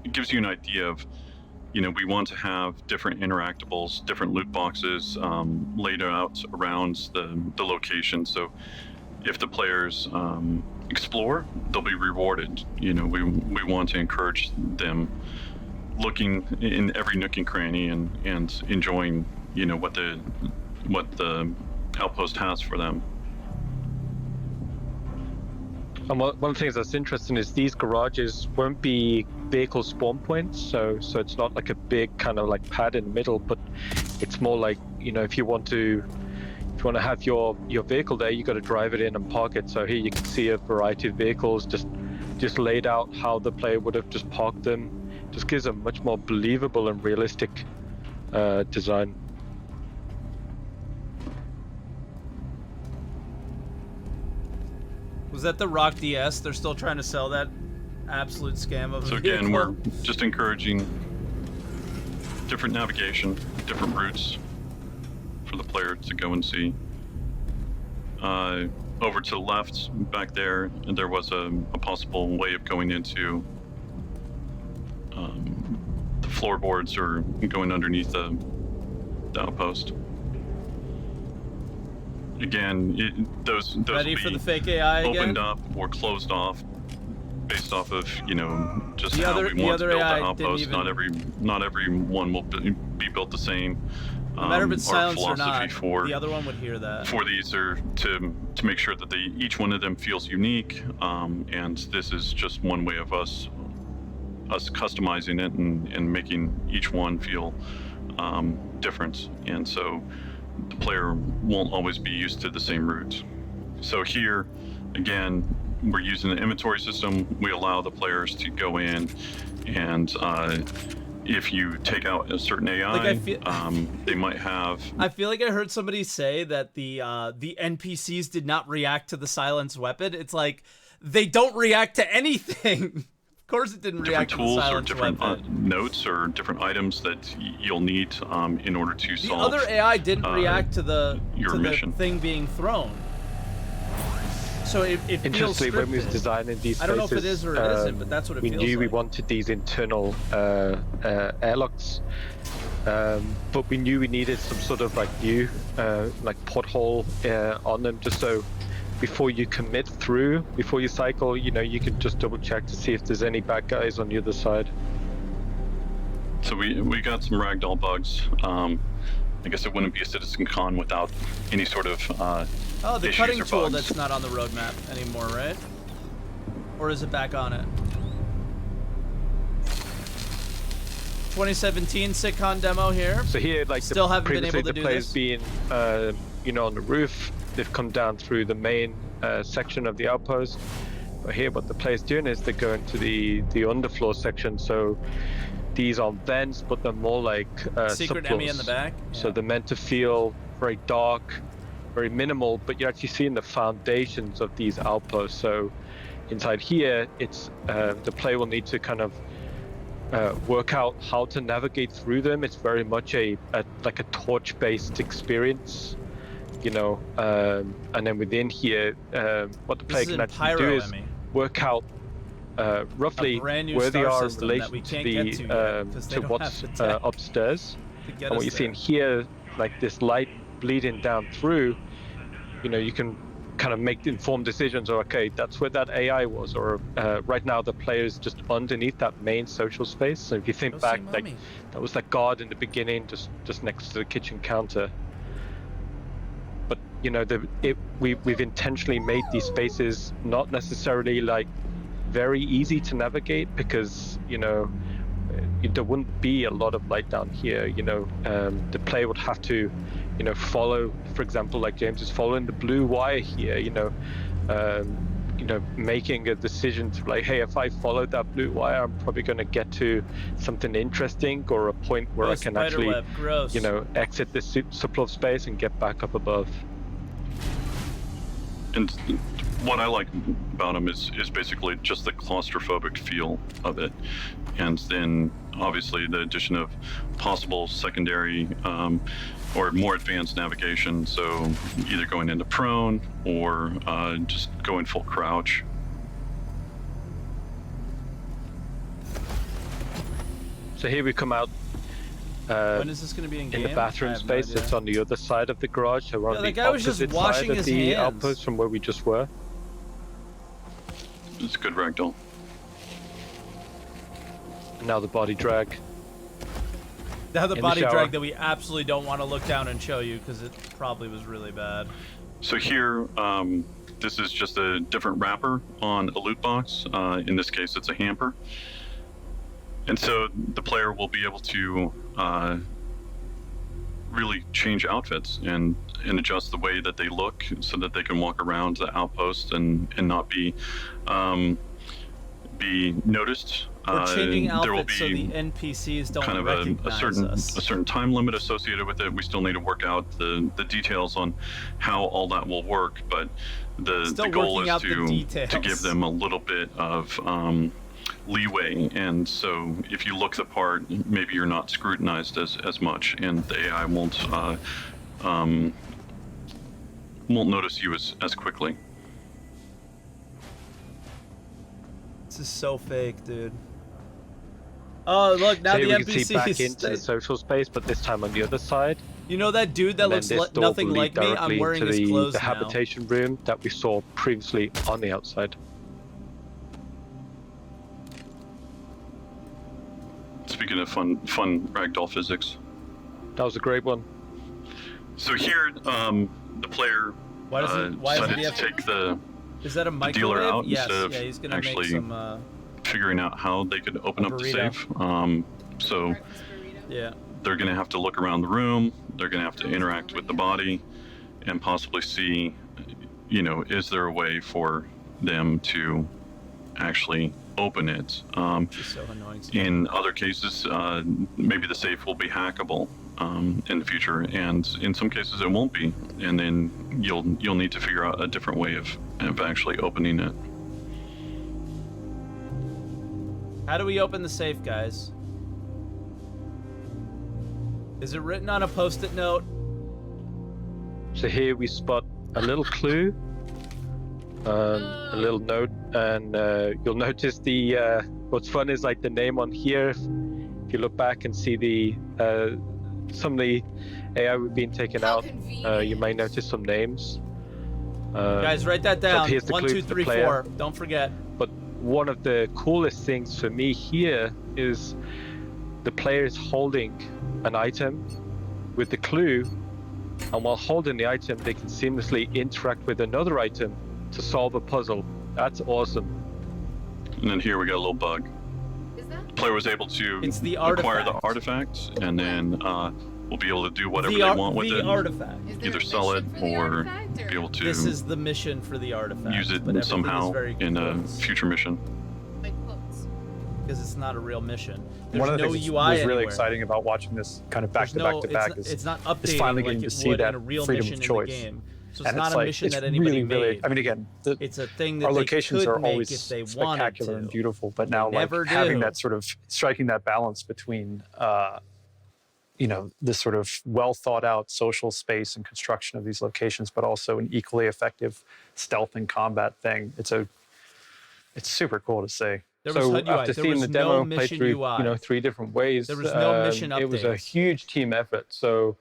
Speaker 2: it gives you an idea of, you know, we want to have different interactables, different loot boxes laid out around the location. So if the players explore, they'll be rewarded. You know, we want to encourage them looking in every nook and cranny and enjoying, you know, what the outpost has for them.
Speaker 3: And one of the things that's interesting is these garages won't be vehicle spawn points, so it's not like a big kind of like pad in the middle, but it's more like, you know, if you want to have your vehicle there, you got to drive it in and park it. So here you can see a variety of vehicles just laid out how the player would have just parked them. Just gives a much more believable and realistic design.
Speaker 1: Was that the Rock DS? They're still trying to sell that absolute scam of a
Speaker 2: So again,
Speaker 1: vehicle.
Speaker 2: we're just encouraging different navigation, different routes for the player to go and see. Over to the left, back there, there was a possible way of going into the floorboards or going underneath the outpost. Again, those
Speaker 1: Ready
Speaker 2: will
Speaker 1: for
Speaker 2: be
Speaker 1: the fake AI again?
Speaker 2: opened up or closed off based off of, you know, just
Speaker 1: The
Speaker 2: how
Speaker 1: other-
Speaker 2: we
Speaker 1: the
Speaker 2: want to
Speaker 1: other
Speaker 2: build the
Speaker 1: AI didn't
Speaker 2: outpost.
Speaker 1: even-
Speaker 2: Not every one will be built the same.
Speaker 1: No matter if it's
Speaker 2: Our
Speaker 1: silenced or
Speaker 2: philosophy
Speaker 1: not,
Speaker 2: for
Speaker 1: the other one would hear that.
Speaker 2: for these are to make sure that each one of them feels unique, and this is just one way of us customizing it and making each one feel different, and so the player won't always be used to the same route. So here, again, we're using the inventory system. We allow the players to go in and if you take out a certain AI,
Speaker 1: Like
Speaker 2: they might have.
Speaker 1: I feel like I heard somebody say that the NPCs did not react to the silenced weapon. It's like they don't react to anything. Of course, it didn't
Speaker 2: Different
Speaker 1: react to the
Speaker 2: tools or
Speaker 1: silenced
Speaker 2: different
Speaker 1: weapon.
Speaker 2: notes or different items that you'll need in order to
Speaker 1: The
Speaker 2: solve.
Speaker 1: other AI didn't react to the
Speaker 2: your mission.
Speaker 1: thing being thrown. So it feels
Speaker 3: Interestingly, when we was
Speaker 1: scripted.
Speaker 3: designing these
Speaker 1: I don't know if it
Speaker 3: places,
Speaker 1: is or it isn't, but that's what it
Speaker 3: we
Speaker 1: feels
Speaker 3: knew we
Speaker 1: like.
Speaker 3: wanted these internal airlocks, but we knew we needed some sort of like new like porthole on them, just so before you commit through, before you cycle, you know, you can just double check to see if there's any bad guys on the other side.
Speaker 2: So we got some ragdoll bugs. I guess it wouldn't be a Citizencon without any sort of
Speaker 1: Oh, the
Speaker 2: issues
Speaker 1: cutting
Speaker 2: or
Speaker 1: tool
Speaker 2: bugs.
Speaker 1: that's not on the roadmap anymore, right? Or is it back on it? 2017 Sitcon demo here.
Speaker 3: So here, like,
Speaker 1: Still haven't been
Speaker 3: previously
Speaker 1: able to
Speaker 3: the
Speaker 1: do
Speaker 3: players
Speaker 1: this.
Speaker 3: being, you know, on the roof, they've come down through the main section of the outpost. But here, what the players doing is they go into the underfloor section. So these aren't vents, but they're more like
Speaker 1: Secret
Speaker 3: subfloors.
Speaker 1: Emmy in the back.
Speaker 3: So they're meant to feel very dark, very minimal, but you're actually seeing the foundations of these outposts. So inside here, it's the player will need to kind of work out how to navigate through them. It's very much like a torch-based experience, you know. And then within here, what the player
Speaker 1: This is
Speaker 3: can
Speaker 1: in
Speaker 3: actually
Speaker 1: Pyro,
Speaker 3: do is
Speaker 1: Emmy.
Speaker 3: work out roughly
Speaker 1: A brand new
Speaker 3: where they
Speaker 1: star
Speaker 3: are in
Speaker 1: system that
Speaker 3: relation
Speaker 1: we
Speaker 3: to
Speaker 1: can't
Speaker 3: the
Speaker 1: get to yet, 'cause they
Speaker 3: to
Speaker 1: don't
Speaker 3: what's
Speaker 1: have the tech
Speaker 3: upstairs.
Speaker 1: to get
Speaker 3: And what
Speaker 1: us
Speaker 3: you're
Speaker 1: there.
Speaker 3: seeing here, like this light bleeding down through, you know, you can kind of make informed decisions. Or okay, that's where that AI was, or right now the player is just underneath that main social space. So if you think
Speaker 1: Go see
Speaker 3: back, like
Speaker 1: Mommy.
Speaker 3: that was that guard in the beginning, just next to the kitchen counter. But you know, we've intentionally made these spaces not necessarily like very easy to navigate, because you know there wouldn't be a lot of light down here. You know, the player would have to, you know, follow, for example, like James is following the blue wire here. You know, making a decision to like, hey, if I follow that blue wire, I'm probably going to get to something interesting, or a point where
Speaker 1: Oh,
Speaker 3: I can
Speaker 1: spider
Speaker 3: actually,
Speaker 1: web. Gross.
Speaker 3: you know, exit this subfloor space and get back up above.
Speaker 2: And what I like about them is basically just the claustrophobic feel of it, and then obviously the addition of possible secondary or more advanced navigation. So either going into prone or just going full crouch.
Speaker 3: So here we come out
Speaker 1: When is this going to be in
Speaker 3: in
Speaker 1: game?
Speaker 3: the bathroom
Speaker 1: I have no
Speaker 3: space
Speaker 1: idea.
Speaker 3: that's on the other side of the garage. So we're
Speaker 1: Yeah,
Speaker 3: on
Speaker 1: the
Speaker 3: the
Speaker 1: guy was just
Speaker 3: opposite
Speaker 1: washing
Speaker 3: side
Speaker 1: his
Speaker 3: of the
Speaker 1: hands.
Speaker 3: outpost from where we just were.
Speaker 2: It's a good ragdoll.
Speaker 3: And now the body drag.
Speaker 1: Now the
Speaker 3: in the
Speaker 1: body
Speaker 3: shower.
Speaker 1: drag that we absolutely don't want to look down and show you because it probably was really bad.
Speaker 2: So here, this is just a different wrapper on a loot box. In this case, it's a hamper. And so the player will be able to really change outfits and adjust the way that they look so that they can walk around the outpost and not be noticed.
Speaker 1: We're changing
Speaker 2: there will
Speaker 1: outfits so the
Speaker 2: be
Speaker 1: NPCs don't
Speaker 2: kind of
Speaker 1: recognize
Speaker 2: a
Speaker 1: us.
Speaker 2: certain time limit associated with it. We still need to work out the details on how all that will work, but
Speaker 1: Still
Speaker 2: the goal
Speaker 1: working
Speaker 2: is
Speaker 1: out the
Speaker 2: to
Speaker 1: details.
Speaker 2: give them a little bit of leeway, and so if you look the part, maybe you're not scrutinized as much, and the AI won't notice you as quickly.
Speaker 1: This is so fake, dude. Oh, look, now
Speaker 3: So
Speaker 1: the
Speaker 3: here we can see back
Speaker 1: NPCs.
Speaker 3: into the social space, but this time on the other side.
Speaker 1: You know that dude that
Speaker 3: And then
Speaker 1: looks
Speaker 3: this door
Speaker 1: nothing
Speaker 3: will lead
Speaker 1: like me? I'm
Speaker 3: directly
Speaker 1: wearing
Speaker 3: into
Speaker 1: his clothes
Speaker 3: the
Speaker 1: now.
Speaker 3: habitation room that we saw previously on the outside.
Speaker 2: Speaking of fun ragdoll physics.
Speaker 3: That was a great one.
Speaker 2: So here, the player
Speaker 1: Why does
Speaker 2: decided
Speaker 1: he
Speaker 2: to
Speaker 1: have-
Speaker 2: take the
Speaker 1: Is that a microwave?
Speaker 2: dealer out
Speaker 1: Yes,
Speaker 2: instead of
Speaker 1: yeah, he's gonna
Speaker 2: actually
Speaker 1: make some.
Speaker 2: figuring out how they could open up the
Speaker 1: burrito.
Speaker 2: safe. So
Speaker 1: Yeah.
Speaker 2: they're going to have to look around the room. They're going to have to interact with the body and possibly see, you know, is there a way for them to actually open it?
Speaker 1: This is so annoying.
Speaker 2: In other cases, maybe the safe will be hackable in the future, and in some cases it won't be. And then you'll need to figure out a different way of actually opening it.
Speaker 1: How do we open the safe, guys? Is it written on a post-it note?
Speaker 3: So here we spot a little clue, a little note, and you'll notice the. What's fun is like the name on here. If you look back and see the some of the AI being taken out, you may notice some names.
Speaker 1: Guys, write that down.
Speaker 3: here's the
Speaker 1: 1,
Speaker 3: clue
Speaker 1: 2,
Speaker 3: to the
Speaker 1: 3,
Speaker 3: player.
Speaker 1: 4. Don't forget.
Speaker 3: But one of the coolest things for me here is the player is holding an item with the clue, and while holding the item, they can seamlessly interact with another item to solve a puzzle. That's awesome.
Speaker 2: And then here we got a little bug. The player was able to
Speaker 1: It's the
Speaker 2: acquire the
Speaker 1: artifact.
Speaker 2: artifact, and then we'll be able to do whatever they want with it.
Speaker 1: The artifact.
Speaker 2: Either sell it or be able to
Speaker 1: This is the mission for the artifact.
Speaker 2: use
Speaker 1: but everything is
Speaker 2: somehow
Speaker 1: very
Speaker 2: in a
Speaker 1: close,
Speaker 2: future mission.
Speaker 1: because it's not a real mission. There's
Speaker 11: One of the
Speaker 1: no
Speaker 11: things
Speaker 1: UI
Speaker 11: that was really
Speaker 1: anywhere.
Speaker 11: exciting about watching this kind of back
Speaker 1: There's
Speaker 11: to
Speaker 1: no,
Speaker 11: back to back
Speaker 1: it's not updating
Speaker 11: is finally
Speaker 1: like
Speaker 11: getting to
Speaker 1: it
Speaker 11: see
Speaker 1: would
Speaker 11: that
Speaker 1: in a real
Speaker 11: freedom
Speaker 1: mission
Speaker 11: of choice.
Speaker 1: in the game. So it's
Speaker 11: And
Speaker 1: not
Speaker 11: it's
Speaker 1: a
Speaker 11: like,
Speaker 1: mission
Speaker 11: it's
Speaker 1: that anybody
Speaker 11: really,
Speaker 1: made.
Speaker 11: I mean, again,
Speaker 1: It's a thing that
Speaker 11: our
Speaker 1: they
Speaker 11: locations
Speaker 1: could
Speaker 11: are
Speaker 1: make
Speaker 11: always
Speaker 1: if they wanted
Speaker 11: spectacular
Speaker 1: to.
Speaker 11: and beautiful, but now like
Speaker 1: never
Speaker 11: having
Speaker 1: do.
Speaker 11: that sort of striking that balance between you know, this sort of well thought out social space and construction of these locations, but also an equally effective stealth and combat thing. It's super cool to see.
Speaker 1: There was
Speaker 3: So
Speaker 1: HUD UI.
Speaker 3: after
Speaker 1: There
Speaker 3: seeing
Speaker 1: was
Speaker 3: the
Speaker 1: no
Speaker 3: demo play
Speaker 1: mission
Speaker 3: through,
Speaker 1: UI.
Speaker 3: you know, 3 different ways,
Speaker 1: There was no mission
Speaker 3: it was a
Speaker 1: updates.
Speaker 3: huge team effort. So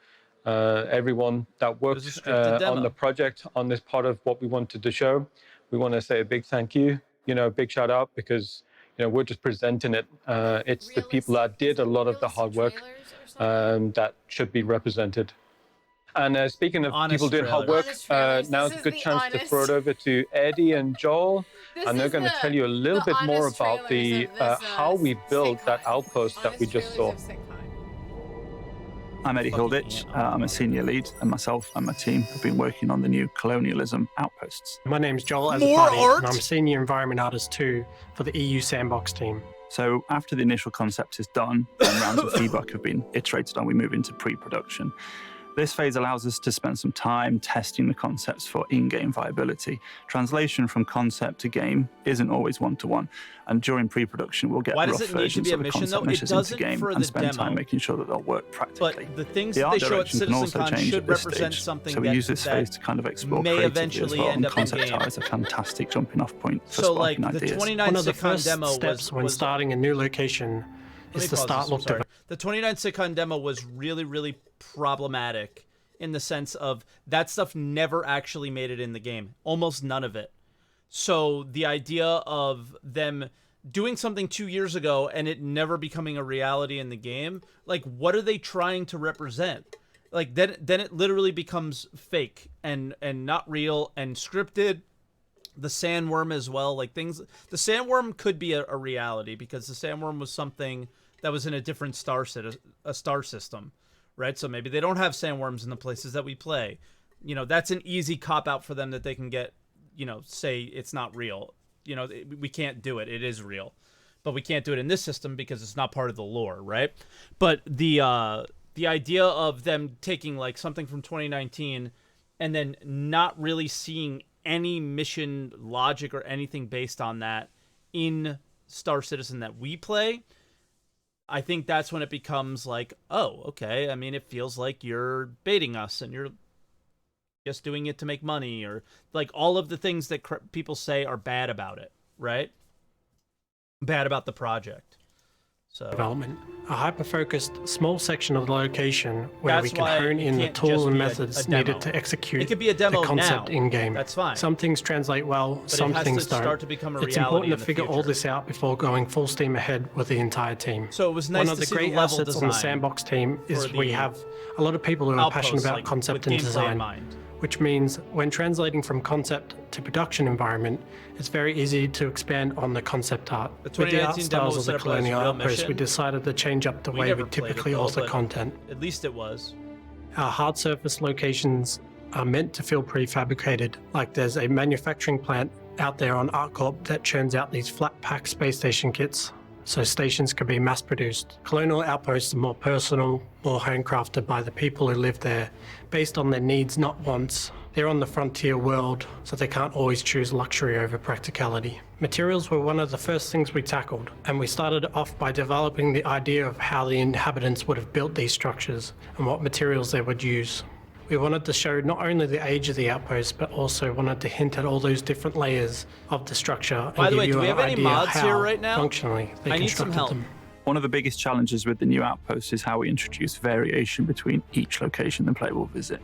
Speaker 3: everyone that worked
Speaker 1: a scripted demo.
Speaker 3: on the project, on this part of what we wanted to show, we want to say a big thank you, you know, a big shout out, because, you know, we're just presenting it. It's the people that did a lot of the hard work that should be represented. And speaking of
Speaker 1: Honest
Speaker 3: people doing hard
Speaker 1: trailers.
Speaker 3: work,
Speaker 13: Honest trailers.
Speaker 3: now's
Speaker 13: This
Speaker 3: a good
Speaker 13: is the
Speaker 3: chance to
Speaker 13: honest-
Speaker 3: throw it over to Eddie and Joel,
Speaker 13: This
Speaker 3: and they're
Speaker 13: is
Speaker 3: going to
Speaker 13: the-
Speaker 3: tell you a little
Speaker 13: the
Speaker 3: bit more
Speaker 13: honest
Speaker 3: about the
Speaker 13: trailers of this,
Speaker 3: how we built that
Speaker 13: Citizencon.
Speaker 3: outpost that we
Speaker 13: Honest
Speaker 3: just saw.
Speaker 13: trailers of Citizencon.
Speaker 14: I'm Eddie
Speaker 1: Fucking
Speaker 14: Hilditch.
Speaker 1: ant.
Speaker 14: I'm a senior lead, and myself and my team have been working on the new colonialism outposts.
Speaker 15: My name's Joel
Speaker 1: More
Speaker 15: Azapati,
Speaker 1: art?
Speaker 15: and I'm Senior Environment Artist 2 for the EU Sandbox team.
Speaker 14: So after the initial concept is done and rounds of feedback have been iterated on, we move into pre-production. This phase allows us to spend some time testing the concepts for in-game viability. Translation from concept to game isn't always one-to-one, and during pre-production we'll get
Speaker 1: Why
Speaker 14: rough
Speaker 1: does it need to
Speaker 14: versions
Speaker 1: be a
Speaker 14: of the
Speaker 1: mission,
Speaker 14: concept
Speaker 1: though? It
Speaker 14: meshes into
Speaker 1: doesn't
Speaker 14: game
Speaker 1: for
Speaker 14: and
Speaker 1: the
Speaker 14: spend time
Speaker 1: demo.
Speaker 14: making sure that they'll work practically.
Speaker 1: But the things
Speaker 14: The
Speaker 1: that
Speaker 14: art
Speaker 1: they show at
Speaker 14: direction can also
Speaker 1: Citizencon
Speaker 14: change
Speaker 1: should
Speaker 14: at this
Speaker 1: represent
Speaker 14: stage,
Speaker 1: something
Speaker 14: so we
Speaker 1: that,
Speaker 14: use this
Speaker 1: that
Speaker 14: phase to kind of explore
Speaker 1: may
Speaker 14: creatively
Speaker 1: eventually
Speaker 14: as well,
Speaker 1: end
Speaker 14: and
Speaker 1: up in
Speaker 14: concept
Speaker 1: game.
Speaker 14: art is a fantastic jumping off point for
Speaker 1: So like
Speaker 14: sparking
Speaker 1: the
Speaker 14: ideas.
Speaker 1: 29
Speaker 15: One of the
Speaker 1: Citizencon
Speaker 15: first
Speaker 1: demo
Speaker 15: steps when
Speaker 1: was
Speaker 15: starting a new location
Speaker 1: Let
Speaker 15: is
Speaker 1: me
Speaker 15: to
Speaker 1: pause
Speaker 15: start
Speaker 1: this, I'm
Speaker 15: look
Speaker 1: sorry.
Speaker 15: development.
Speaker 1: The 29 Citizencon demo was really, really problematic in the sense of that stuff never actually made it in the game. Almost none of it. So the idea of them doing something 2 years ago and it never becoming a reality in the game, like what are they trying to represent? Like then it literally becomes fake and not real and scripted. The sandworm as well, like things. The sandworm could be a reality because the sandworm was something that was in a different star system, right? So maybe they don't have sandworms in the places that we play. You know, that's an easy cop out for them that they can get. You know, say it's not real. You know, we can't do it. It is real, but we can't do it in this system because it's not part of the lore, right? But the idea of them taking like something from 2019 and then not really seeing any mission logic or anything based on that in Star Citizen that we play, I think that's when it becomes like, oh, okay. I mean, it feels like you're baiting us and you're just doing it to make money, or like all of the things that people say are bad about it, right? Bad about the project. So
Speaker 15: Development. A hyper-focused small section of the location where
Speaker 1: That's
Speaker 15: we can
Speaker 1: why
Speaker 15: hone
Speaker 1: it
Speaker 15: in the
Speaker 1: can't
Speaker 15: tools
Speaker 1: just
Speaker 15: and
Speaker 1: be a
Speaker 15: methods
Speaker 1: demo.
Speaker 15: needed to execute
Speaker 1: It could be a demo
Speaker 15: the concept
Speaker 1: now.
Speaker 15: in-game.
Speaker 1: That's fine.
Speaker 15: Some things translate well,
Speaker 1: But
Speaker 15: some
Speaker 1: it has
Speaker 15: things
Speaker 1: to
Speaker 15: don't.
Speaker 1: start to become a
Speaker 15: It's
Speaker 1: reality
Speaker 15: important
Speaker 1: in
Speaker 15: to
Speaker 1: the
Speaker 15: figure all
Speaker 1: future.
Speaker 15: this out before going full steam ahead with the entire team.
Speaker 1: So it was nice
Speaker 15: One of
Speaker 1: to
Speaker 15: the
Speaker 1: see
Speaker 15: great
Speaker 1: the level
Speaker 15: assets on the
Speaker 1: design
Speaker 15: Sandbox team is
Speaker 1: for
Speaker 15: we
Speaker 1: the
Speaker 15: have a lot of people who are passionate
Speaker 1: outposts,
Speaker 15: about
Speaker 1: like,
Speaker 15: concept
Speaker 1: with
Speaker 15: and
Speaker 1: gameplay in
Speaker 15: design,
Speaker 1: mind.
Speaker 15: which means when translating from concept to production environment, it's very easy to expand on the concept art.
Speaker 1: The
Speaker 15: With the art
Speaker 1: 2019 demo
Speaker 15: styles
Speaker 1: was
Speaker 15: of
Speaker 1: set
Speaker 15: the
Speaker 1: up as a
Speaker 15: Colonial
Speaker 1: real
Speaker 15: Outpost, we
Speaker 1: mission.
Speaker 15: decided to change up the
Speaker 1: We
Speaker 15: way
Speaker 1: never
Speaker 15: we
Speaker 1: played it,
Speaker 15: typically
Speaker 1: though,
Speaker 15: author
Speaker 1: but
Speaker 15: content.
Speaker 1: At least it was.
Speaker 15: Our hard surface locations are meant to feel prefabricated, like there's a manufacturing plant out there on ArcCorp that churns out these flat pack space station kits, so stations can be mass produced. Colonial outposts are more personal, more handcrafted by the people who live there, based on their needs, not wants. They're on the frontier world, so they can't always choose luxury over practicality. Materials were one of the first things we tackled, and we started off by developing the idea of how the inhabitants would have built these structures and what materials they would use. We wanted to show not only the age of the outpost, but also wanted to hint at all those different layers of the structure and
Speaker 1: By the
Speaker 15: give
Speaker 1: way,
Speaker 15: you
Speaker 1: do we
Speaker 15: an
Speaker 1: have any
Speaker 15: idea
Speaker 1: mods
Speaker 15: how
Speaker 1: here right now?
Speaker 15: functionally they
Speaker 1: I need some
Speaker 15: constructed
Speaker 1: help.
Speaker 15: them.
Speaker 14: One of the biggest challenges with the new outposts is how we introduce variation between each location the player will visit.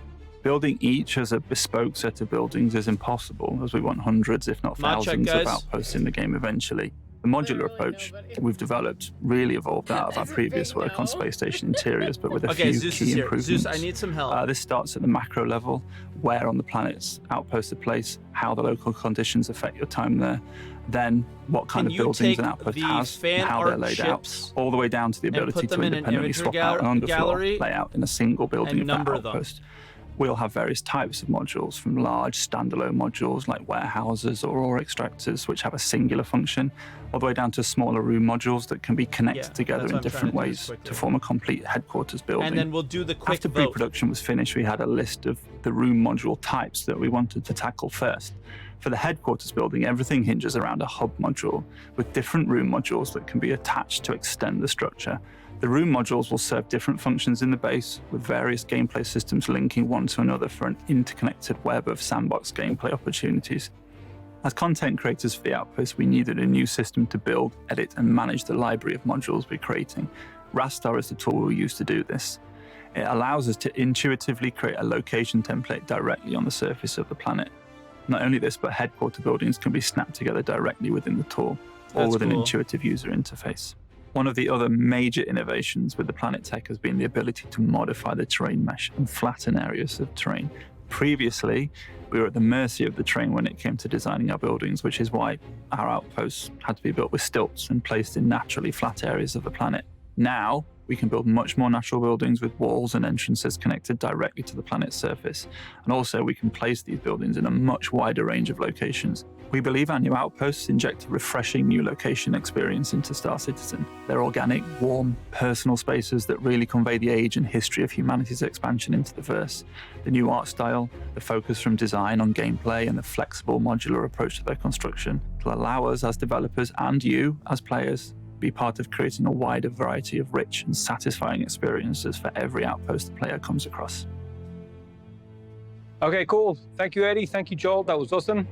Speaker 14: Building each as a bespoke set of buildings is impossible, as we want hundreds, if not
Speaker 1: Mod check,
Speaker 14: thousands, of
Speaker 1: guys.
Speaker 14: outposts in the game eventually. The modular approach we've developed really evolved out of our previous work on space station interiors, but with a
Speaker 1: Okay,
Speaker 14: few
Speaker 1: Zeus
Speaker 14: key
Speaker 1: is here.
Speaker 14: improvements.
Speaker 1: Zeus, I need some help.
Speaker 14: This starts at the macro level, where on the planet's outposts are placed, how the local conditions affect your time there, then what kind
Speaker 1: Can
Speaker 14: of
Speaker 1: you
Speaker 14: buildings
Speaker 1: take
Speaker 14: an outpost
Speaker 1: the
Speaker 14: has,
Speaker 1: fan
Speaker 14: and how they're
Speaker 1: art
Speaker 14: laid out,
Speaker 1: chips
Speaker 14: all the way down to the
Speaker 1: and
Speaker 14: ability
Speaker 1: put them
Speaker 14: to
Speaker 1: in an
Speaker 14: independently
Speaker 1: imagery
Speaker 14: swap out an underfloor
Speaker 1: gallery
Speaker 14: layout in a single building
Speaker 1: and
Speaker 14: of that
Speaker 1: number them?
Speaker 14: outpost. We'll have various types of modules, from large standalone modules like warehouses or ore extractors, which have a singular function, all the way down to smaller room modules that can be connected together
Speaker 1: that's
Speaker 14: in
Speaker 1: what I'm trying
Speaker 14: different
Speaker 1: to do
Speaker 14: ways
Speaker 1: quickly.
Speaker 14: to form a complete headquarters building.
Speaker 1: And then we'll do the quick
Speaker 14: After
Speaker 1: vote.
Speaker 14: pre-production was finished, we had a list of the room module types that we wanted to tackle first. For the headquarters building, everything hinges around a hub module with different room modules that can be attached to extend the structure. The room modules will serve different functions in the base, with various gameplay systems linking one to another for an interconnected web of sandbox gameplay opportunities. As content creators for the Outpost, we needed a new system to build, edit, and manage the library of modules we're creating. Rastar is the tool we use to do this. It allows us to intuitively create a location template directly on the surface of the planet. Not only this, but headquarter buildings can be snapped together directly within the tool, all
Speaker 1: That's
Speaker 14: with an
Speaker 1: cool.
Speaker 14: intuitive user interface. One of the other major innovations with the Planet Tech has been the ability to modify the terrain mesh and flatten areas of terrain. Previously, we were at the mercy of the terrain when it came to designing our buildings, which is why our outposts had to be built with stilts and placed in naturally flat areas of the planet. Now, we can build much more natural buildings with walls and entrances connected directly to the planet's surface. And also, we can place these buildings in a much wider range of locations. We believe our new outposts inject a refreshing new location experience into Star Citizen. They're organic, warm, personal spaces that really convey the age and history of humanity's expansion into the verse. The new art style, the focus from design on gameplay, and the flexible modular approach to their construction will allow us as developers and you as players be part of creating a wider variety of rich and satisfying experiences for every outpost the player comes across.
Speaker 11: Okay, cool. Thank you, Eddie. Thank you, Joel. That was awesome.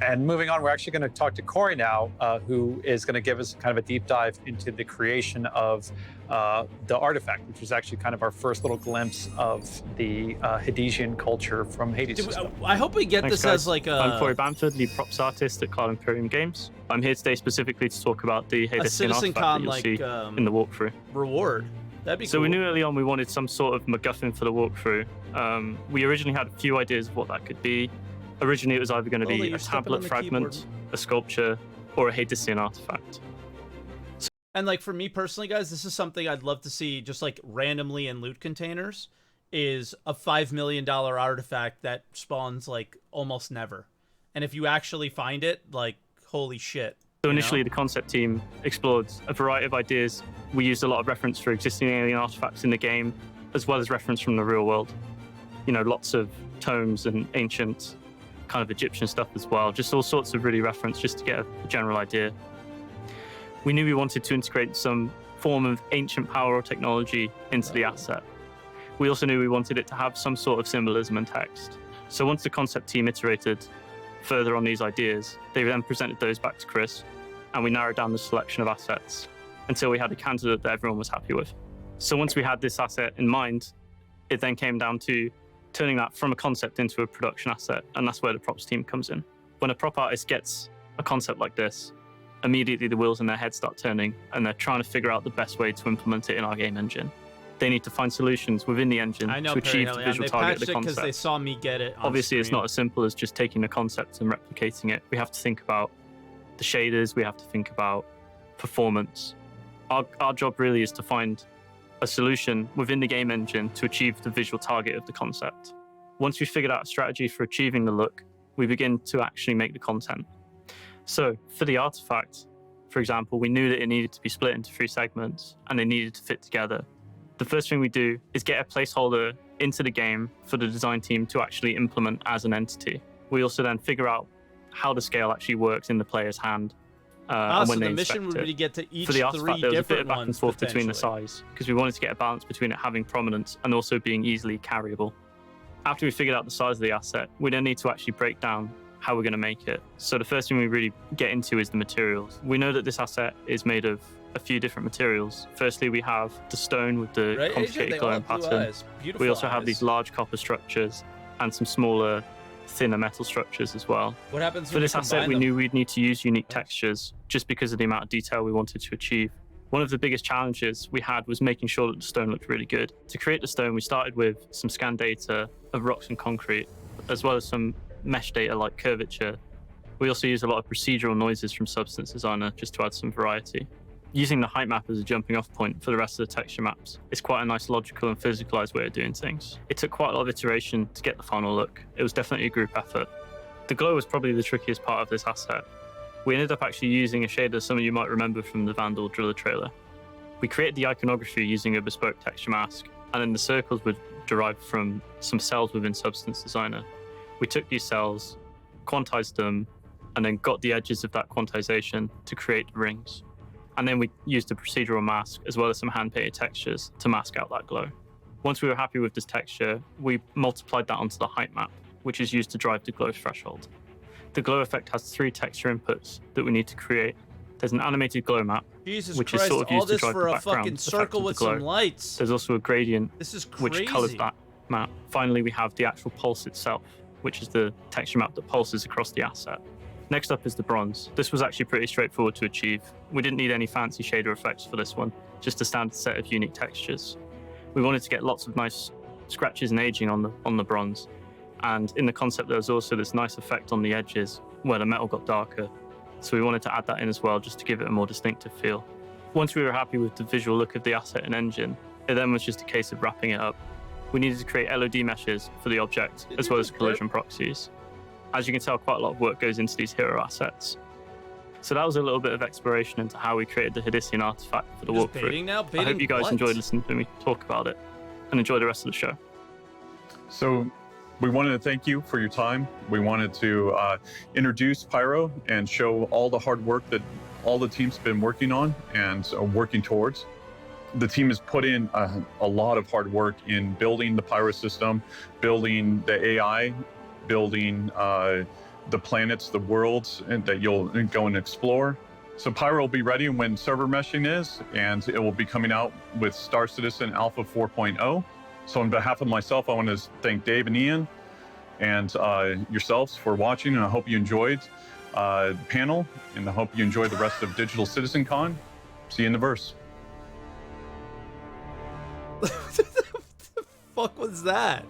Speaker 11: And moving on, we're actually going to talk to Corey now, who is going to give us kind of a deep dive into the creation of the artifact, which is actually kind of our first little glimpse of the Hadesian culture from Hades.
Speaker 1: I hope we get
Speaker 5: Thanks,
Speaker 1: this
Speaker 5: guys.
Speaker 1: as like
Speaker 5: I'm
Speaker 1: a
Speaker 5: Corey Bamford, lead props artist at Cloud Imperium Games. I'm here today specifically to talk about the Hadesian artifact that
Speaker 1: Citizencon
Speaker 5: you'll
Speaker 1: like
Speaker 5: see in the walkthrough.
Speaker 1: reward. That'd be
Speaker 5: So
Speaker 1: cool.
Speaker 5: we knew early on we wanted some sort of MacGuffin for the walkthrough. We originally had a few ideas of what that could be. Originally, it was either going to be
Speaker 1: you're
Speaker 5: a
Speaker 1: stepping
Speaker 5: tablet
Speaker 1: on the
Speaker 5: fragment,
Speaker 1: keyboard.
Speaker 5: a sculpture, or a Hadesian artifact.
Speaker 1: And like for me personally, guys, this is something I'd love to see just like randomly in loot containers, is a $5 million artifact that spawns like almost never. And if you actually find it, like, holy shit.
Speaker 5: So
Speaker 1: you
Speaker 5: initially,
Speaker 1: know?
Speaker 5: the concept team explored a variety of ideas. We used a lot of reference for existing alien artifacts in the game, as well as reference from the real world. You know, lots of tomes and ancient kind of Egyptian stuff as well. Just all sorts of really reference just to get a general idea. We knew we wanted to integrate some form of ancient power or technology into the asset. We also knew we wanted it to have some sort of symbolism and text. So once the concept team iterated further on these ideas, they then presented those back to Chris, and we narrowed down the selection of assets until we had a candidate that everyone was happy with. So once we had this asset in mind, it then came down to turning that from a concept into a production asset, and that's where the props team comes in. When a prop artist gets a concept like this, immediately the wheels in their head start turning, and they're trying to figure out the best way to implement it in our game engine. They need to find solutions within the engine
Speaker 1: I know,
Speaker 5: to achieve the
Speaker 1: Perry,
Speaker 5: visual
Speaker 1: they
Speaker 5: target of
Speaker 1: patched
Speaker 5: the
Speaker 1: it because
Speaker 5: concept.
Speaker 1: they saw me get it on
Speaker 5: Obviously, it's
Speaker 1: screen.
Speaker 5: not as simple as just taking a concept and replicating it. We have to think about the shaders, we have to think about performance. Our job really is to find a solution within the game engine to achieve the visual target of the concept. Once we've figured out a strategy for achieving the look, we begin to actually make the content. So for the artifact, for example, we knew that it needed to be split into 3 segments and they needed to fit together. The first thing we do is get a placeholder into the game for the design team to actually implement as an entity. We also then figure out how the scale actually works in the player's hand. And
Speaker 1: So
Speaker 5: when
Speaker 1: the
Speaker 5: they
Speaker 1: mission
Speaker 5: inspect
Speaker 1: would be
Speaker 5: it.
Speaker 1: to get to each
Speaker 5: For the artifact,
Speaker 1: 3
Speaker 5: there was a bit
Speaker 1: different
Speaker 5: of back and
Speaker 1: ones
Speaker 5: forth between the
Speaker 1: potentially.
Speaker 5: size because we wanted to get a balance between it having prominence and also being easily carryable. After we figured out the size of the asset, we then need to actually break down how we're going to make it. So the first thing we really get into is the materials. We know that this asset is made of a few different materials. Firstly, we have the stone with the
Speaker 1: Right, AJ?
Speaker 5: complicated
Speaker 1: They
Speaker 5: glowing
Speaker 1: all have blue
Speaker 5: pattern.
Speaker 1: eyes. Beautiful
Speaker 5: We also have
Speaker 1: eyes.
Speaker 5: these large copper structures and some smaller, thinner metal structures as well.
Speaker 1: What happens
Speaker 5: For
Speaker 1: when
Speaker 5: this
Speaker 1: you
Speaker 5: asset,
Speaker 1: combine
Speaker 5: we
Speaker 1: them?
Speaker 5: knew we'd need to use unique textures just because of the amount of detail we wanted to achieve. One of the biggest challenges we had was making sure that the stone looked really good. To create the stone, we started with some scan data of rocks and concrete, as well as some mesh data like curvature. We also use a lot of procedural noises from Substance Designer just to add some variety. Using the height map as a jumping off point for the rest of the texture maps is quite a nice logical and physicalized way of doing things. It took quite a lot of iteration to get the final look. It was definitely a group effort. The glow was probably the trickiest part of this asset. We ended up actually using a shader some of you might remember from the Vandal Driller trailer. We created the iconography using a bespoke texture mask, and then the circles were derived from some cells within Substance Designer. We took these cells, quantized them, and then got the edges of that quantization to create rings. And then we used a procedural mask as well as some hand-painted textures to mask out that glow. Once we were happy with this texture, we multiplied that onto the height map, which is used to drive the glow threshold. The glow effect has 3 texture inputs that we need to create. There's an animated glow map,
Speaker 1: Jesus
Speaker 5: which
Speaker 1: Christ,
Speaker 5: is sort of
Speaker 1: all
Speaker 5: used to
Speaker 1: this
Speaker 5: drive
Speaker 1: for
Speaker 5: the
Speaker 1: a
Speaker 5: background
Speaker 1: fucking
Speaker 5: effect
Speaker 1: circle
Speaker 5: of the
Speaker 1: with
Speaker 5: glow.
Speaker 1: some lights.
Speaker 5: There's also a gradient
Speaker 1: This is
Speaker 5: which colors
Speaker 1: crazy.
Speaker 5: that map. Finally, we have the actual pulse itself, which is the texture map that pulses across the asset. Next up is the bronze. This was actually pretty straightforward to achieve. We didn't need any fancy shader effects for this one, just a standard set of unique textures. We wanted to get lots of nice scratches and aging on the bronze. And in the concept, there was also this nice effect on the edges where the metal got darker. So we wanted to add that in as well, just to give it a more distinctive feel. Once we were happy with the visual look of the asset and engine, it then was just a case of wrapping it up. We needed to create LOD meshes for the object, as well as collision proxies. As you can tell, quite a lot of work goes into these hero assets. So that was a little bit of exploration into how we created the Hidisian artifact for the
Speaker 1: Just
Speaker 5: walkthrough.
Speaker 1: baiting now?
Speaker 5: I
Speaker 1: Baiting
Speaker 5: hope you guys
Speaker 1: what?
Speaker 5: enjoyed listening to me talk about it, and enjoy the rest of the show.
Speaker 2: So we wanted to thank you for your time. We wanted to introduce Pyro and show all the hard work that all the team's been working on and working towards. The team has put in a lot of hard work in building the Pyro system, building the AI, building the planets, the worlds that you'll go and explore. So Pyro will be ready when server meshing is, and it will be coming out with Star Citizen Alpha 4.0. So on behalf of myself, I want to thank Dave and Ian and yourselves for watching, and I hope you enjoyed the panel, and I hope you enjoy the rest of Digital Citizencon. See you in the verse.
Speaker 1: What the fuck was that?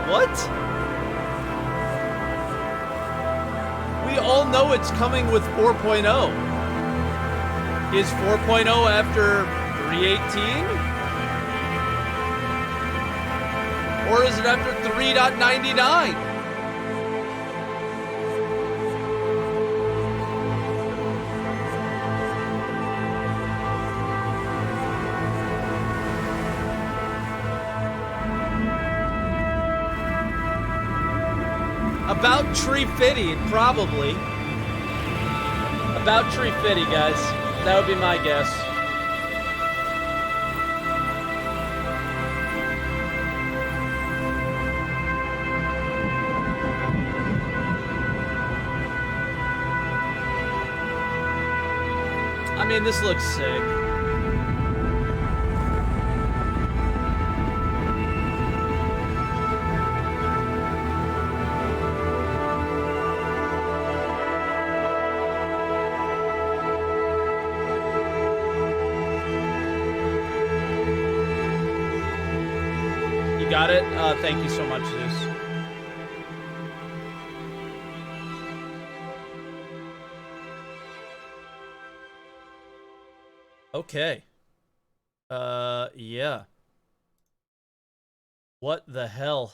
Speaker 1: What? We all know it's coming with 4.0. Is 4.0 after 3.18? Or is it after 3.99? About tree fitty, probably. About tree fitty, guys. That would be my guess. I mean, this looks sick. You got it? Thank you so much, Zeus. Okay. Yeah. What the hell?